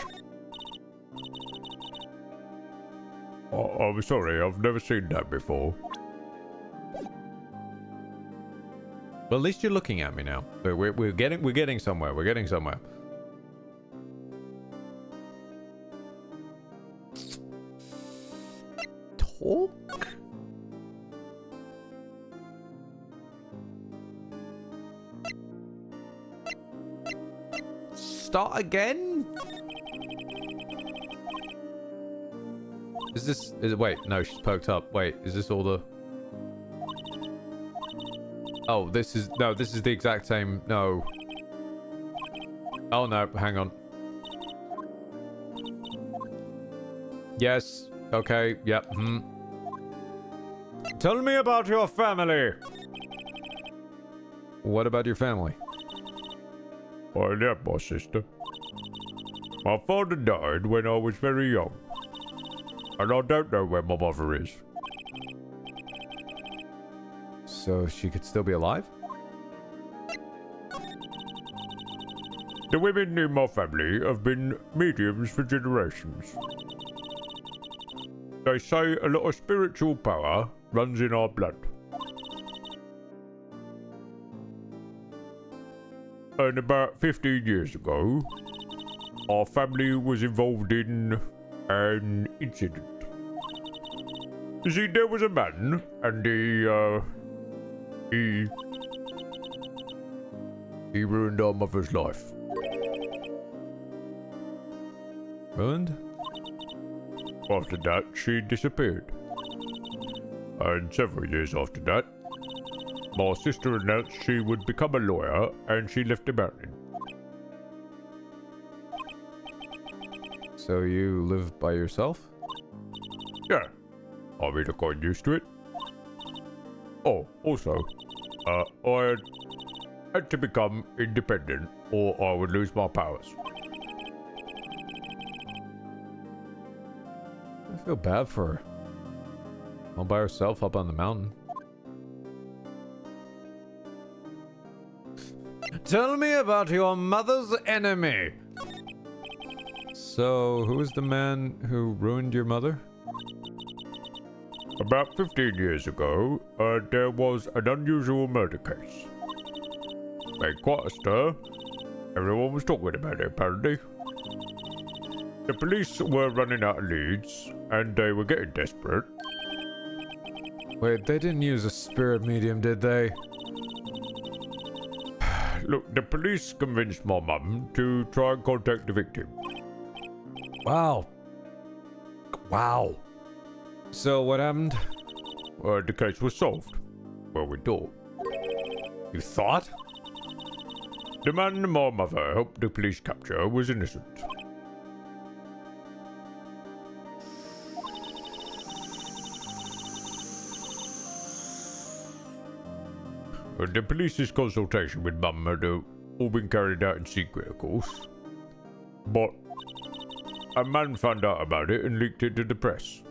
Speaker 5: Oh, I'm sorry, I've never seen that before.
Speaker 1: But at least you're looking at me now. We're getting somewhere. We're getting somewhere. Talk? Start again? Wait, no, she's poked up. Wait, is this all the... Oh, this is the exact same. No. Oh, no, hang on. Yes. Okay. Yep. Tell me about your family. What about your family?
Speaker 5: I left my sister. My father died when I was very young. And I don't know where my mother is.
Speaker 1: So she could still be alive?
Speaker 5: The women in my family have been mediums for generations. They say a lot of spiritual power runs in our blood. And about 15 years ago, our family was involved in an incident. You see, there was a man, and he ruined our mother's life.
Speaker 1: Ruined?
Speaker 5: After that, she disappeared. And several years after that, my sister announced she would become a lawyer, and she left the mountain.
Speaker 1: So you live by yourself?
Speaker 5: Yeah, I mean, I got used to it. Oh, also, I had to become independent, or I would lose my powers.
Speaker 1: I feel bad for her. All by herself up on the mountain. Tell me about your mother's enemy. So, who is the man who ruined your mother?
Speaker 5: About 15 years ago, there was an unusual murder case. Made quite a stir. Everyone was talking about it, apparently. The police were running out of leads, and they were getting desperate.
Speaker 1: Wait, they didn't use a spirit medium, did they?
Speaker 5: Look, the police convinced my mum to try and contact the victim.
Speaker 1: Wow. Wow. So what happened?
Speaker 5: The case was solved. Well, we thought.
Speaker 1: You thought?
Speaker 5: The man my mother helped the police capture was innocent. The police's consultation with Mum had all been carried out in secret, of course. But a man found out about it and leaked it to the press.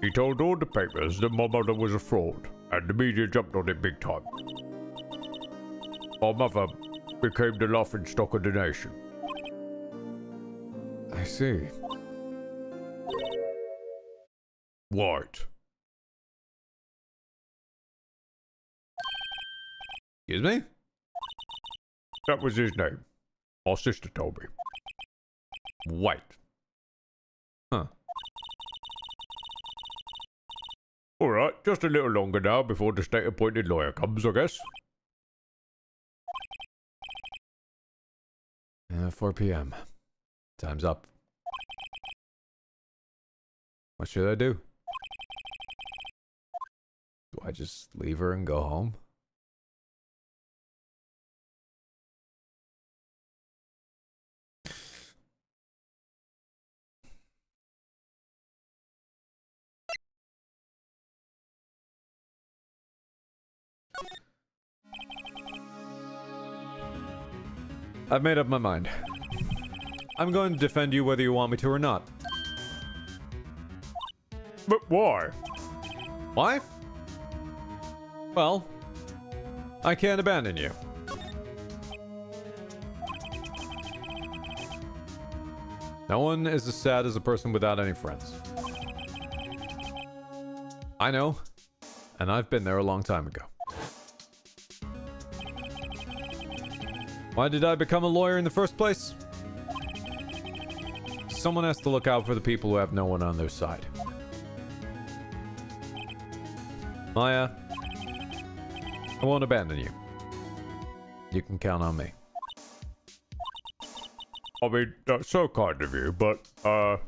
Speaker 5: He told all the papers that my mother was a fraud, and the media jumped on it big time. My mother became the laughingstock of the nation.
Speaker 1: I see.
Speaker 5: White.
Speaker 1: Excuse me?
Speaker 5: That was his name. My sister told me.
Speaker 1: White. Huh.
Speaker 5: Alright, just a little longer now before the state-appointed lawyer comes, I guess.
Speaker 1: 4 p.m. Time's up. What should I do? Do I just leave her and go home? I've made up my mind. I'm going to defend you whether you want me to or not.
Speaker 5: But why?
Speaker 1: Why? Well, I can't abandon you. No one is as sad as a person without any friends. I know, and I've been there a long time ago. Why did I become a lawyer in the first place? Someone has to look out for the people who have no one on their side. Maya, I won't abandon you. You can count on me.
Speaker 5: I mean, that's so kind of you, but, well,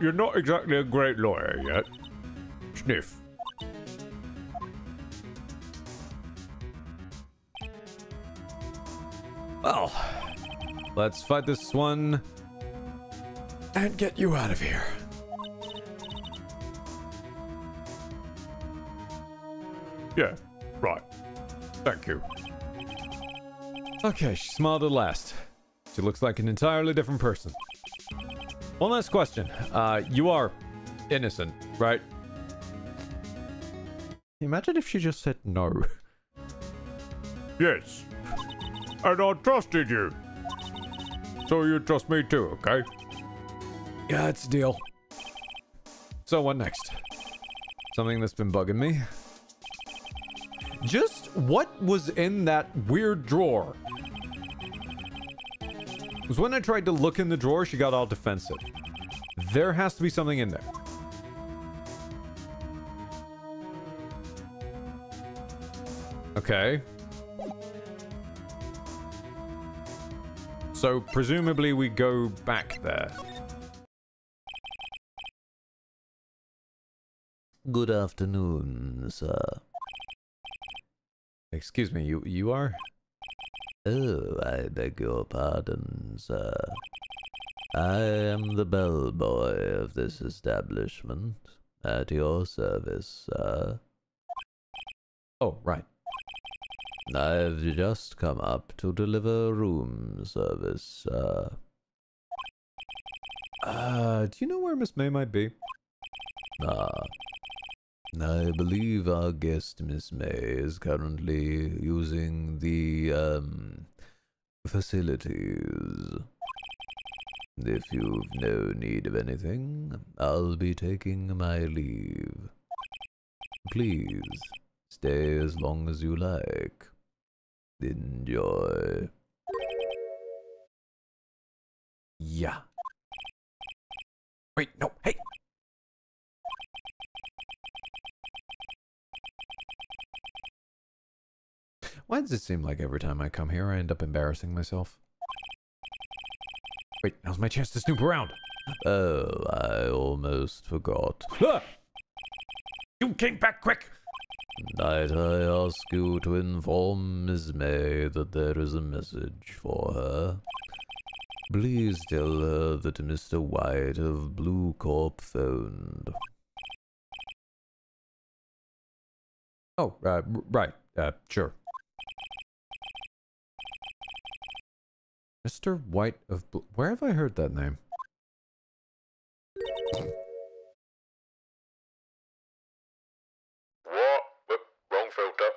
Speaker 5: you're not exactly a great lawyer yet. Sniff.
Speaker 1: Well, let's fight this one and get you out of here.
Speaker 5: Yeah, right. Thank you.
Speaker 1: Okay, she smiled at last. She looks like an entirely different person. One last question. You are innocent, right? Imagine if she just said no.
Speaker 5: Yes. And I trusted you. So you trust me too, okay?
Speaker 1: Yeah, it's a deal. So what next? Something that's been bugging me. Just what was in that weird drawer? Because when I tried to look in the drawer, she got all defensive. There has to be something in there. Okay. So presumably we go back there.
Speaker 4: Good afternoon, sir.
Speaker 1: Excuse me, you are?
Speaker 4: Oh, I beg your pardon, sir. I am the bellboy of this establishment. At your service, sir.
Speaker 1: Oh, right.
Speaker 4: I've just come up to deliver room service, sir.
Speaker 1: Do you know where Miss May might be?
Speaker 4: I believe our guest, Miss May, is currently using the, facilities. If you've no need of anything, I'll be taking my leave. Please, stay as long as you like. Enjoy.
Speaker 1: Yeah. Wait, no, hey! Why does it seem like every time I come here I end up embarrassing myself? Wait, now's my chance to snoop around.
Speaker 4: Oh, I almost forgot.
Speaker 1: Ah! You came back quick!
Speaker 4: Might I ask you to inform Miss May that there is a message for her? Please tell her that Mr. White of Blue Corp phoned.
Speaker 1: Oh, right. Sure. Mr. White of Blue... Where have I heard that name?
Speaker 5: What? Wrong filter.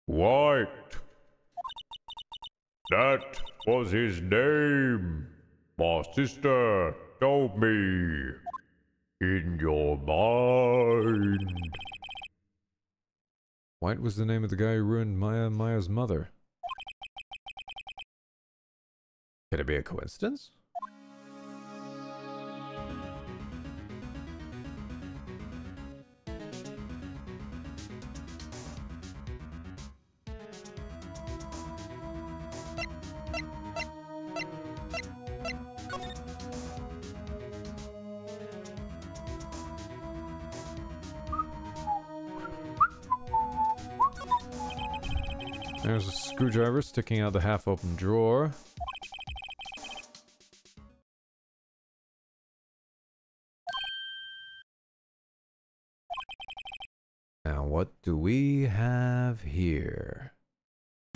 Speaker 5: White. That was his name. My sister told me. In your mind.
Speaker 1: White was the name of the guy who ruined Maya's mother. Could it be a coincidence? There's a screwdriver sticking out the half-open drawer. Now, what do we have here?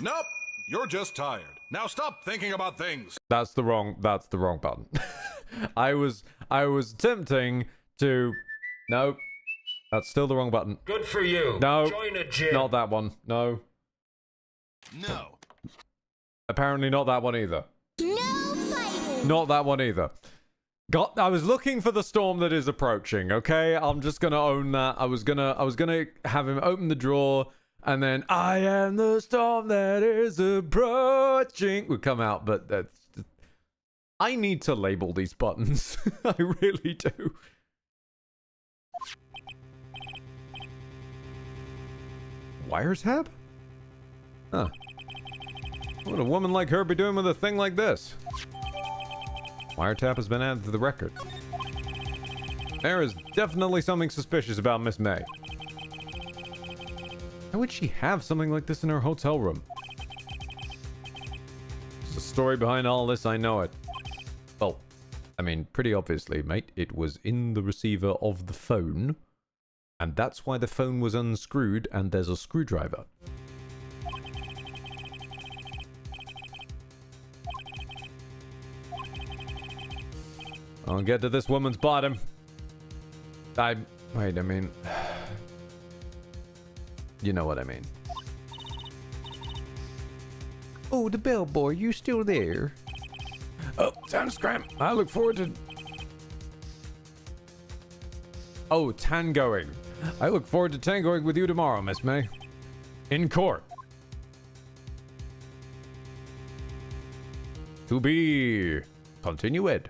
Speaker 10: Nope, you're just tired. Now stop thinking about things.
Speaker 1: That's the wrong button. I was attempting to... Nope. That's still the wrong button.
Speaker 8: Good for you.
Speaker 1: No.
Speaker 8: Join a gym.
Speaker 1: Not that one. No.
Speaker 10: No.
Speaker 1: Apparently not that one either.
Speaker 11: No!
Speaker 1: Not that one either. I was looking for the storm that is approaching, okay? I'm just gonna own that. I was gonna have him open the drawer, and then I am the storm that is approaching would come out, but that's... I need to label these buttons. I really do. Wiretap? Huh. What would a woman like her be doing with a thing like this? Wiretap has been added to the record. There is definitely something suspicious about Miss May. Why would she have something like this in her hotel room? There's a story behind all this, I know it. Well, I mean, pretty obviously, mate. It was in the receiver of the phone. And that's why the phone was unscrewed and there's a screwdriver. I'll get to this woman's bottom. Wait, I mean... You know what I mean.
Speaker 9: Oh, the bellboy, you still there?
Speaker 1: Oh, time to scram. I look forward to... Oh, tangoing. I look forward to tangoing with you tomorrow, Miss May. In court. To be... continued.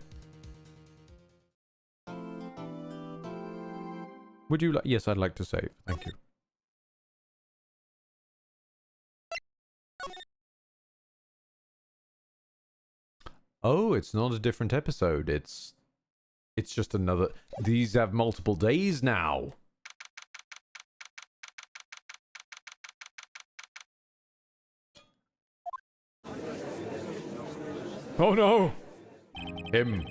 Speaker 1: Would you like... Yes, I'd like to save. Thank you. Oh, it's not a different episode. It's just another... These have multiple days now. Oh no! Him.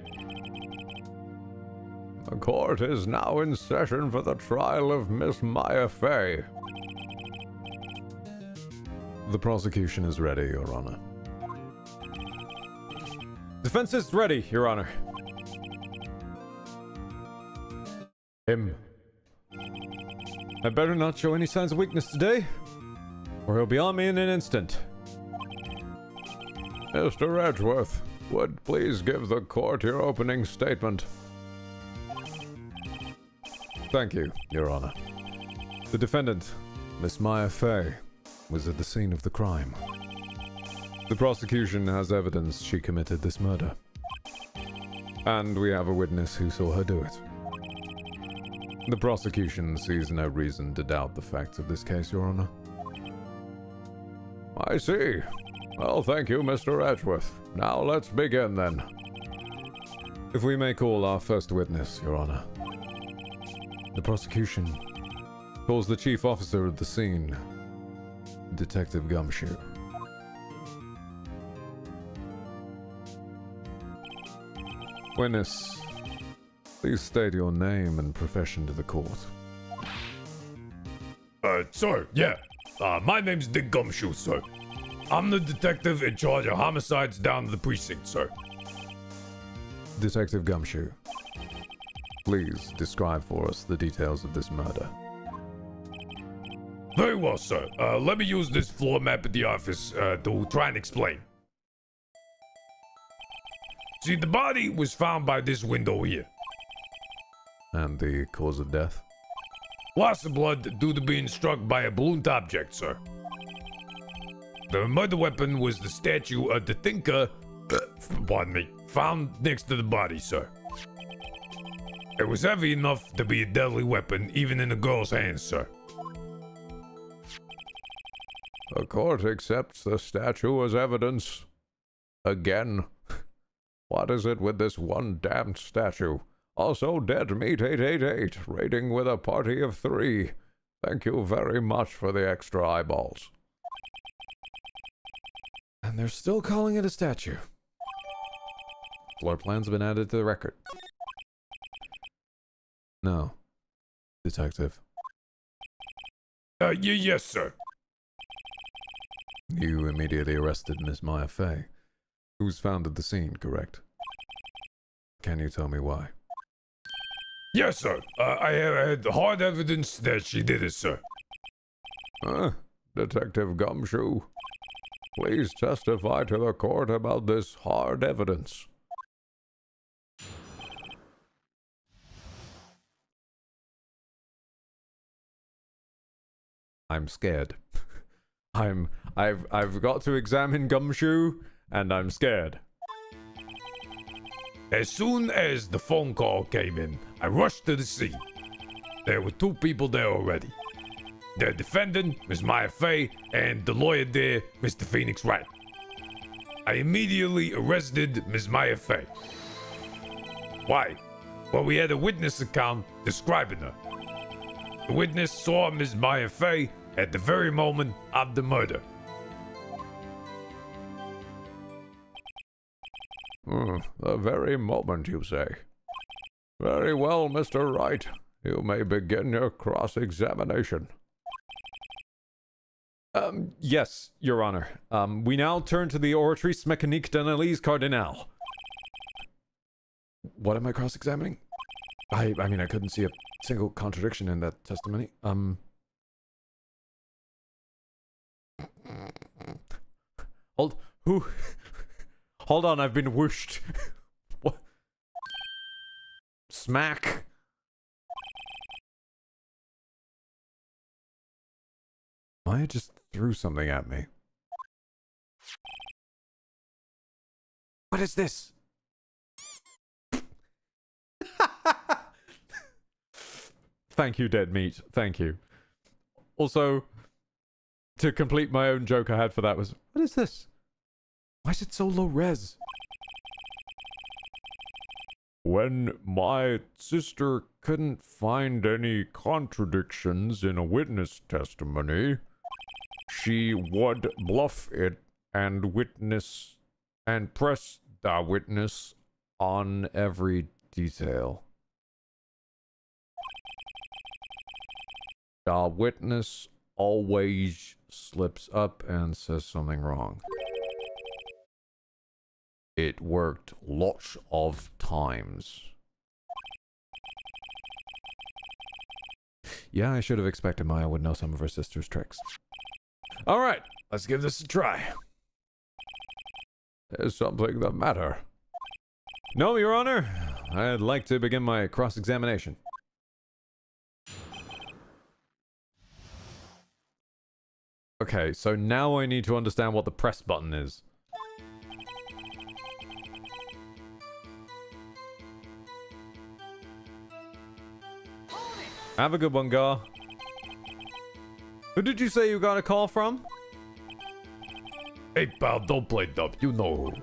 Speaker 5: The court is now in session for the trial of Miss Maya Fey.
Speaker 1: The prosecution is ready, Your Honor. Defense is ready, Your Honor. Him. I better not show any signs of weakness today, or he'll be on me in an instant.
Speaker 5: Mr. Edgeworth, would please give the court your opening statement.
Speaker 1: Thank you, Your Honor. The defendant, Miss Maya Fey, was at the scene of the crime. The prosecution has evidence she committed this murder. And we have a witness who saw her do it. The prosecution sees no reason to doubt the facts of this case, Your Honor.
Speaker 5: I see. Well, thank you, Mr. Edgeworth. Now let's begin, then.
Speaker 1: If we may call our first witness, Your Honor. The prosecution calls the chief officer of the scene, Detective Gumshoe. Witness, please state your name and profession to the court.
Speaker 11: Sir, yeah. My name's Dick Gumshoe, sir. I'm the detective in charge of homicides down the precinct, sir.
Speaker 1: Detective Gumshoe, please describe for us the details of this murder.
Speaker 11: Very well, sir. Let me use this floor map at the office to try and explain. See, the body was found by this window here.
Speaker 1: And the cause of death?
Speaker 11: Loss of blood due to being struck by a ballooned object, sir. The murder weapon was the statue of the thinker, pardon me, found next to the body, sir. It was heavy enough to be a deadly weapon, even in a girl's hands, sir.
Speaker 5: The court accepts the statue as evidence. Again. What is it with this one damned statue? Also, Dead Meat 888, rating with a party of 3. Thank you very much for the extra eyeballs.
Speaker 1: And they're still calling it a statue. Floor plans have been added to the record. No. Detective.
Speaker 11: Yes, sir.
Speaker 1: You immediately arrested Miss Maya Fey, who's found at the scene, correct? Can you tell me why?
Speaker 11: Yes, sir. I had hard evidence that she did it, sir.
Speaker 5: Detective Gumshoe, please testify to the court about this hard evidence.
Speaker 1: I'm scared. I've got to examine Gumshoe, and I'm scared.
Speaker 11: As soon as the phone call came in, I rushed to the scene. There were 2 people there already. The defendant, Ms. Maya Fey, and the lawyer there, Mr. Phoenix Wright. I immediately arrested Ms. Maya Fey. Why? Well, we had a witness account describing her. The witness saw Ms. Maya Fey at the very moment of the murder.
Speaker 5: The very moment, you say? Very well, Mr. Wright. You may begin your cross-examination.
Speaker 1: Yes, Your Honor. We now turn to the Oratrice Mécanique d'Analyse Cardinal. What am I cross-examining? I mean, I couldn't see a single contradiction in that testimony. Hold on, I've been whooshed. What? Smack. Maya just threw something at me. What is this? Thank you, Dead Meat. Thank you. Also, to complete my own joke I had for that was, what is this? Why is it so low res?
Speaker 5: When my sister couldn't find any contradictions in a witness testimony, she would bluff it and witness and press the witness
Speaker 1: On every detail. The witness always slips up and says something wrong. It worked lots of times. Yeah, I should have expected Maya would know some of her sister's tricks.
Speaker 11: Alright, let's give this a try.
Speaker 5: Is something the matter?
Speaker 1: No, Your Honor. I'd like to begin my cross-examination. Okay, so now I need to understand what the press button is. Have a good one, Gar. Who did you say you got a call from?
Speaker 11: Hey pal, don't play dumb, you know who.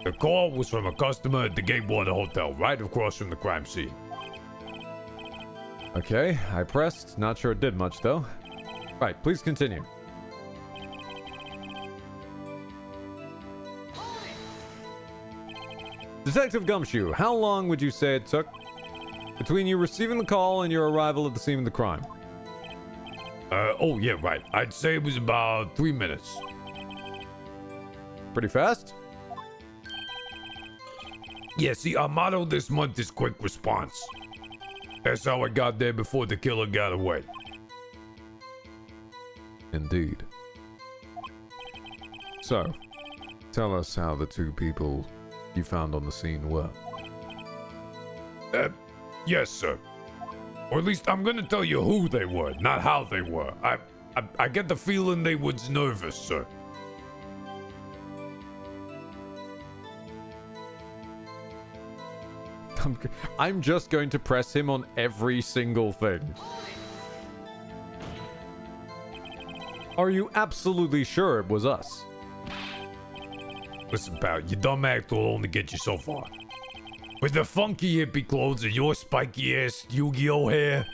Speaker 11: The call was from a customer at the Gatewater Hotel, right across from the crime scene.
Speaker 1: Okay, I pressed. Not sure it did much, though. Right, please continue. Detective Gumshoe, how long would you say it took between you receiving the call and your arrival at the scene of the crime?
Speaker 11: Oh yeah, right. I'd say it was about 3 minutes.
Speaker 1: Pretty fast?
Speaker 11: Yeah, see, our motto this month is quick response. That's how I got there before the killer got away.
Speaker 1: Indeed. So, tell us how the 2 people you found on the scene were.
Speaker 11: Yes, sir. Or at least I'm gonna tell you who they were, not how they were. I get the feeling they was nervous, sir.
Speaker 1: I'm just going to press him on every single thing. Are you absolutely sure it was us?
Speaker 11: Listen, pal, your dumb act will only get you so far. With the funky hippie clothes and your spiky ass Yu-Gi-Oh hair,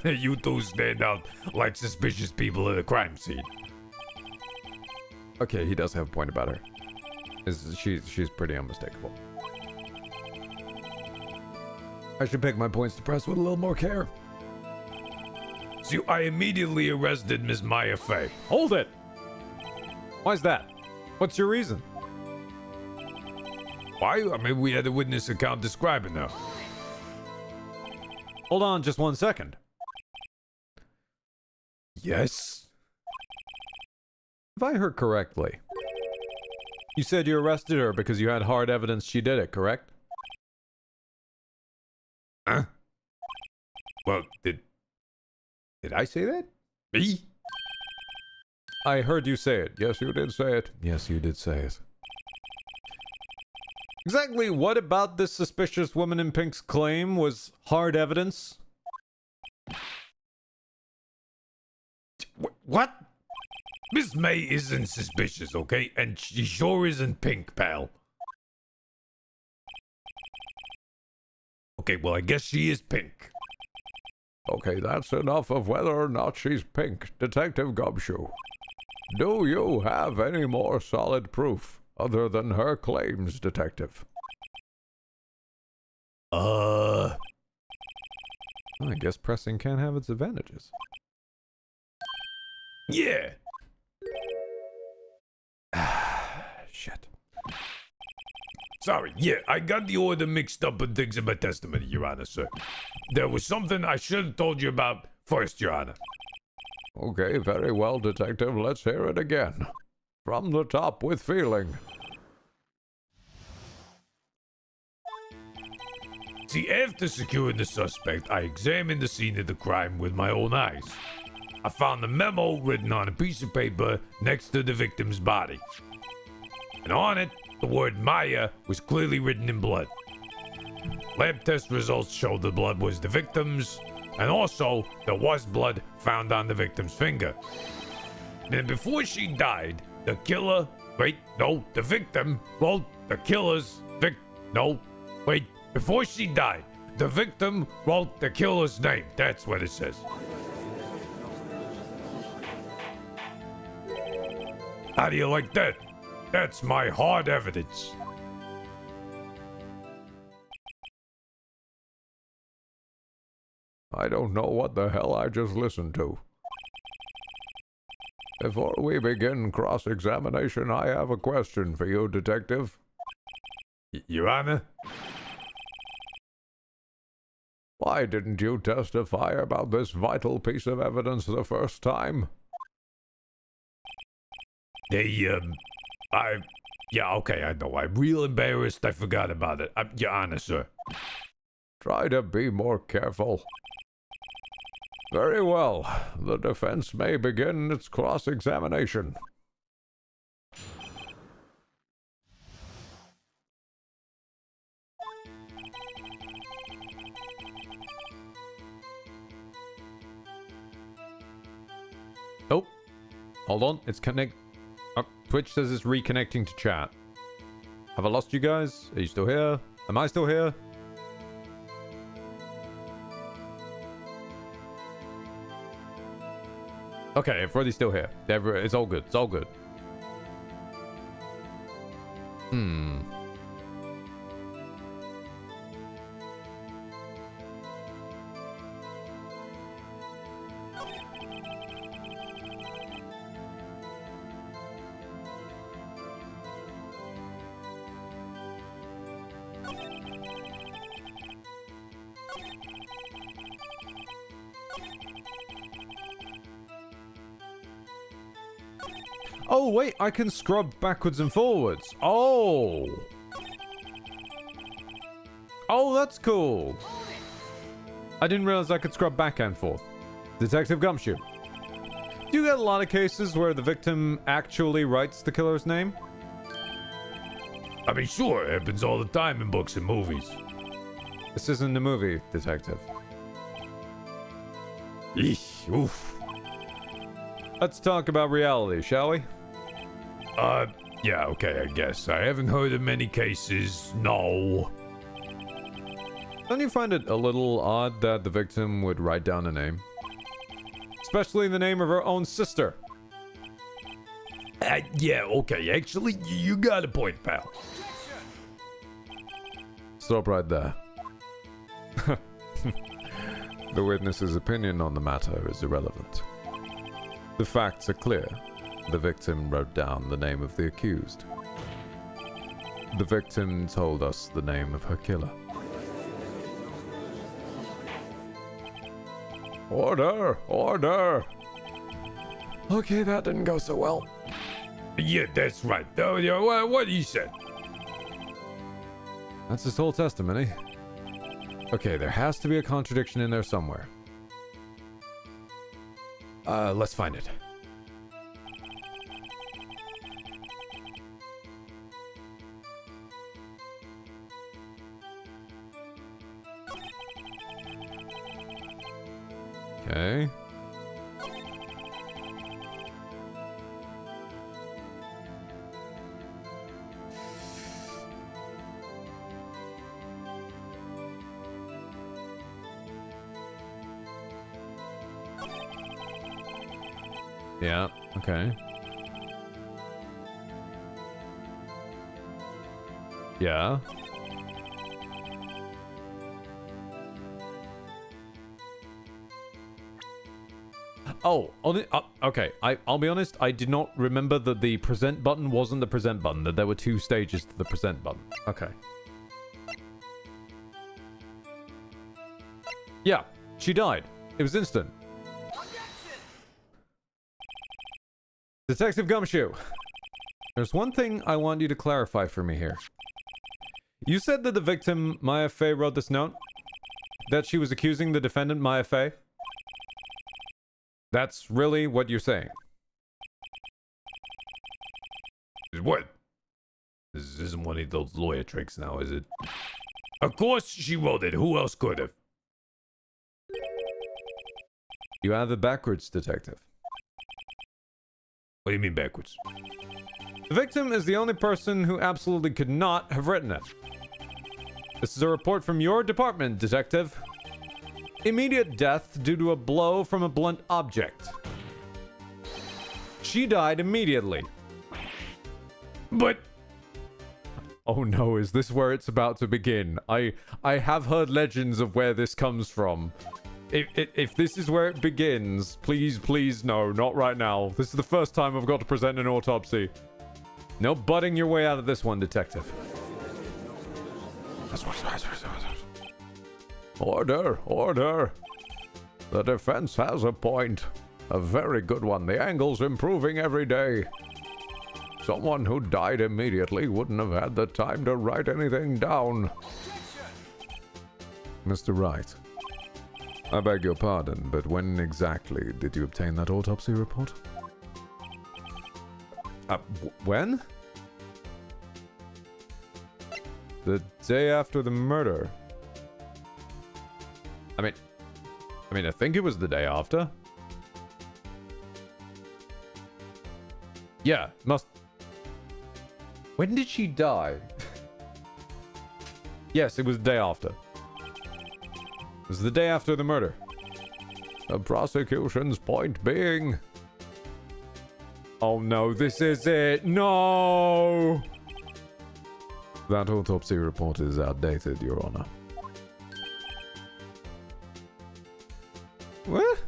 Speaker 11: you 2 stand out like suspicious people at a crime scene.
Speaker 1: Okay, he does have a point about her. She's pretty unmistakable. I should pick my points to press with a little more care.
Speaker 11: So I immediately arrested Ms. Maya Fey.
Speaker 1: Hold it! Why's that? What's your reason?
Speaker 11: Why? I mean, we had a witness account describing her.
Speaker 1: Hold on just 1 second.
Speaker 11: Yes?
Speaker 1: If I heard correctly, you said you arrested her because you had hard evidence she did it, correct?
Speaker 11: Huh? Well, did I say that? Me?
Speaker 1: I heard you say it.
Speaker 5: Yes, you did say it.
Speaker 1: Yes, you did say it. Exactly what about this suspicious woman in pink's claim was hard evidence?
Speaker 11: What? Miss May isn't suspicious, okay? And she sure isn't pink, pal. Okay, well, I guess she is pink.
Speaker 5: Okay, that's enough of whether or not she's pink, Detective Gumshoe. Do you have any more solid proof other than her claims, Detective?
Speaker 1: I guess pressing can have its advantages.
Speaker 11: Yeah.
Speaker 1: Shit.
Speaker 11: Sorry, yeah, I got the order mixed up with things in my testimony, Your Honor, sir. There was something I should have told you about first, Your Honor.
Speaker 5: Okay, very well, Detective. Let's hear it again. From the top with feeling.
Speaker 11: See, after securing the suspect, I examined the scene of the crime with my own eyes. I found the memo written on a piece of paper next to the victim's body. And on it, the word Maya was clearly written in blood. Lab test results showed the blood was the victim's, and also there was blood found on the victim's finger. And before she died, the before she died, the victim wrote the killer's name. That's what it says. How do you like that? That's my hard evidence.
Speaker 5: I don't know what the hell I just listened to. Before we begin cross-examination, I have a question for you, Detective.
Speaker 11: Your Honor?
Speaker 5: Why didn't you testify about this vital piece of evidence the first time?
Speaker 11: Yeah, okay, I know. I'm real embarrassed. I forgot about it. Your Honor, sir.
Speaker 5: Try to be more careful. Very well. The defense may begin its cross-examination.
Speaker 1: Oh, hold on. It's connect. Oh, Twitch says it's reconnecting to chat. Have I lost you guys? Are you still here? Am I still here? Okay, everybody's still here. It's all good. It's all good. Oh, wait, I can scrub backwards and forwards. Oh, that's cool. I didn't realize I could scrub back and forth. Detective Gumshoe, do you get a lot of cases where the victim actually writes the killer's name?
Speaker 11: I mean, sure, it happens all the time in books and movies.
Speaker 1: This isn't a movie, Detective.
Speaker 11: Eesh, oof.
Speaker 1: Let's talk about reality, shall we?
Speaker 11: Yeah, okay, I guess. I haven't heard of many cases, no.
Speaker 1: Don't you find it a little odd that the victim would write down a name? Especially the name of her own sister.
Speaker 11: Yeah, okay, actually, you got a point, pal.
Speaker 1: Stop right there. The witness's opinion on the matter is irrelevant. The facts are clear. The victim wrote down the name of the accused. The victim told us the name of her killer.
Speaker 5: Order! Order!
Speaker 1: Okay, that didn't go so well.
Speaker 11: Yeah, that's right. What he said.
Speaker 1: That's his whole testimony. Okay, there has to be a contradiction in there somewhere. Let's find it. Okay. Yeah, okay. Yeah. Oh, okay. I'll be honest, I did not remember that the present button wasn't the present button, that there were 2 stages to the present button. Okay. Yeah, she died. It was instant. Detective Gumshoe, there's one thing I want you to clarify for me here. You said that the victim, Maya Fey, wrote this note? That she was accusing the defendant, Maya Fey? That's really what you're saying?
Speaker 11: What? This isn't one of those lawyer tricks now, is it? Of course she wrote it. Who else could have?
Speaker 1: You have it backwards, detective.
Speaker 11: What do you mean backwards?
Speaker 1: The victim is the only person who absolutely could not have written it. This is a report from your department, detective. Immediate death due to a blow from a blunt object. She died immediately.
Speaker 11: But...
Speaker 1: Oh no, is this where it's about to begin? I have heard legends of where this comes from. If this is where it begins, please, no, not right now. This is the first time I've got to present an autopsy. No butting your way out of this one, detective.
Speaker 5: Order, order. The defense has a point. A very good one. The angle's improving every day. Someone who died immediately wouldn't have had the time to write anything down.
Speaker 1: Mr. Wright, I beg your pardon, but when exactly did you obtain that autopsy report? When? The day after the murder. I mean, I think it was the day after. Yeah, must... When did she die? Yes, it was the day after. It was the day after the murder.
Speaker 5: The prosecution's point being...
Speaker 1: Oh no, this is it! No! That autopsy report is outdated, Your Honor. What?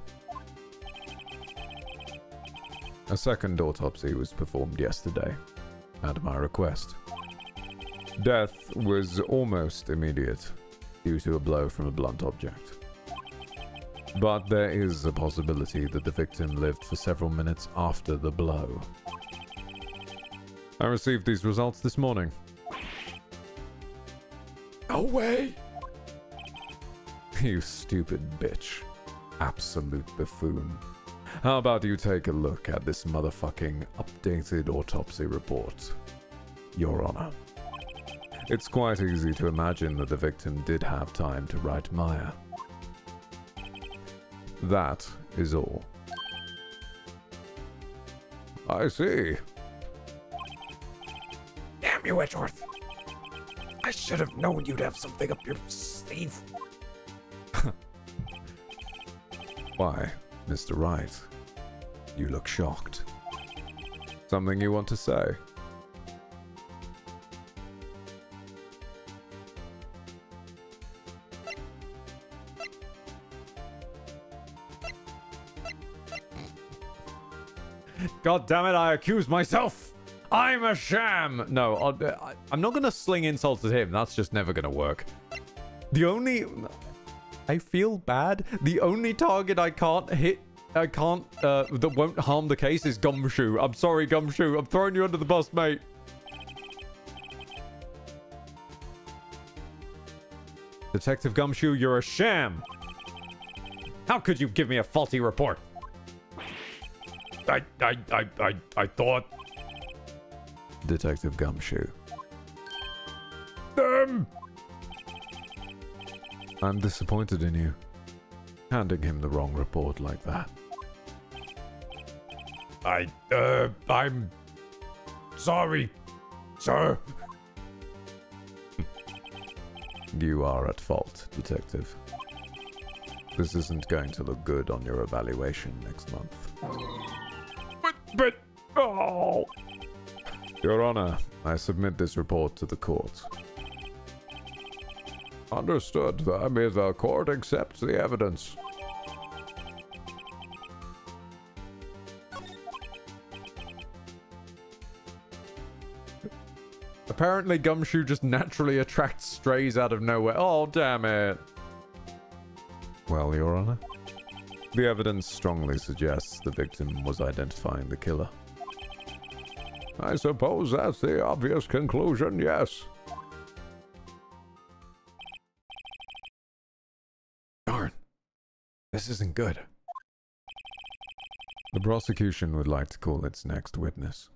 Speaker 1: A second autopsy was performed yesterday, at my request. Death was almost immediate, due to a blow from a blunt object. But there is a possibility that the victim lived for several minutes after the blow. I received these results this morning.
Speaker 11: No way!
Speaker 1: You stupid bitch. Absolute buffoon. How about you take a look at this motherfucking updated autopsy report, Your Honor? It's quite easy to imagine that the victim did have time to write Maya. That is all.
Speaker 5: I see.
Speaker 11: Damn you, Edgeworth. I should have known you'd have something up your sleeve.
Speaker 1: Why, Mr. Wright? You look shocked. Something you want to say? God damn it, I accuse myself! I'm a sham! No, I'm not gonna sling insults at him. That's just never gonna work. The only... I feel bad. The only target I can't hit... that won't harm the case is Gumshoe. I'm sorry, Gumshoe. I'm throwing you under the bus, mate. Detective Gumshoe, you're a sham. How could you give me a faulty report?
Speaker 11: I thought...
Speaker 1: Detective Gumshoe.
Speaker 11: Them!
Speaker 1: I'm disappointed in you. handing him the wrong report like that.
Speaker 11: I'm sorry, sir.
Speaker 1: You are at fault, Detective. This isn't going to look good on your evaluation next month.
Speaker 11: Oh.
Speaker 1: Your Honor, I submit this report to the court.
Speaker 5: Understood. May the court accept the evidence.
Speaker 1: Apparently Gumshoe just naturally attracts strays out of nowhere. Oh, damn it. Well, Your Honor, the evidence strongly suggests the victim was identifying the killer.
Speaker 5: I suppose that's the obvious conclusion, yes.
Speaker 1: Darn. This isn't good. The prosecution would like to call its next witness.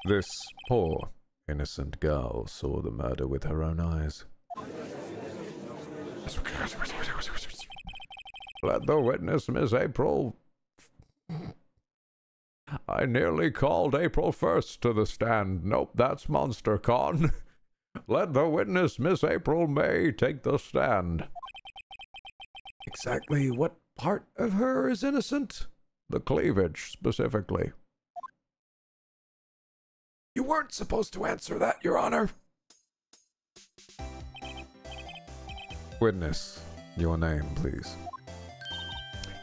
Speaker 1: This poor, innocent girl saw the murder with her own eyes.
Speaker 5: Let the witness, Miss April. I nearly called April 1st to the stand. Nope, that's MonsterCon. Let the witness, Miss April May, take the stand.
Speaker 1: Exactly what part of her is innocent?
Speaker 5: The cleavage, specifically.
Speaker 11: You weren't supposed to answer that, Your Honor.
Speaker 1: Witness, your name, please.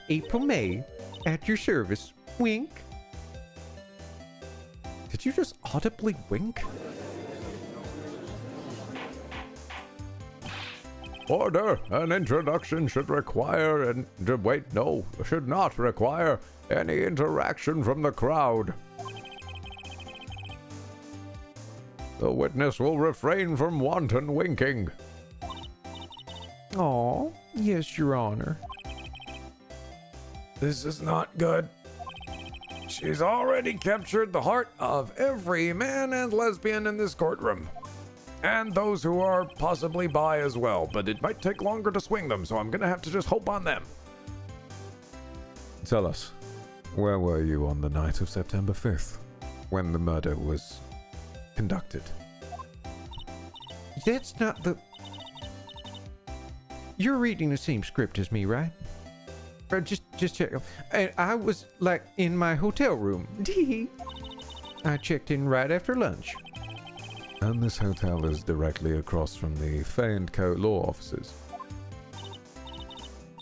Speaker 9: April May, at your service. Wink. Did you just audibly wink?
Speaker 5: Order! An introduction should require should not require any interaction from the crowd. The witness will refrain from wanton winking.
Speaker 9: Aw, yes, Your Honor.
Speaker 11: This is not good. She's already captured the heart of every man and lesbian in this courtroom. And those who are possibly bi as well, but it might take longer to swing them, so I'm gonna have to just hope on them.
Speaker 1: Tell us, where were you on the night of September 5th, when the murder was conducted?
Speaker 9: That's not the... You're reading the same script as me, right? Or just check. And I was, like, in my hotel room. I checked in right after lunch.
Speaker 1: And this hotel is directly across from the Fay & Co. law offices.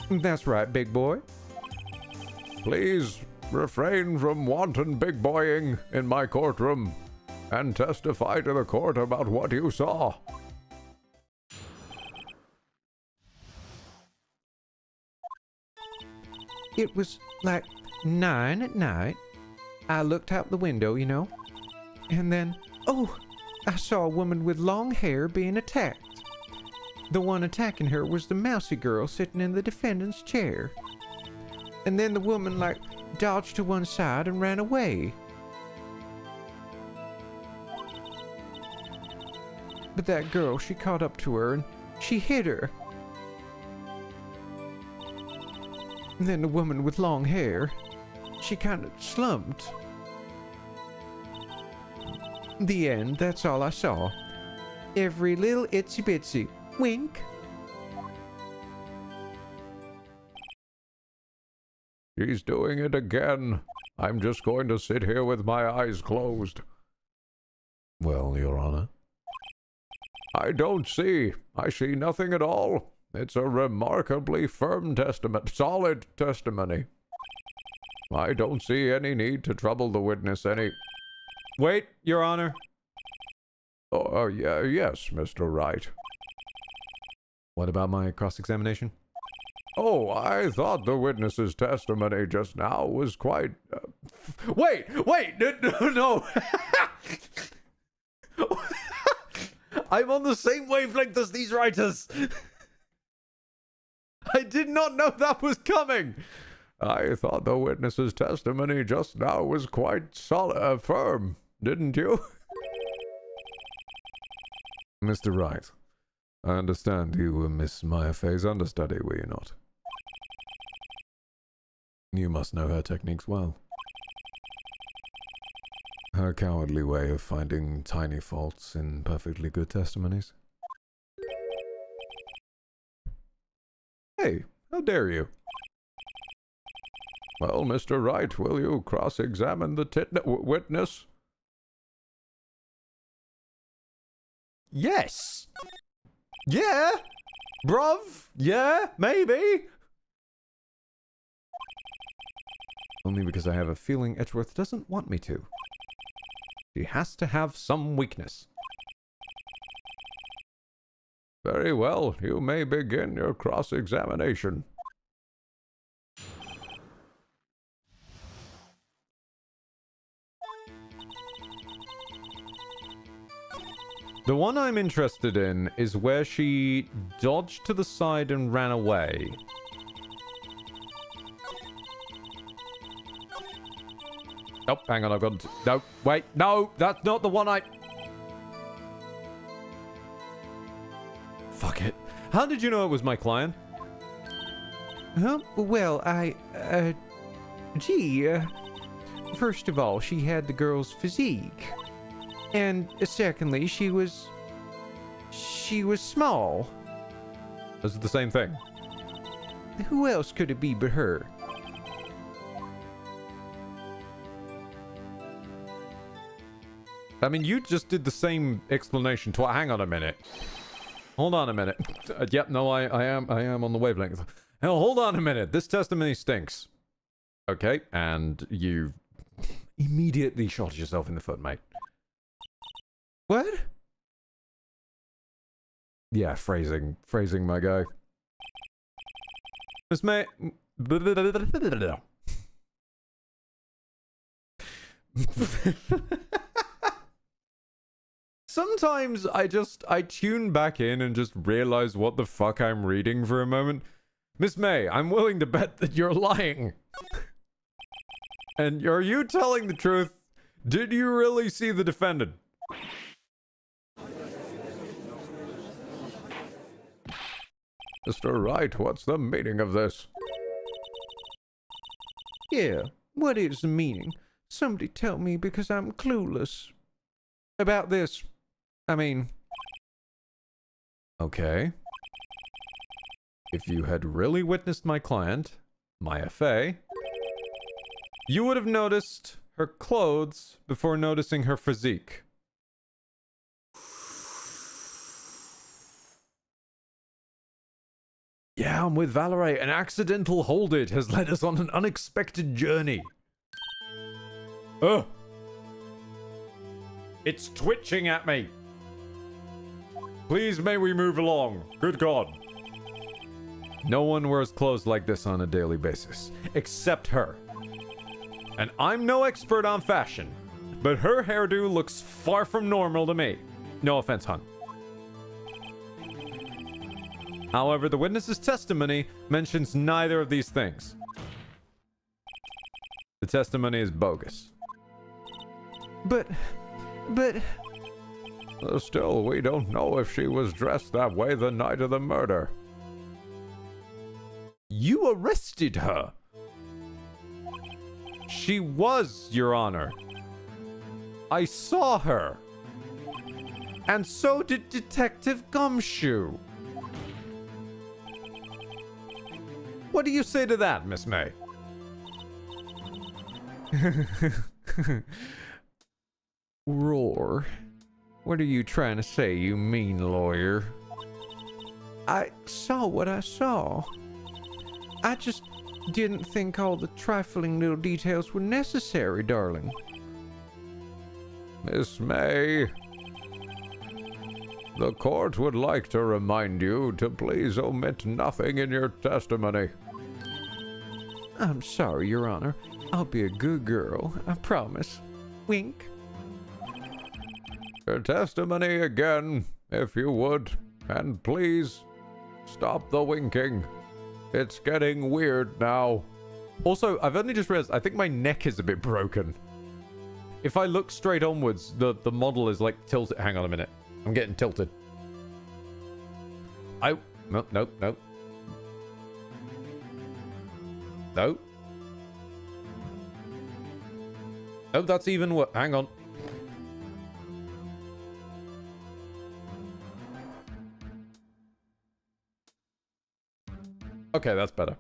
Speaker 9: That's right, big boy.
Speaker 5: Please refrain from wanton big boying in my courtroom and testify to the court about what you saw.
Speaker 9: It was like 9 at night. I looked out the window, you know, and then, oh, I saw a woman with long hair being attacked. The one attacking her was the mousy girl sitting in the defendant's chair. And then the woman, like, dodged to one side and ran away. But that girl, she caught up to her and she hit her. And then the woman with long hair, she kind of slumped. The end, that's all I saw. Every little itsy bitsy. Wink.
Speaker 5: She's doing it again. I'm just going to sit here with my eyes closed.
Speaker 1: Well, Your Honor.
Speaker 5: I don't see. I see nothing at all. It's a remarkably firm solid testimony. I don't see any need to trouble the witness any...
Speaker 1: Wait, Your Honor.
Speaker 5: Oh, yeah, yes, Mr. Wright.
Speaker 1: What about my cross-examination?
Speaker 5: Oh, I thought the witness's testimony just now was quite...
Speaker 1: Wait, no. I'm on the same wavelength as these writers. I did not know that was coming.
Speaker 5: I thought the witness's testimony just now was quite firm, didn't you?
Speaker 1: Mr. Wright, I understand you were Miss Maya Fay's understudy, were you not? You must know her techniques well. Her cowardly way of finding tiny faults in perfectly good testimonies. Hey, how dare you?
Speaker 5: Well, Mr. Wright, will you cross-examine the witness?
Speaker 1: Yes! Yeah! Bruv! Yeah, maybe! Only because I have a feeling Edgeworth doesn't want me to. She has to have some weakness.
Speaker 5: Very well, you may begin your cross-examination.
Speaker 1: The one I'm interested in is where she dodged to the side and ran away. Oh, hang on, I've got... No, wait, no, that's not the one I... Fuck it. How did you know it was my client?
Speaker 9: Huh? Well, first of all, she had the girl's physique. And secondly, she was small.
Speaker 1: This is the same thing.
Speaker 9: Who else could it be but her?
Speaker 1: I mean, you just did the same explanation twice. Hang on a minute. Hold on a minute. Yep, no, I am on the wavelength. Hell, hold on a minute. This testimony stinks. Okay, and you immediately shot yourself in the foot, mate.
Speaker 9: What?
Speaker 1: Yeah, phrasing, my guy. Miss May... Sometimes I tune back in and just realize what the fuck I'm reading for a moment. Miss May, I'm willing to bet that you're lying. And are you telling the truth? Did you really see the defendant?
Speaker 5: Mr. Wright, what's the meaning of this?
Speaker 9: Yeah, what is the meaning? Somebody tell me because I'm clueless about this. I mean...
Speaker 1: Okay. If you had really witnessed my client, my FA, you would have noticed her clothes before noticing her physique. Yeah, I'm with Valerie. An accidental hold it has led us on an unexpected journey. Ugh. It's twitching at me. Please may we move along. Good God. No one wears clothes like this on a daily basis, except her. And I'm no expert on fashion, but her hairdo looks far from normal to me. No offense, hon. However, the witness's testimony mentions neither of these things. The testimony is bogus.
Speaker 9: But...
Speaker 5: Still, we don't know if she was dressed that way the night of the murder.
Speaker 1: You arrested her. She was, Your Honor. I saw her. And so did Detective Gumshoe. What do you say to that, Miss May?
Speaker 9: Roar. What are you trying to say, you mean lawyer? I saw what I saw. I just didn't think all the trifling little details were necessary, darling.
Speaker 5: Miss May, the court would like to remind you to please omit nothing in your testimony.
Speaker 9: I'm sorry, Your Honor. I'll be a good girl, I promise. Wink.
Speaker 5: Your testimony again, if you would, and please stop the winking. It's getting weird now.
Speaker 1: Also, I've only just realized, I think my neck is a bit broken. If I look straight onwards, the model is like tilted. Hang on a minute. I'm getting tilted. Nope. No. Oh, that's even what. Hang on. Okay, that's better.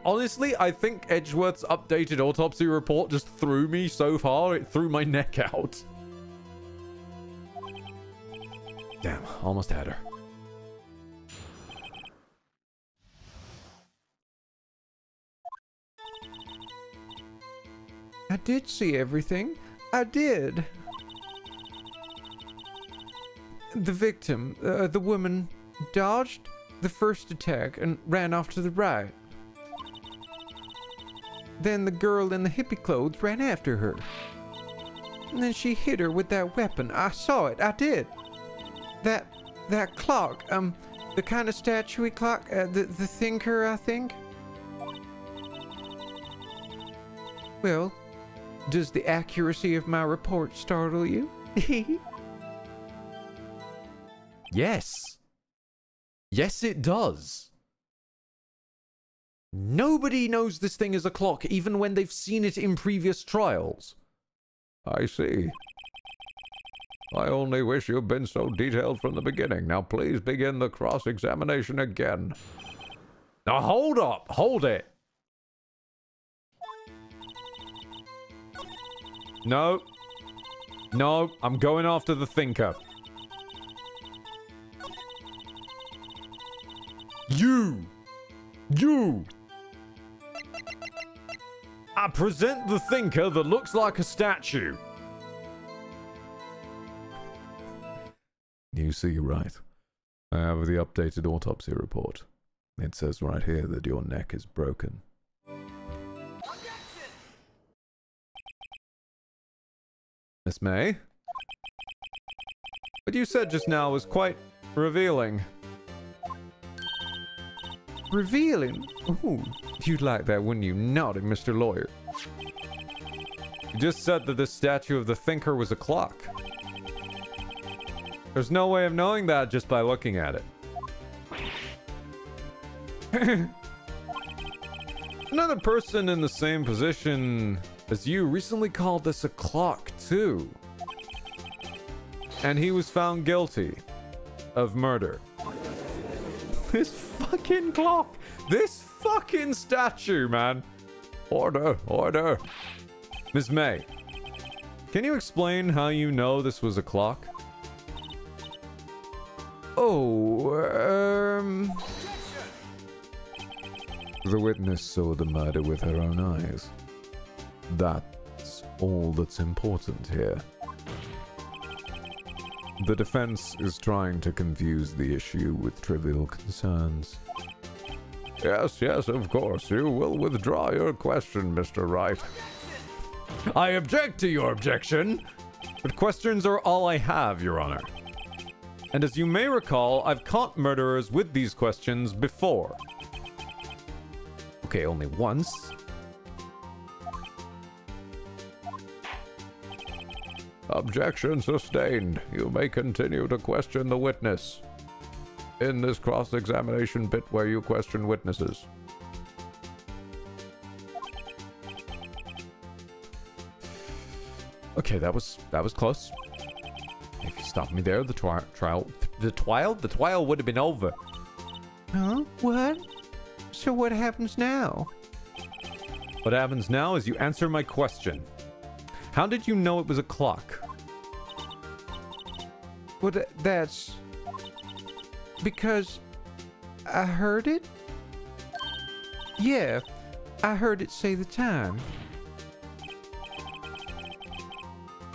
Speaker 1: Honestly, I think Edgeworth's updated autopsy report just threw me so far, it threw my neck out. Damn, almost had her.
Speaker 9: I did see everything. I did. The victim, the woman, dodged the first attack and ran off to the right. Then the girl in the hippie clothes ran after her. And then she hit her with that weapon. I saw it. I did. That clock, the kind of statuey clock, the thinker, I think. Well, does the accuracy of my report startle you?
Speaker 1: Yes. Yes, it does. Nobody knows this thing is a clock, even when they've seen it in previous trials.
Speaker 5: I see. I only wish you'd been so detailed from the beginning. Now please begin the cross-examination again.
Speaker 1: Now hold up. Hold it. No. No, I'm going after the thinker. You! I present the thinker that looks like a statue.
Speaker 5: You see, right. I have the updated autopsy report. It says right here that your neck is broken.
Speaker 1: Miss May? What you said just now was quite revealing.
Speaker 9: Revealing? Ooh, you'd like that, wouldn't you? Naughty Mr. Lawyer.
Speaker 1: You just said that the statue of the thinker was a clock. There's no way of knowing that just by looking at it. Another person in the same position as you recently called this a clock, too. And he was found guilty of murder. This fucking clock! This fucking statue, man!
Speaker 5: Order, order!
Speaker 1: Ms. May, can you explain how you know this was a clock?
Speaker 5: The witness saw the murder with her own eyes. That's all that's important here. The defense is trying to confuse the issue with trivial concerns. Yes, yes, of course. You will withdraw your question, Mr. Wright.
Speaker 1: I object to your objection, but questions are all I have, Your Honor. And as you may recall, I've caught murderers with these questions before. Okay, only once.
Speaker 5: Objection sustained. You may continue to question the witness in this cross-examination bit where you question witnesses.
Speaker 1: Okay, that was close. If you stopped me there, the trial would have been over.
Speaker 9: Huh? What? So what happens now?
Speaker 1: What happens now is you answer my question. How did you know it was a clock?
Speaker 9: Well, that's... because I heard it? Yeah, I heard it say the time.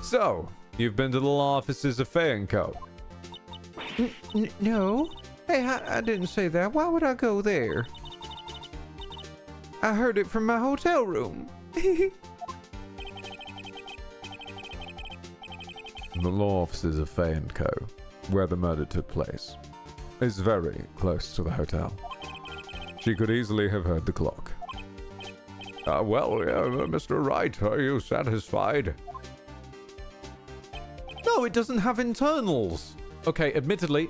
Speaker 1: So, you've been to the law offices of Fay & Co.
Speaker 9: No. Hey, I didn't say that. Why would I go there? I heard it from my hotel room.
Speaker 5: The law offices of Fay & Co., where the murder took place, is very close to the hotel. She could easily have heard the clock. Mr. Wright, are you satisfied?
Speaker 1: No, it doesn't have internals. Okay, admittedly,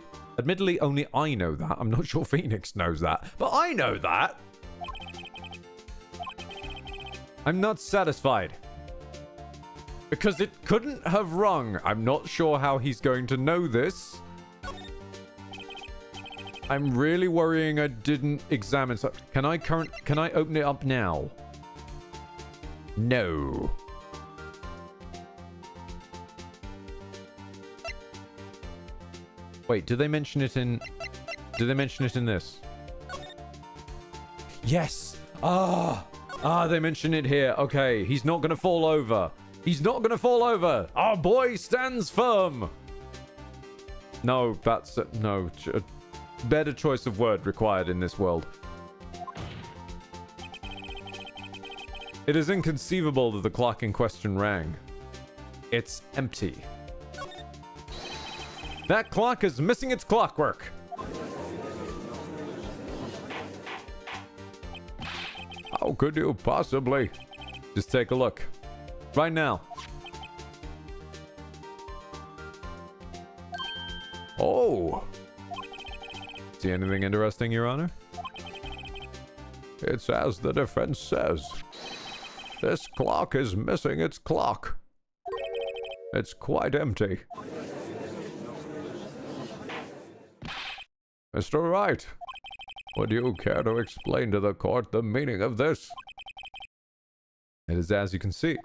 Speaker 1: only I know that. I'm not sure Phoenix knows that, but I know that. I'm not satisfied. Because it couldn't have rung. I'm not sure how he's going to know this. I'm really worrying I didn't examine. So can I open it up now? No. Wait, did they mention it in this? Yes. They mention it here. Okay, he's not going to fall over. He's not going to fall over. Our boy stands firm. No, that's no. Better choice of word required in this world. It is inconceivable that the clock in question rang. It's empty. That clock is missing its clockwork.
Speaker 5: How could you possibly?
Speaker 1: Just take a look. Right now.
Speaker 5: Oh.
Speaker 1: See anything interesting, Your Honor?
Speaker 5: It's as the defense says. This clock is missing its clock. It's quite empty. Mr. Wright, would you care to explain to the court the meaning of this?
Speaker 1: It is as you can see.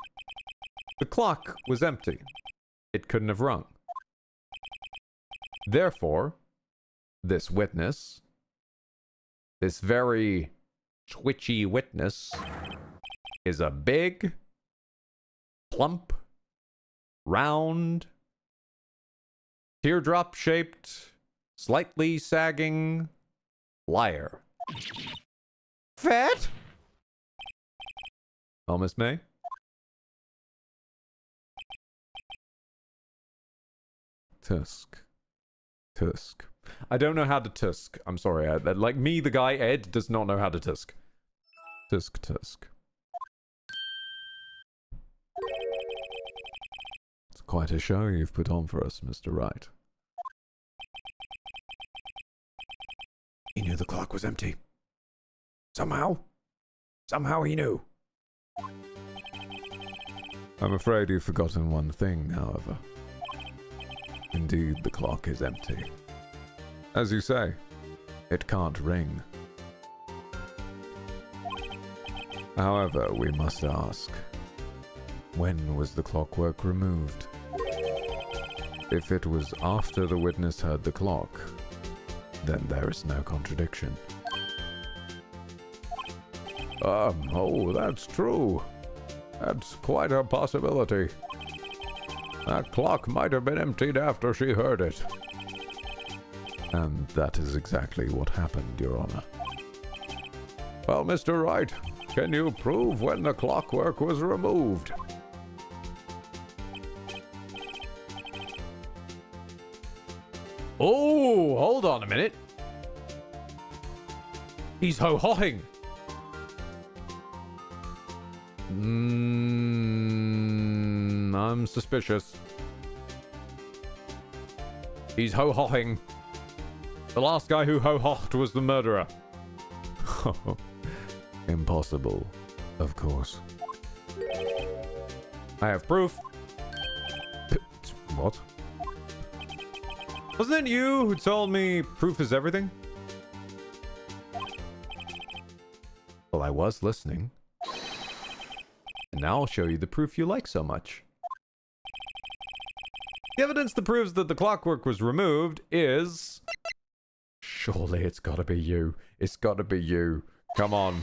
Speaker 1: The clock was empty. It couldn't have rung. Therefore, this witness, this very twitchy witness, is a big, plump, round, teardrop-shaped, slightly sagging liar. Fat? Oh, Miss May? Tusk. Tusk. I don't know how to tusk. I'm sorry. Like me, the guy, Ed, does not know how to tusk. Tusk, tusk. It's quite a show you've put on for us, Mr. Wright. He knew the clock was empty. Somehow he knew. I'm afraid you've forgotten one thing, however. Indeed, the clock is empty. As you say, it can't ring. However, we must ask, when was the clockwork removed? If it was after the witness heard the clock, then there is no contradiction.
Speaker 5: Oh, that's true. That's quite a possibility. That clock might have been emptied after she heard it.
Speaker 1: And that is exactly what happened, Your Honor.
Speaker 5: Well, Mr. Wright, can you prove when the clockwork was removed?
Speaker 1: Oh, hold on a minute. He's ho-hoing. I'm suspicious. He's ho-hoing. The last guy who ho-hoed was the murderer.
Speaker 5: Impossible, of course.
Speaker 1: I have proof.
Speaker 5: What?
Speaker 1: Wasn't it you who told me proof is everything? Well, I was listening. And now I'll show you the proof you like so much. The evidence that proves that the clockwork was removed is... Surely it's gotta be you. It's gotta be you. Come on.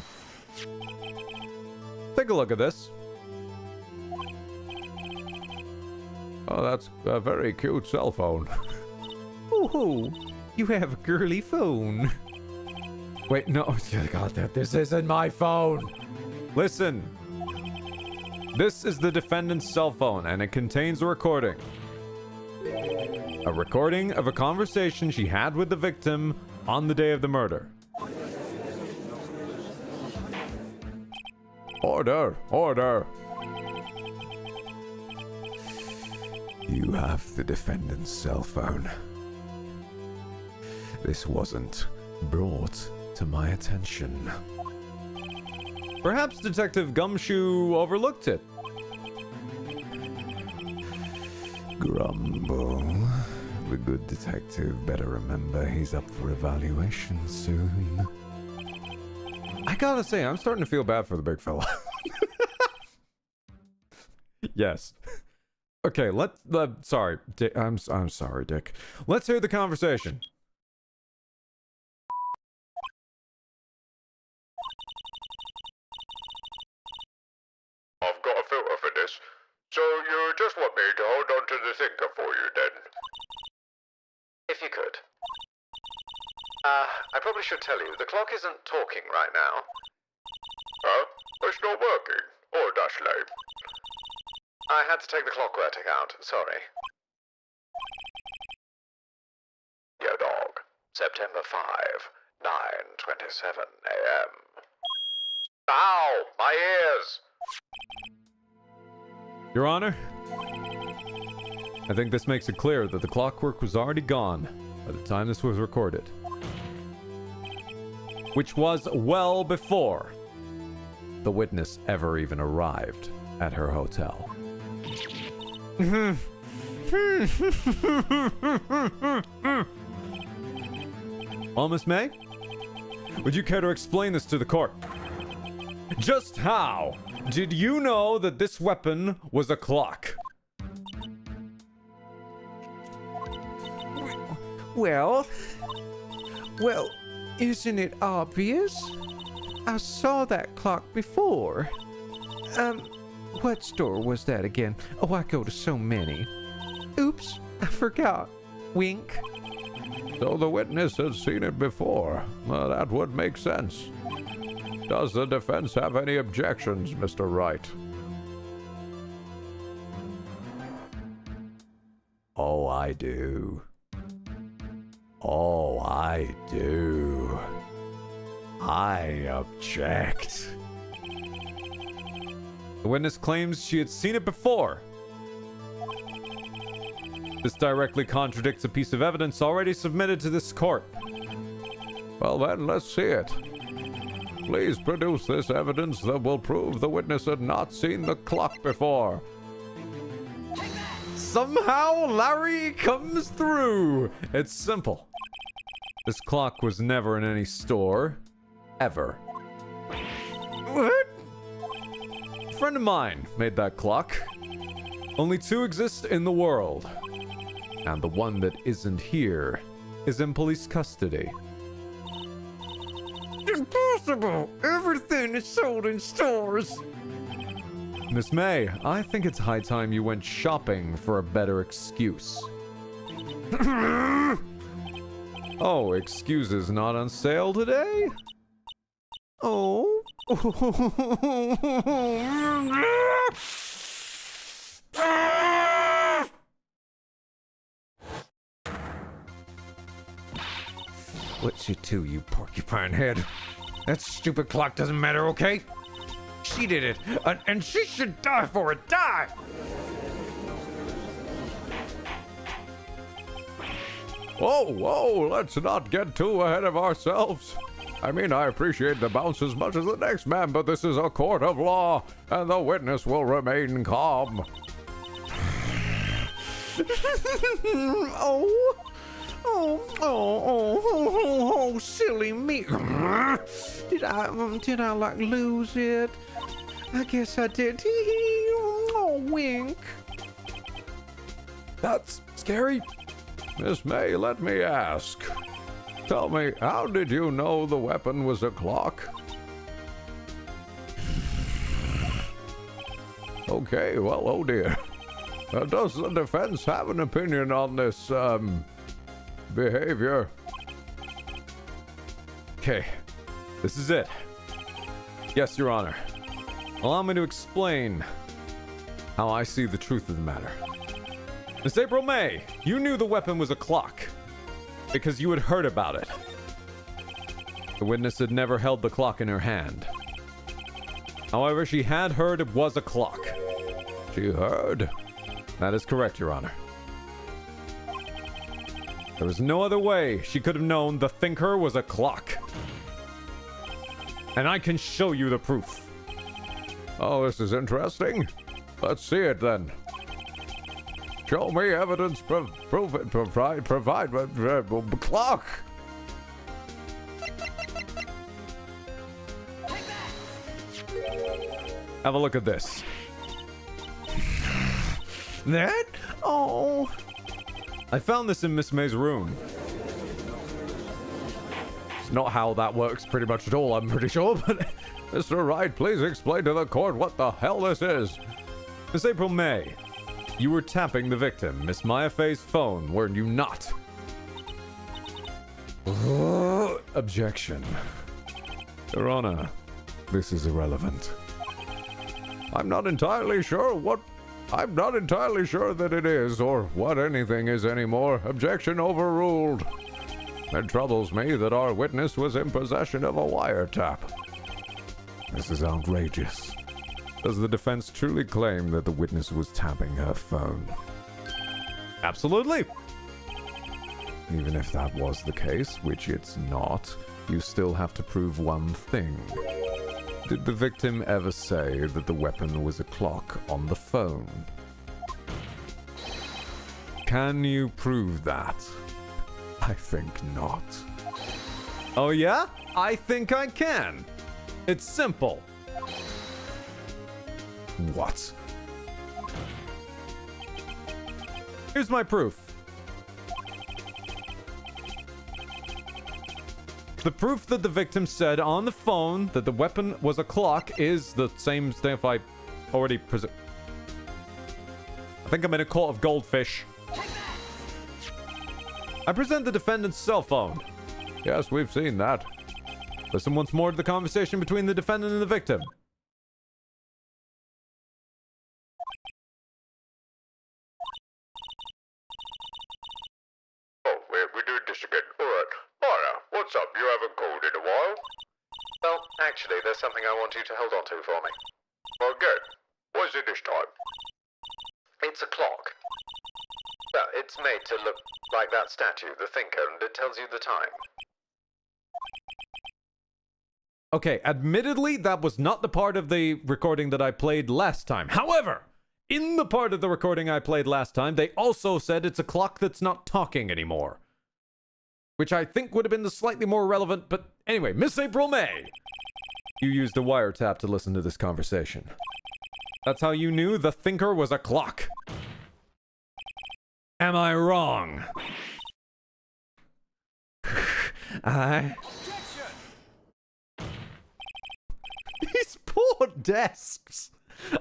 Speaker 1: Take a look at this.
Speaker 5: Oh, that's a very cute cell phone.
Speaker 1: Ooh, you have a girly phone. Wait, no. God, this isn't my phone. Listen. This is the defendant's cell phone, and it contains a recording. A recording of a conversation she had with the victim on the day of the murder.
Speaker 5: Order! Order!
Speaker 2: You have the defendant's cell phone. This wasn't brought to my attention.
Speaker 1: Perhaps Detective Gumshoe overlooked it.
Speaker 5: Grumble. The good detective better remember he's up for evaluation soon.
Speaker 1: I gotta say, I'm starting to feel bad for the big fella. Yes. Okay, sorry, Dick, I'm sorry, Dick. Let's hear the conversation.
Speaker 5: I've got a filter for this, so you just want me to hold on to the thinker for you then?
Speaker 12: If you could. I probably should tell you, the clock isn't talking right now.
Speaker 5: Huh? It's not working? Oh, that's lame.
Speaker 12: I had to take the clock rating out, sorry. Yo dog, September 5, 9:27 a.m. Ow! My ears!
Speaker 1: Your Honor, I think this makes it clear that the clockwork was already gone by the time this was recorded. Which was well before the witness ever even arrived at her hotel. Well, Miss May, would you care to explain this to the court? Just how did you know that this weapon was a clock?
Speaker 9: Well, isn't it obvious? I saw that clock before. What store was that again? Oh, I go to so many. Oops, I forgot. Wink.
Speaker 5: So the witness had seen it before. Well, that would make sense. Does the defense have any objections, Mr. Wright?
Speaker 1: Oh, I do. Oh, I do. I object. The witness claims she had seen it before. This directly contradicts a piece of evidence already submitted to this court.
Speaker 5: Well then, let's see it. Please produce this evidence that will prove the witness had not seen the clock before.
Speaker 1: Somehow Larry comes through. It's simple. This clock was never in any store. Ever. What? A friend of mine made that clock. Only two exist in the world. And the one that isn't here is in police custody.
Speaker 9: Impossible! Everything is sold in stores.
Speaker 1: Miss May, I think it's high time you went shopping for a better excuse. Oh, excuses not on sale today?
Speaker 9: Oh.
Speaker 2: What's it to, you porcupine head? That stupid clock doesn't matter, okay? She did it, and she should die for it. Die!
Speaker 5: Whoa, let's not get too ahead of ourselves. I mean, I appreciate the bounce as much as the next man, but this is a court of law, and the witness will remain calm.
Speaker 9: Oh, silly me. Did I like lose it? I guess I did. Oh, wink.
Speaker 1: That's scary.
Speaker 5: Miss May, let me ask. Tell me, how did you know the weapon was a clock? Okay, well, oh dear. Does the defense have an opinion on this, behavior?
Speaker 1: Okay, this is it. Yes, Your Honor. Allow me to explain how I see the truth of the matter. Miss April May, you knew the weapon was a clock because you had heard about it. The witness had never held the clock in her hand. However, she had heard it was a clock.
Speaker 5: She heard?
Speaker 1: That is correct, Your Honor. There was no other way she could have known the thinker was a clock. And I can show you the proof.
Speaker 5: Oh, this is interesting. Let's see it then. Show me evidence, provide, clock.
Speaker 1: Have a look at this.
Speaker 9: That? Oh.
Speaker 1: I found this in Miss May's room. It's not how that works pretty much at all, I'm pretty sure, but...
Speaker 5: Mr. Wright, please explain to the court what the hell this is.
Speaker 1: Miss April May, you were tapping the victim, Miss Maya Fay's phone, weren't you not? Objection.
Speaker 5: Your Honor, this is irrelevant. I'm not entirely sure that it is, or what anything is anymore. Objection overruled. It troubles me that our witness was in possession of a wiretap. This is outrageous.
Speaker 1: Does the defense truly claim that the witness was tapping her phone? Absolutely. Even if that was the case, which it's not, you still have to prove one thing. Did the victim ever say that the weapon was a clock on the phone? Can you prove that? I think not. Oh yeah? I think I can. It's simple. What? Here's my proof. The proof that the victim said on the phone that the weapon was a clock is the same stuff I already present. I think I'm in a court of goldfish. I present the defendant's cell phone.
Speaker 5: Yes, we've seen that.
Speaker 1: Listen once more to the conversation between the defendant and the victim.
Speaker 12: Oh, we're doing this again. Alright. Maya, what's up? You haven't called in a while. Well, actually, there's something I want you to hold on to for me. Well, good. What is it this time? It's a clock. Well, it's made to look like that statue, the thinker, and it tells you the time.
Speaker 1: Okay, admittedly, that was not the part of the recording that I played last time. However, in the part of the recording I played last time, they also said it's a clock that's not talking anymore. Which I think would have been the slightly more relevant, but anyway, Miss April May! You used a wiretap to listen to this conversation. That's how you knew the thinker was a clock. Am I wrong? These poor desks.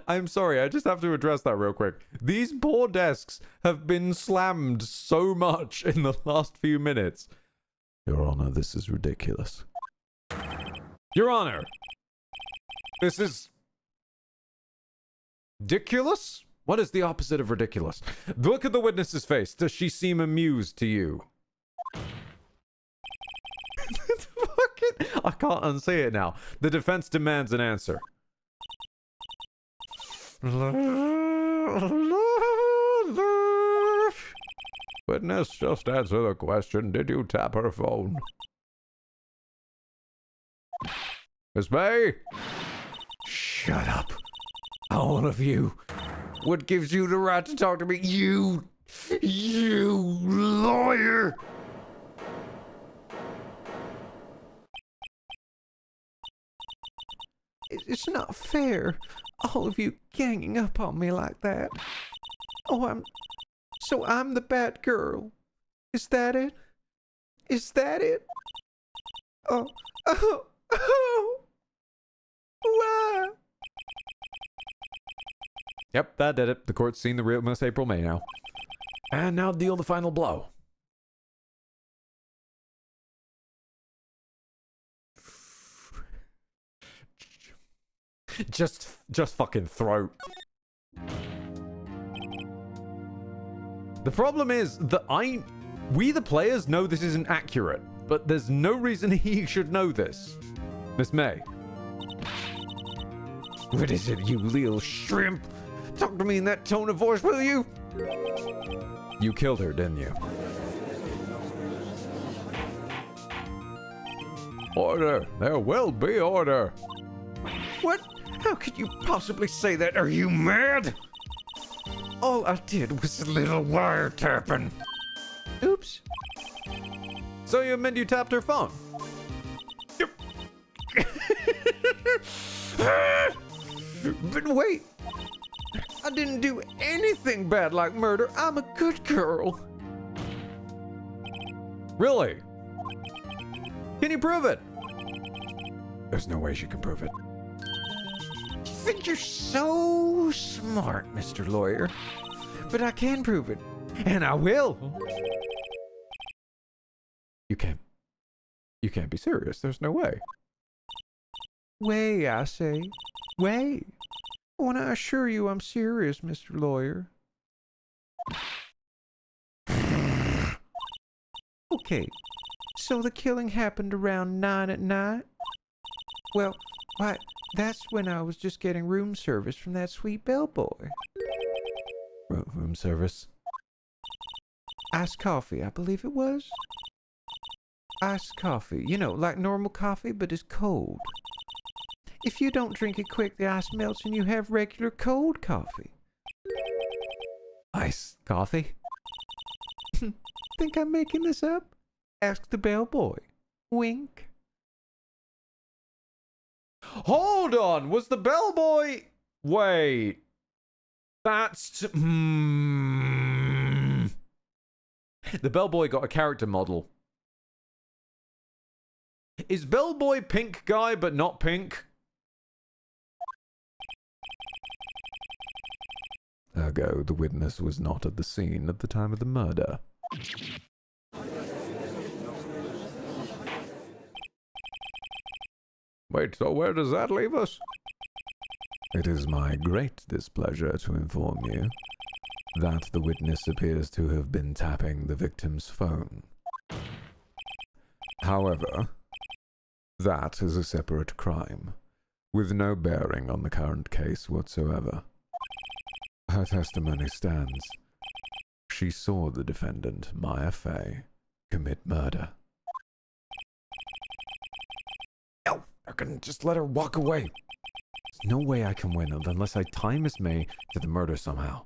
Speaker 1: I'm sorry, I just have to address that real quick. These poor desks have been slammed so much in the last few minutes. Your Honor, this is ridiculous. Your Honor, this is... ridiculous? What is the opposite of ridiculous? Look at the witness's face. Does she seem amused to you? I can't unsay it now. The defense demands an answer.
Speaker 5: Witness, just answer the question. Did you tap her phone? Miss May?
Speaker 9: Shut up. All of you. What gives you the right to talk to me? You lawyer! It's not fair. All of you ganging up on me like that. Oh, I'm the bad girl. Is that it? Is that it? Oh. Why?
Speaker 1: Yep, that did it. The court's seen the real Miss April May now. And now deal the final blow. Just fucking throat. The problem is that we the players know this isn't accurate, but there's no reason he should know this. Miss May.
Speaker 9: What is it, you little shrimp? Talk to me in that tone of voice, will you?
Speaker 1: You killed her, didn't you?
Speaker 5: Order. There will be order.
Speaker 9: What? How could you possibly say that? Are you mad? All I did was a little wiretapping. Oops.
Speaker 1: So you meant you tapped her phone?
Speaker 9: But wait. I didn't do anything bad like murder. I'm a good girl.
Speaker 1: Really? Can you prove it?
Speaker 9: There's no way she can prove it. You think you're so smart, Mr. Lawyer. But I can prove it. And I will.
Speaker 1: You can't be serious. There's no way.
Speaker 9: Way, I say. Way. I want to assure you I'm serious, Mr. Lawyer. Okay, so the killing happened around 9 at night? Well, why, that's when I was just getting room service from that sweet bellboy.
Speaker 1: Room service?
Speaker 9: Iced coffee, I believe it was. Iced coffee, you know, like normal coffee, but it's cold. If you don't drink it quick, the ice melts and you have regular cold coffee.
Speaker 1: Iced coffee?
Speaker 9: Think I'm making this up? Ask the bellboy. Wink.
Speaker 1: Hold on! Was the bellboy... Wait. That's... The bellboy got a character model. Is bellboy pink guy but not pink? Ergo, the witness was not at the scene at the time of the murder.
Speaker 5: Wait, so where does that leave us?
Speaker 1: It is my great displeasure to inform you that the witness appears to have been tapping the victim's phone. However, that is a separate crime, with no bearing on the current case whatsoever. Her testimony stands. She saw the defendant, Maya Fey, commit murder.
Speaker 9: No, I couldn't just let her walk away.
Speaker 1: There's no way I can win unless I tie Miss May to the murder somehow.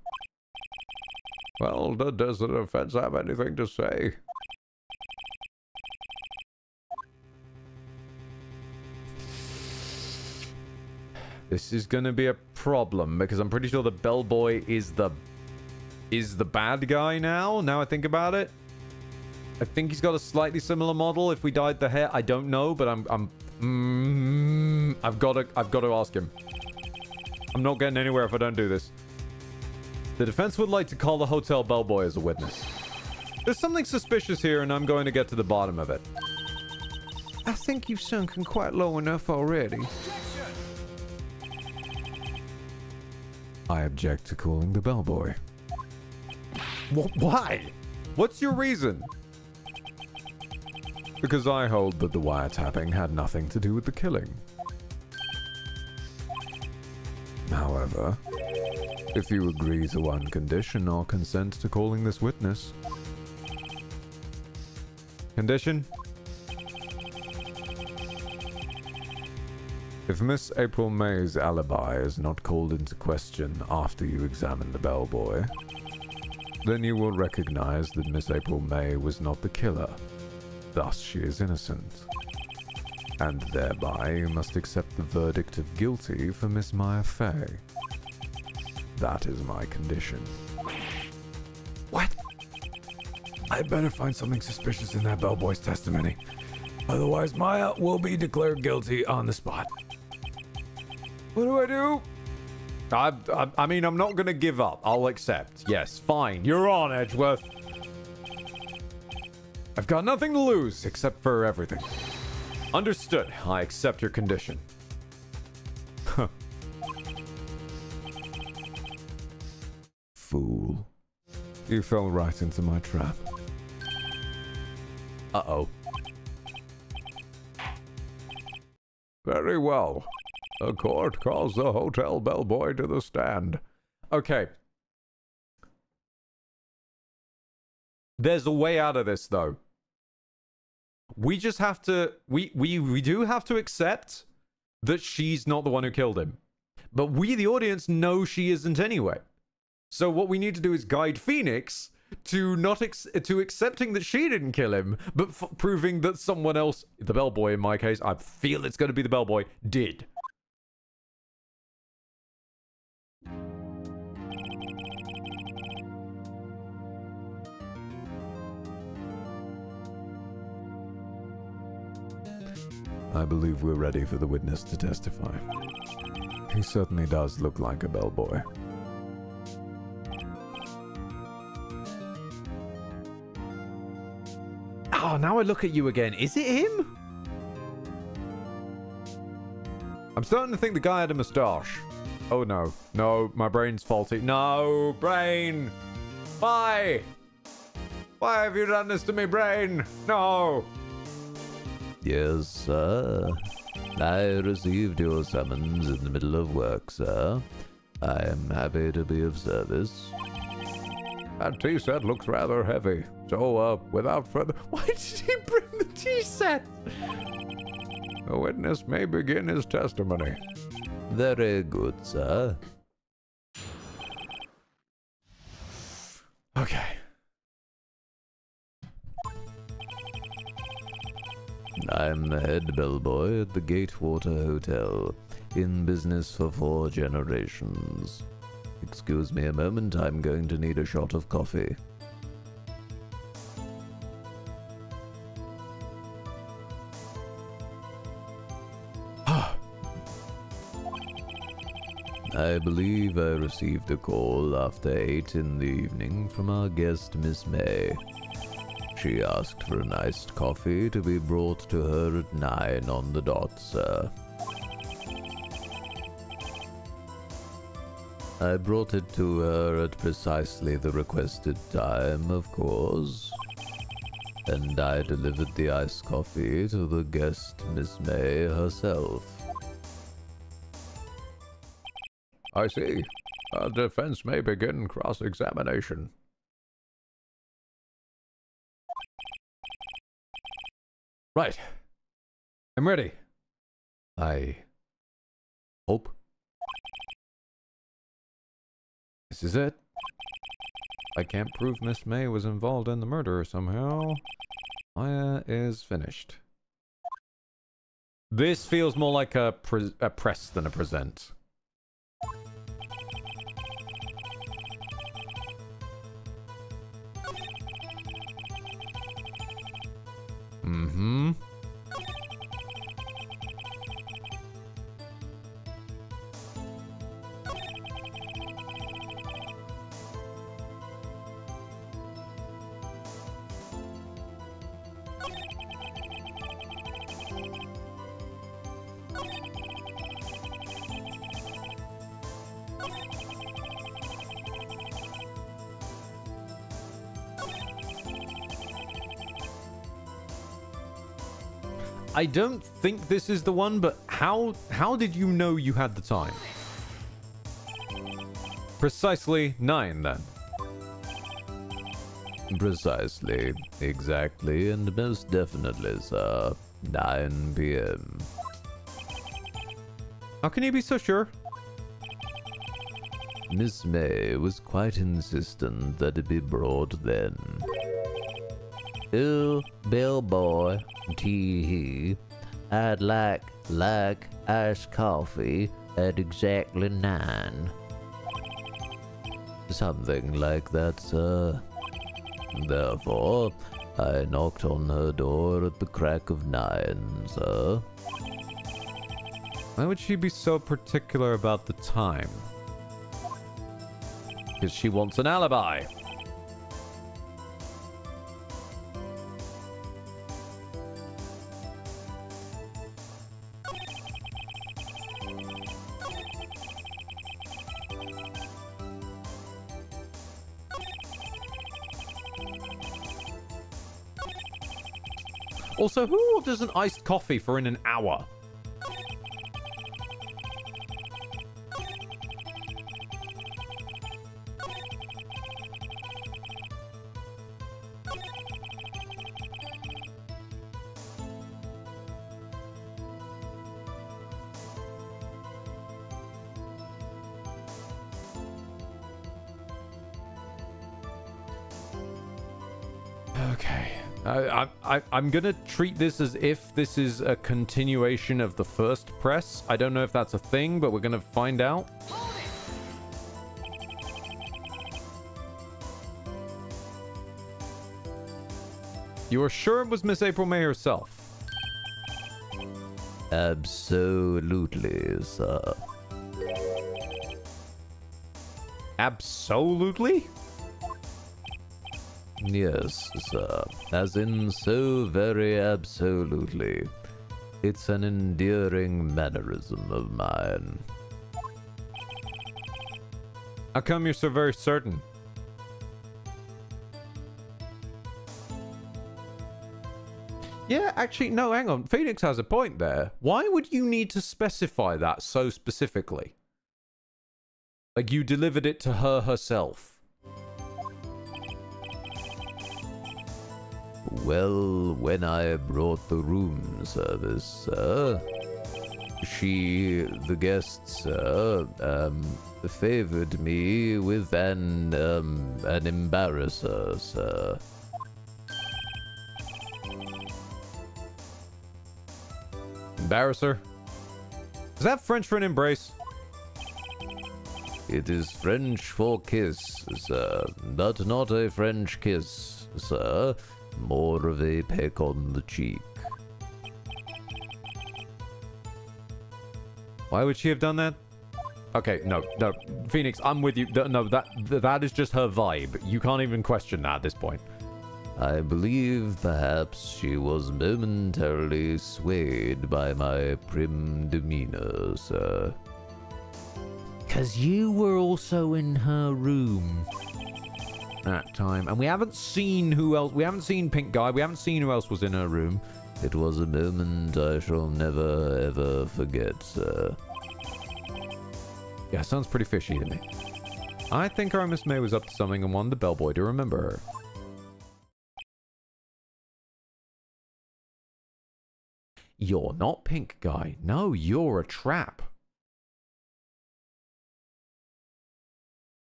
Speaker 5: Well, does the defense have anything to say?
Speaker 1: This is gonna be a problem because I'm pretty sure the bellboy is the bad guy now. Now I think about it, I think he's got a slightly similar model. If we dyed the hair, I don't know, but I've got to ask him. I'm not getting anywhere if I don't do this. The defense would like to call the hotel bellboy as a witness. There's something suspicious here, and I'm going to get to the bottom of it.
Speaker 9: I think you've sunken quite low enough already.
Speaker 1: I object to calling the bellboy.
Speaker 9: Why?
Speaker 1: What's your reason? Because I hold that the wiretapping had nothing to do with the killing. However, if you agree to one condition, I'll consent to calling this witness. Condition? If Miss April May's alibi is not called into question after you examine the bellboy, then you will recognize that Miss April May was not the killer. Thus, she is innocent. And thereby, you must accept the verdict of guilty for Miss Maya Fey. That is my condition.
Speaker 9: What?
Speaker 11: I'd better find something suspicious in that bellboy's testimony. Otherwise, Maya will be declared guilty on the spot.
Speaker 1: What do I do? I mean, I'm not going to give up. I'll accept. Yes, fine. You're on, Edgeworth. I've got nothing to lose except for everything. Understood. I accept your condition. Huh. Fool. You fell right into my trap. Uh-oh.
Speaker 5: Very well. The court calls the hotel bellboy to the stand.
Speaker 1: Okay. There's a way out of this, though. We just have to... We do have to accept that she's not the one who killed him. But we, the audience, know she isn't anyway. So what we need to do is guide Phoenix to not to accepting that she didn't kill him, but proving that someone else, the bellboy in my case, I feel it's going to be the bellboy, did.
Speaker 5: I believe we're ready for the witness to testify. He certainly does look like a bellboy.
Speaker 1: Oh, now I look at you again. Is it him? I'm starting to think the guy had a moustache. Oh no. No, my brain's faulty. No, brain! Why? Why have you done this to me, brain? No!
Speaker 5: Yes, sir. I received your summons in the middle of work, sir. I am happy to be of service. That tea set looks rather heavy, so, without further...
Speaker 1: Why did he bring the tea set?
Speaker 5: The witness may begin his testimony. Very good, sir.
Speaker 1: Okay.
Speaker 5: I'm the head bellboy at the Gatewater Hotel, in business for 4 generations. Excuse me a moment, I'm going to need a shot of coffee. I believe I received a call after 8 in the evening from our guest, Miss May. She asked for an iced coffee to be brought to her at 9 on the dot, sir. I brought it to her at precisely the requested time, of course. And I delivered the iced coffee to the guest, Miss May herself. I see. Our defense may begin cross-examination.
Speaker 1: Right. I'm ready.
Speaker 5: I hope.
Speaker 1: This is it. I can't prove Miss May was involved in the murder somehow. Maya is finished. This feels more like a press than a present. Mm-hmm. I don't think this is the one, but how did you know you had the time? Precisely 9, then.
Speaker 5: Precisely, exactly, and most definitely, sir. 9 p.m.
Speaker 1: How can you be so sure?
Speaker 5: Miss May was quite insistent that it be brought then. Ooh, bellboy, tee-hee. I'd like iced coffee at exactly 9. Something like that, sir. Therefore, I knocked on her door at the crack of 9, sir.
Speaker 1: Why would she be so particular about the time? Because she wants an alibi. Also, who orders an iced coffee for in an hour? Okay. I'm gonna treat this as if this is a continuation of the first press. I don't know if that's a thing, but we're gonna find out. You are sure it was Miss April May herself?
Speaker 4: Absolutely, sir.
Speaker 1: Absolutely?
Speaker 4: Yes, sir. As in so very absolutely. It's an endearing mannerism of mine.
Speaker 1: How come you're so very certain? Yeah, actually, no, hang on. Phoenix has a point there. Why would you need to specify that so specifically? Like you delivered it to her herself.
Speaker 4: Well, when I brought the room service, sir, the guests, sir, favored me with an embarrasser, sir.
Speaker 1: Embarrasser? Is that French for an embrace?
Speaker 4: It is French for kiss, sir, but not a French kiss, sir. More of a peck on the cheek.
Speaker 1: Why would she have done that? Okay, no, Phoenix, I'm with you. No, that is just her vibe. You can't even question that at this point.
Speaker 4: I believe perhaps she was momentarily swayed by my prim demeanor, sir.
Speaker 9: 'Cause you were also in her room
Speaker 1: that time, and we haven't seen who else. We haven't seen Pink Guy. We haven't seen who else was in her room.
Speaker 4: It was a moment I shall never ever forget, sir.
Speaker 1: Yeah, sounds pretty fishy to me. I think our Miss May was up to something and wanted the bellboy to remember her. You're not Pink Guy. No, you're a trap.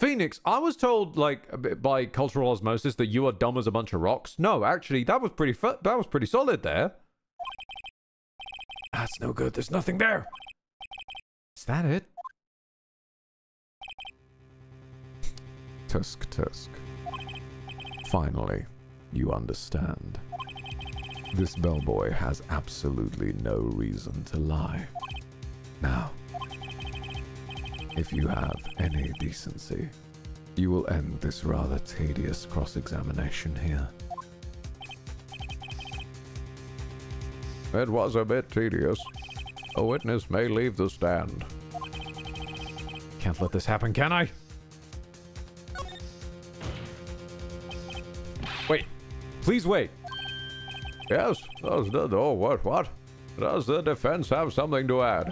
Speaker 1: Phoenix, I was told, like, by cultural osmosis that you are dumb as a bunch of rocks. No, actually, that was pretty solid there. That's no good. There's nothing there. Is that it?
Speaker 5: Tusk. Finally, you understand. This bellboy has absolutely no reason to lie. Now, if you have any decency, you will end this rather tedious cross-examination here. It was a bit tedious. A witness may leave the stand.
Speaker 1: Can't let this happen, can I? Wait. Please wait.
Speaker 5: Yes, what? Does the defense have something to add?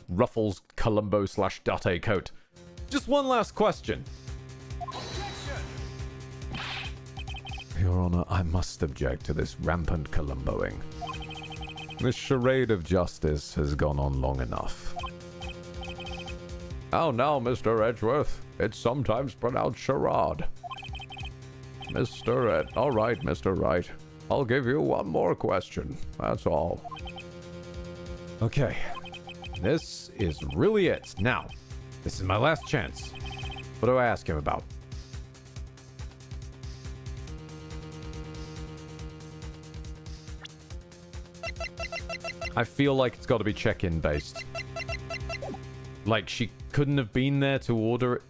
Speaker 1: Ruffles Columbo / Date coat. Just one last question.
Speaker 5: Your Honor, I must object to this rampant Columboing. This charade of justice has gone on long enough. Oh, now, Mr. Edgeworth. It's sometimes pronounced charade. All right, Mr. Wright. I'll give you one more question. That's all.
Speaker 1: Okay. This is really it. Now, this is my last chance. What do I ask him about? I feel like it's got to be check-in based. Like, she couldn't have been there to order it.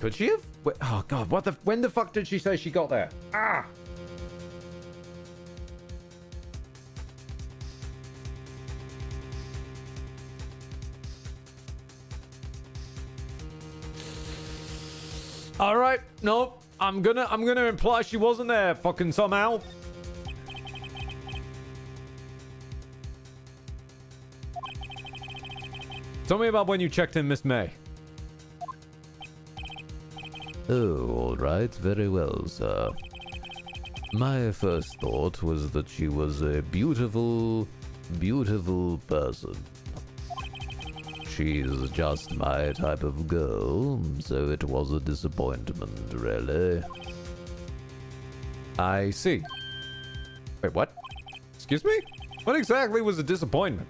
Speaker 1: Could she have? Wait, oh, God. When the fuck did she say she got there? Ah! All right. Nope. I'm gonna imply she wasn't there fucking somehow. Tell me about when you checked in Miss May.
Speaker 4: Oh, all right. Very well, sir. My first thought was that she was a beautiful, beautiful person. she's just my type of girl, so it was a disappointment, really.
Speaker 1: I see. Wait, what? Excuse me? What exactly was a disappointment?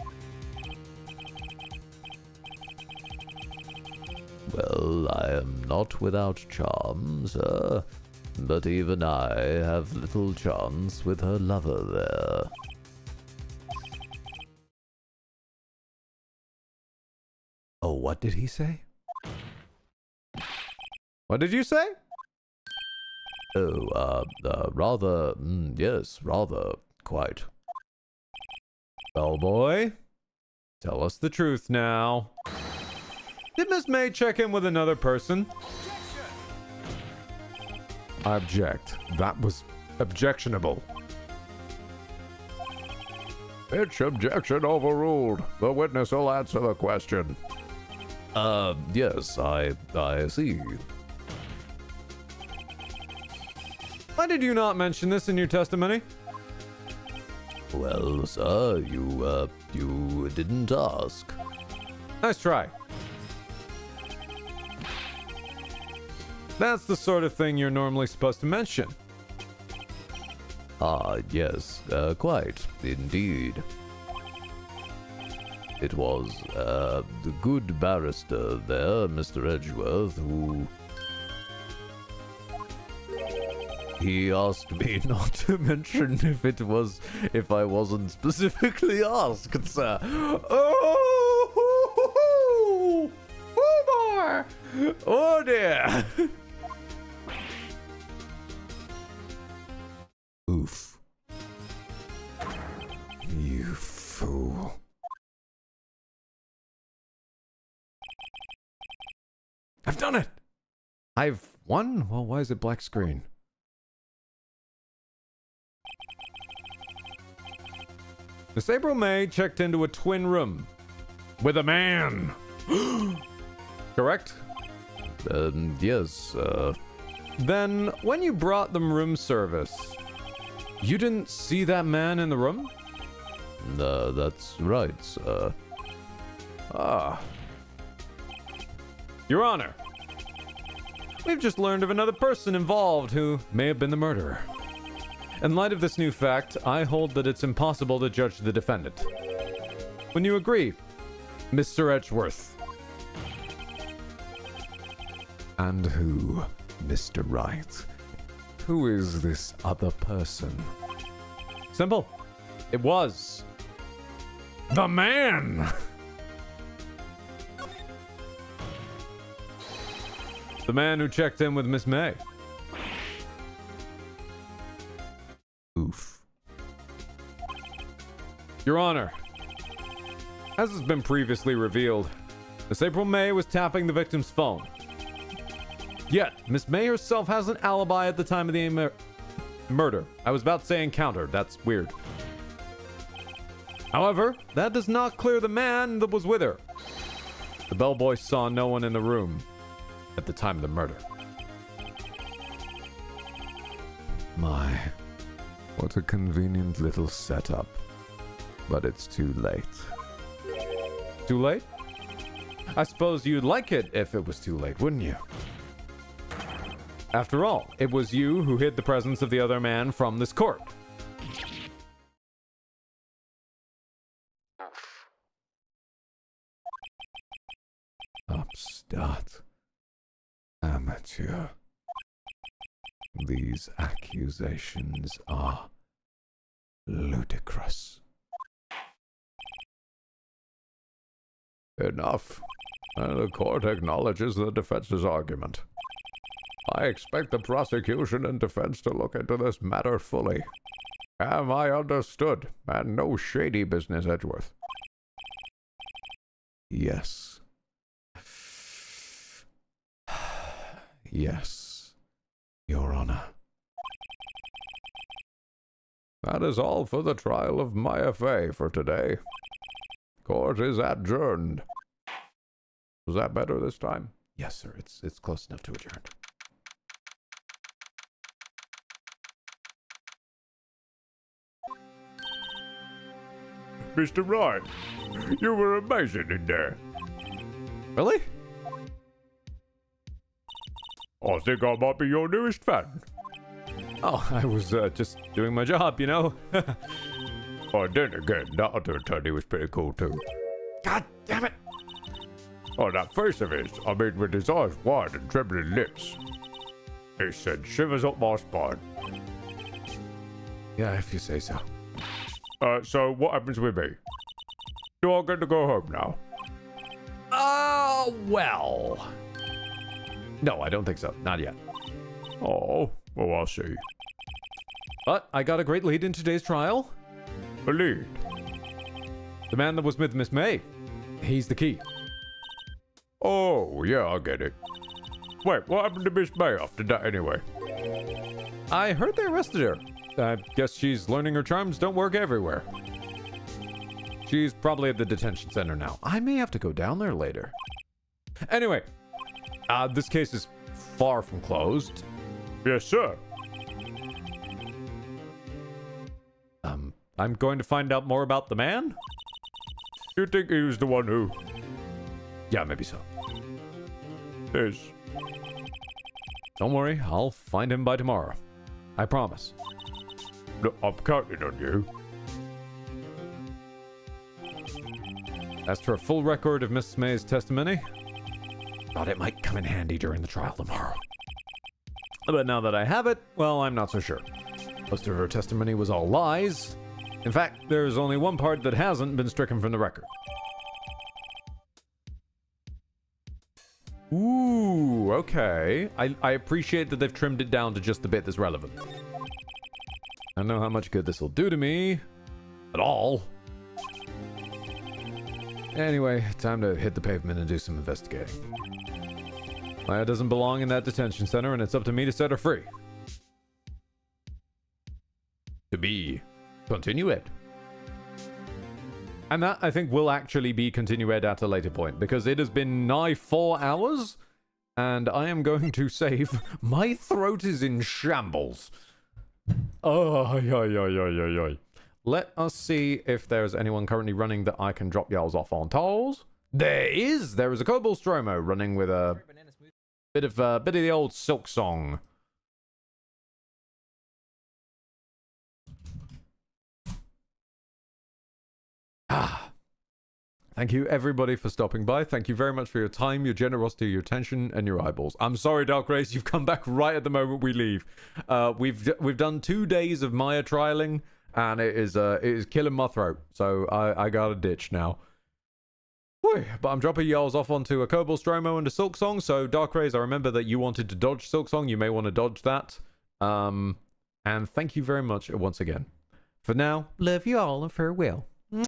Speaker 4: Well, I am not without charm, sir, but even I have little chance with her lover there.
Speaker 1: Oh, what did he say? What did you say?
Speaker 4: Oh, rather, yes, rather, quite.
Speaker 1: Bellboy, tell us the truth now. Did Miss May check in with another person? I object. That was objectionable.
Speaker 5: It's objection overruled. The witness will answer the question.
Speaker 4: Yes, I see.
Speaker 1: Why did you not mention this in your testimony?
Speaker 4: Well, sir, you didn't ask.
Speaker 1: Nice try. That's the sort of thing you're normally supposed to mention.
Speaker 4: Ah, yes, quite, indeed. It was, the good barrister there, Mr. Edgeworth, who... He asked me not to mention if I wasn't specifically asked, sir.
Speaker 1: Oh! Oh, boy! Oh, dear!
Speaker 4: Oof.
Speaker 1: You fool. I've done it! I've won? Well, why is it black screen? Miss April May checked into a twin room with a man. Correct?
Speaker 4: Yes,
Speaker 1: Then, when you brought them room service, you didn't see that man in the room?
Speaker 4: That's right, sir.
Speaker 1: Ah. Your Honor, we've just learned of another person involved who may have been the murderer. In light of this new fact, I hold that it's impossible to judge the defendant. When you agree, Mr. Edgeworth. And who, Mr. Wright? Who is this other person? Simple. It was the man! The man who checked in with Miss May.
Speaker 4: Oof.
Speaker 1: Your Honor, as has been previously revealed, Miss April May was tapping the victim's phone. Yet, Miss May herself has an alibi at the time of the murder. I was about to say encounter. That's weird. However, that does not clear the man that was with her. The bellboy saw no one in the room at the time of the murder. My, what a convenient little setup. But it's too late. Too late? I suppose you'd like it if it was too late, wouldn't you? After all, it was you who hid the presence of the other man from this court. Upstart. Amateur. These accusations are ludicrous.
Speaker 5: Enough. The court acknowledges the defense's argument. I expect the prosecution and defense to look into this matter fully. Am I understood? And no shady business, Edgeworth.
Speaker 1: Yes. Yes, Your Honor.
Speaker 5: That is all for the trial of Maya Fey for today. Court is adjourned. Was that better this time?
Speaker 1: Yes, sir. It's close enough to adjourn.
Speaker 11: Mr. Wright, you were amazing in there.
Speaker 1: Really?
Speaker 5: I think I might be your newest fan.
Speaker 1: Oh, I was just doing my job, you know?
Speaker 5: Oh, then again, that other Teddy was pretty cool too.
Speaker 1: God damn it!
Speaker 5: Oh, that face of his, I mean with his eyes wide and trembling lips. He said shivers up my spine.
Speaker 1: Yeah, if you say so.
Speaker 5: So what happens with me? Do I get to go home now?
Speaker 1: Well. No, I don't think so. Not yet.
Speaker 5: Oh, well, I'll see.
Speaker 1: But I got a great lead in today's trial.
Speaker 5: A lead?
Speaker 1: The man that was with Miss May. He's the key.
Speaker 5: Oh, yeah, I get it. Wait, what happened to Miss May after that anyway?
Speaker 1: I heard they arrested her. I guess she's learning her charms don't work everywhere. She's probably at the detention center now. I may have to go down there later. Anyway, this case is far from closed.
Speaker 5: Yes, sir.
Speaker 1: I'm going to find out more about the man?
Speaker 5: You think he was the one who...
Speaker 1: Yeah, maybe so.
Speaker 5: Is.
Speaker 1: Don't worry, I'll find him by tomorrow. I promise.
Speaker 5: Look, I'm counting on you.
Speaker 1: As for a full record of Mrs. May's testimony, thought it might come in handy during the trial tomorrow. But now that I have it, well, I'm not so sure. Most of her testimony was all lies. In fact, there's only one part that hasn't been stricken from the record. Ooh, okay. I appreciate that they've trimmed it down to just the bit that's relevant. I don't know how much good this will do to me. At all. Anyway, time to hit the pavement and do some investigating. Maya doesn't belong in that detention center, and it's up to me to set her free. To be continued. And that, I think, will actually be continued at a later point, because it has been nigh 4 hours, and I am going to save... My throat is in shambles. Oh, Let us see if there's anyone currently running that I can drop y'alls off on tolls. There is! There is a Kobold Stromo running with a bit of the old Silk Song. Thank you everybody for stopping by. Thank you very much for your time, your generosity, your attention, and your eyeballs. I'm sorry, Dark Race, you've come back right at the moment we leave. We've done 2 days of Maya trialing, and it is killing my throat. So I got a ditch now. Boy, but I'm dropping y'alls off onto a Kobold Stromo and a Silk Song. So Dark Race, I remember that you wanted to dodge Silk Song. You may want to dodge that. And thank you very much once again. For now, love you all and farewell.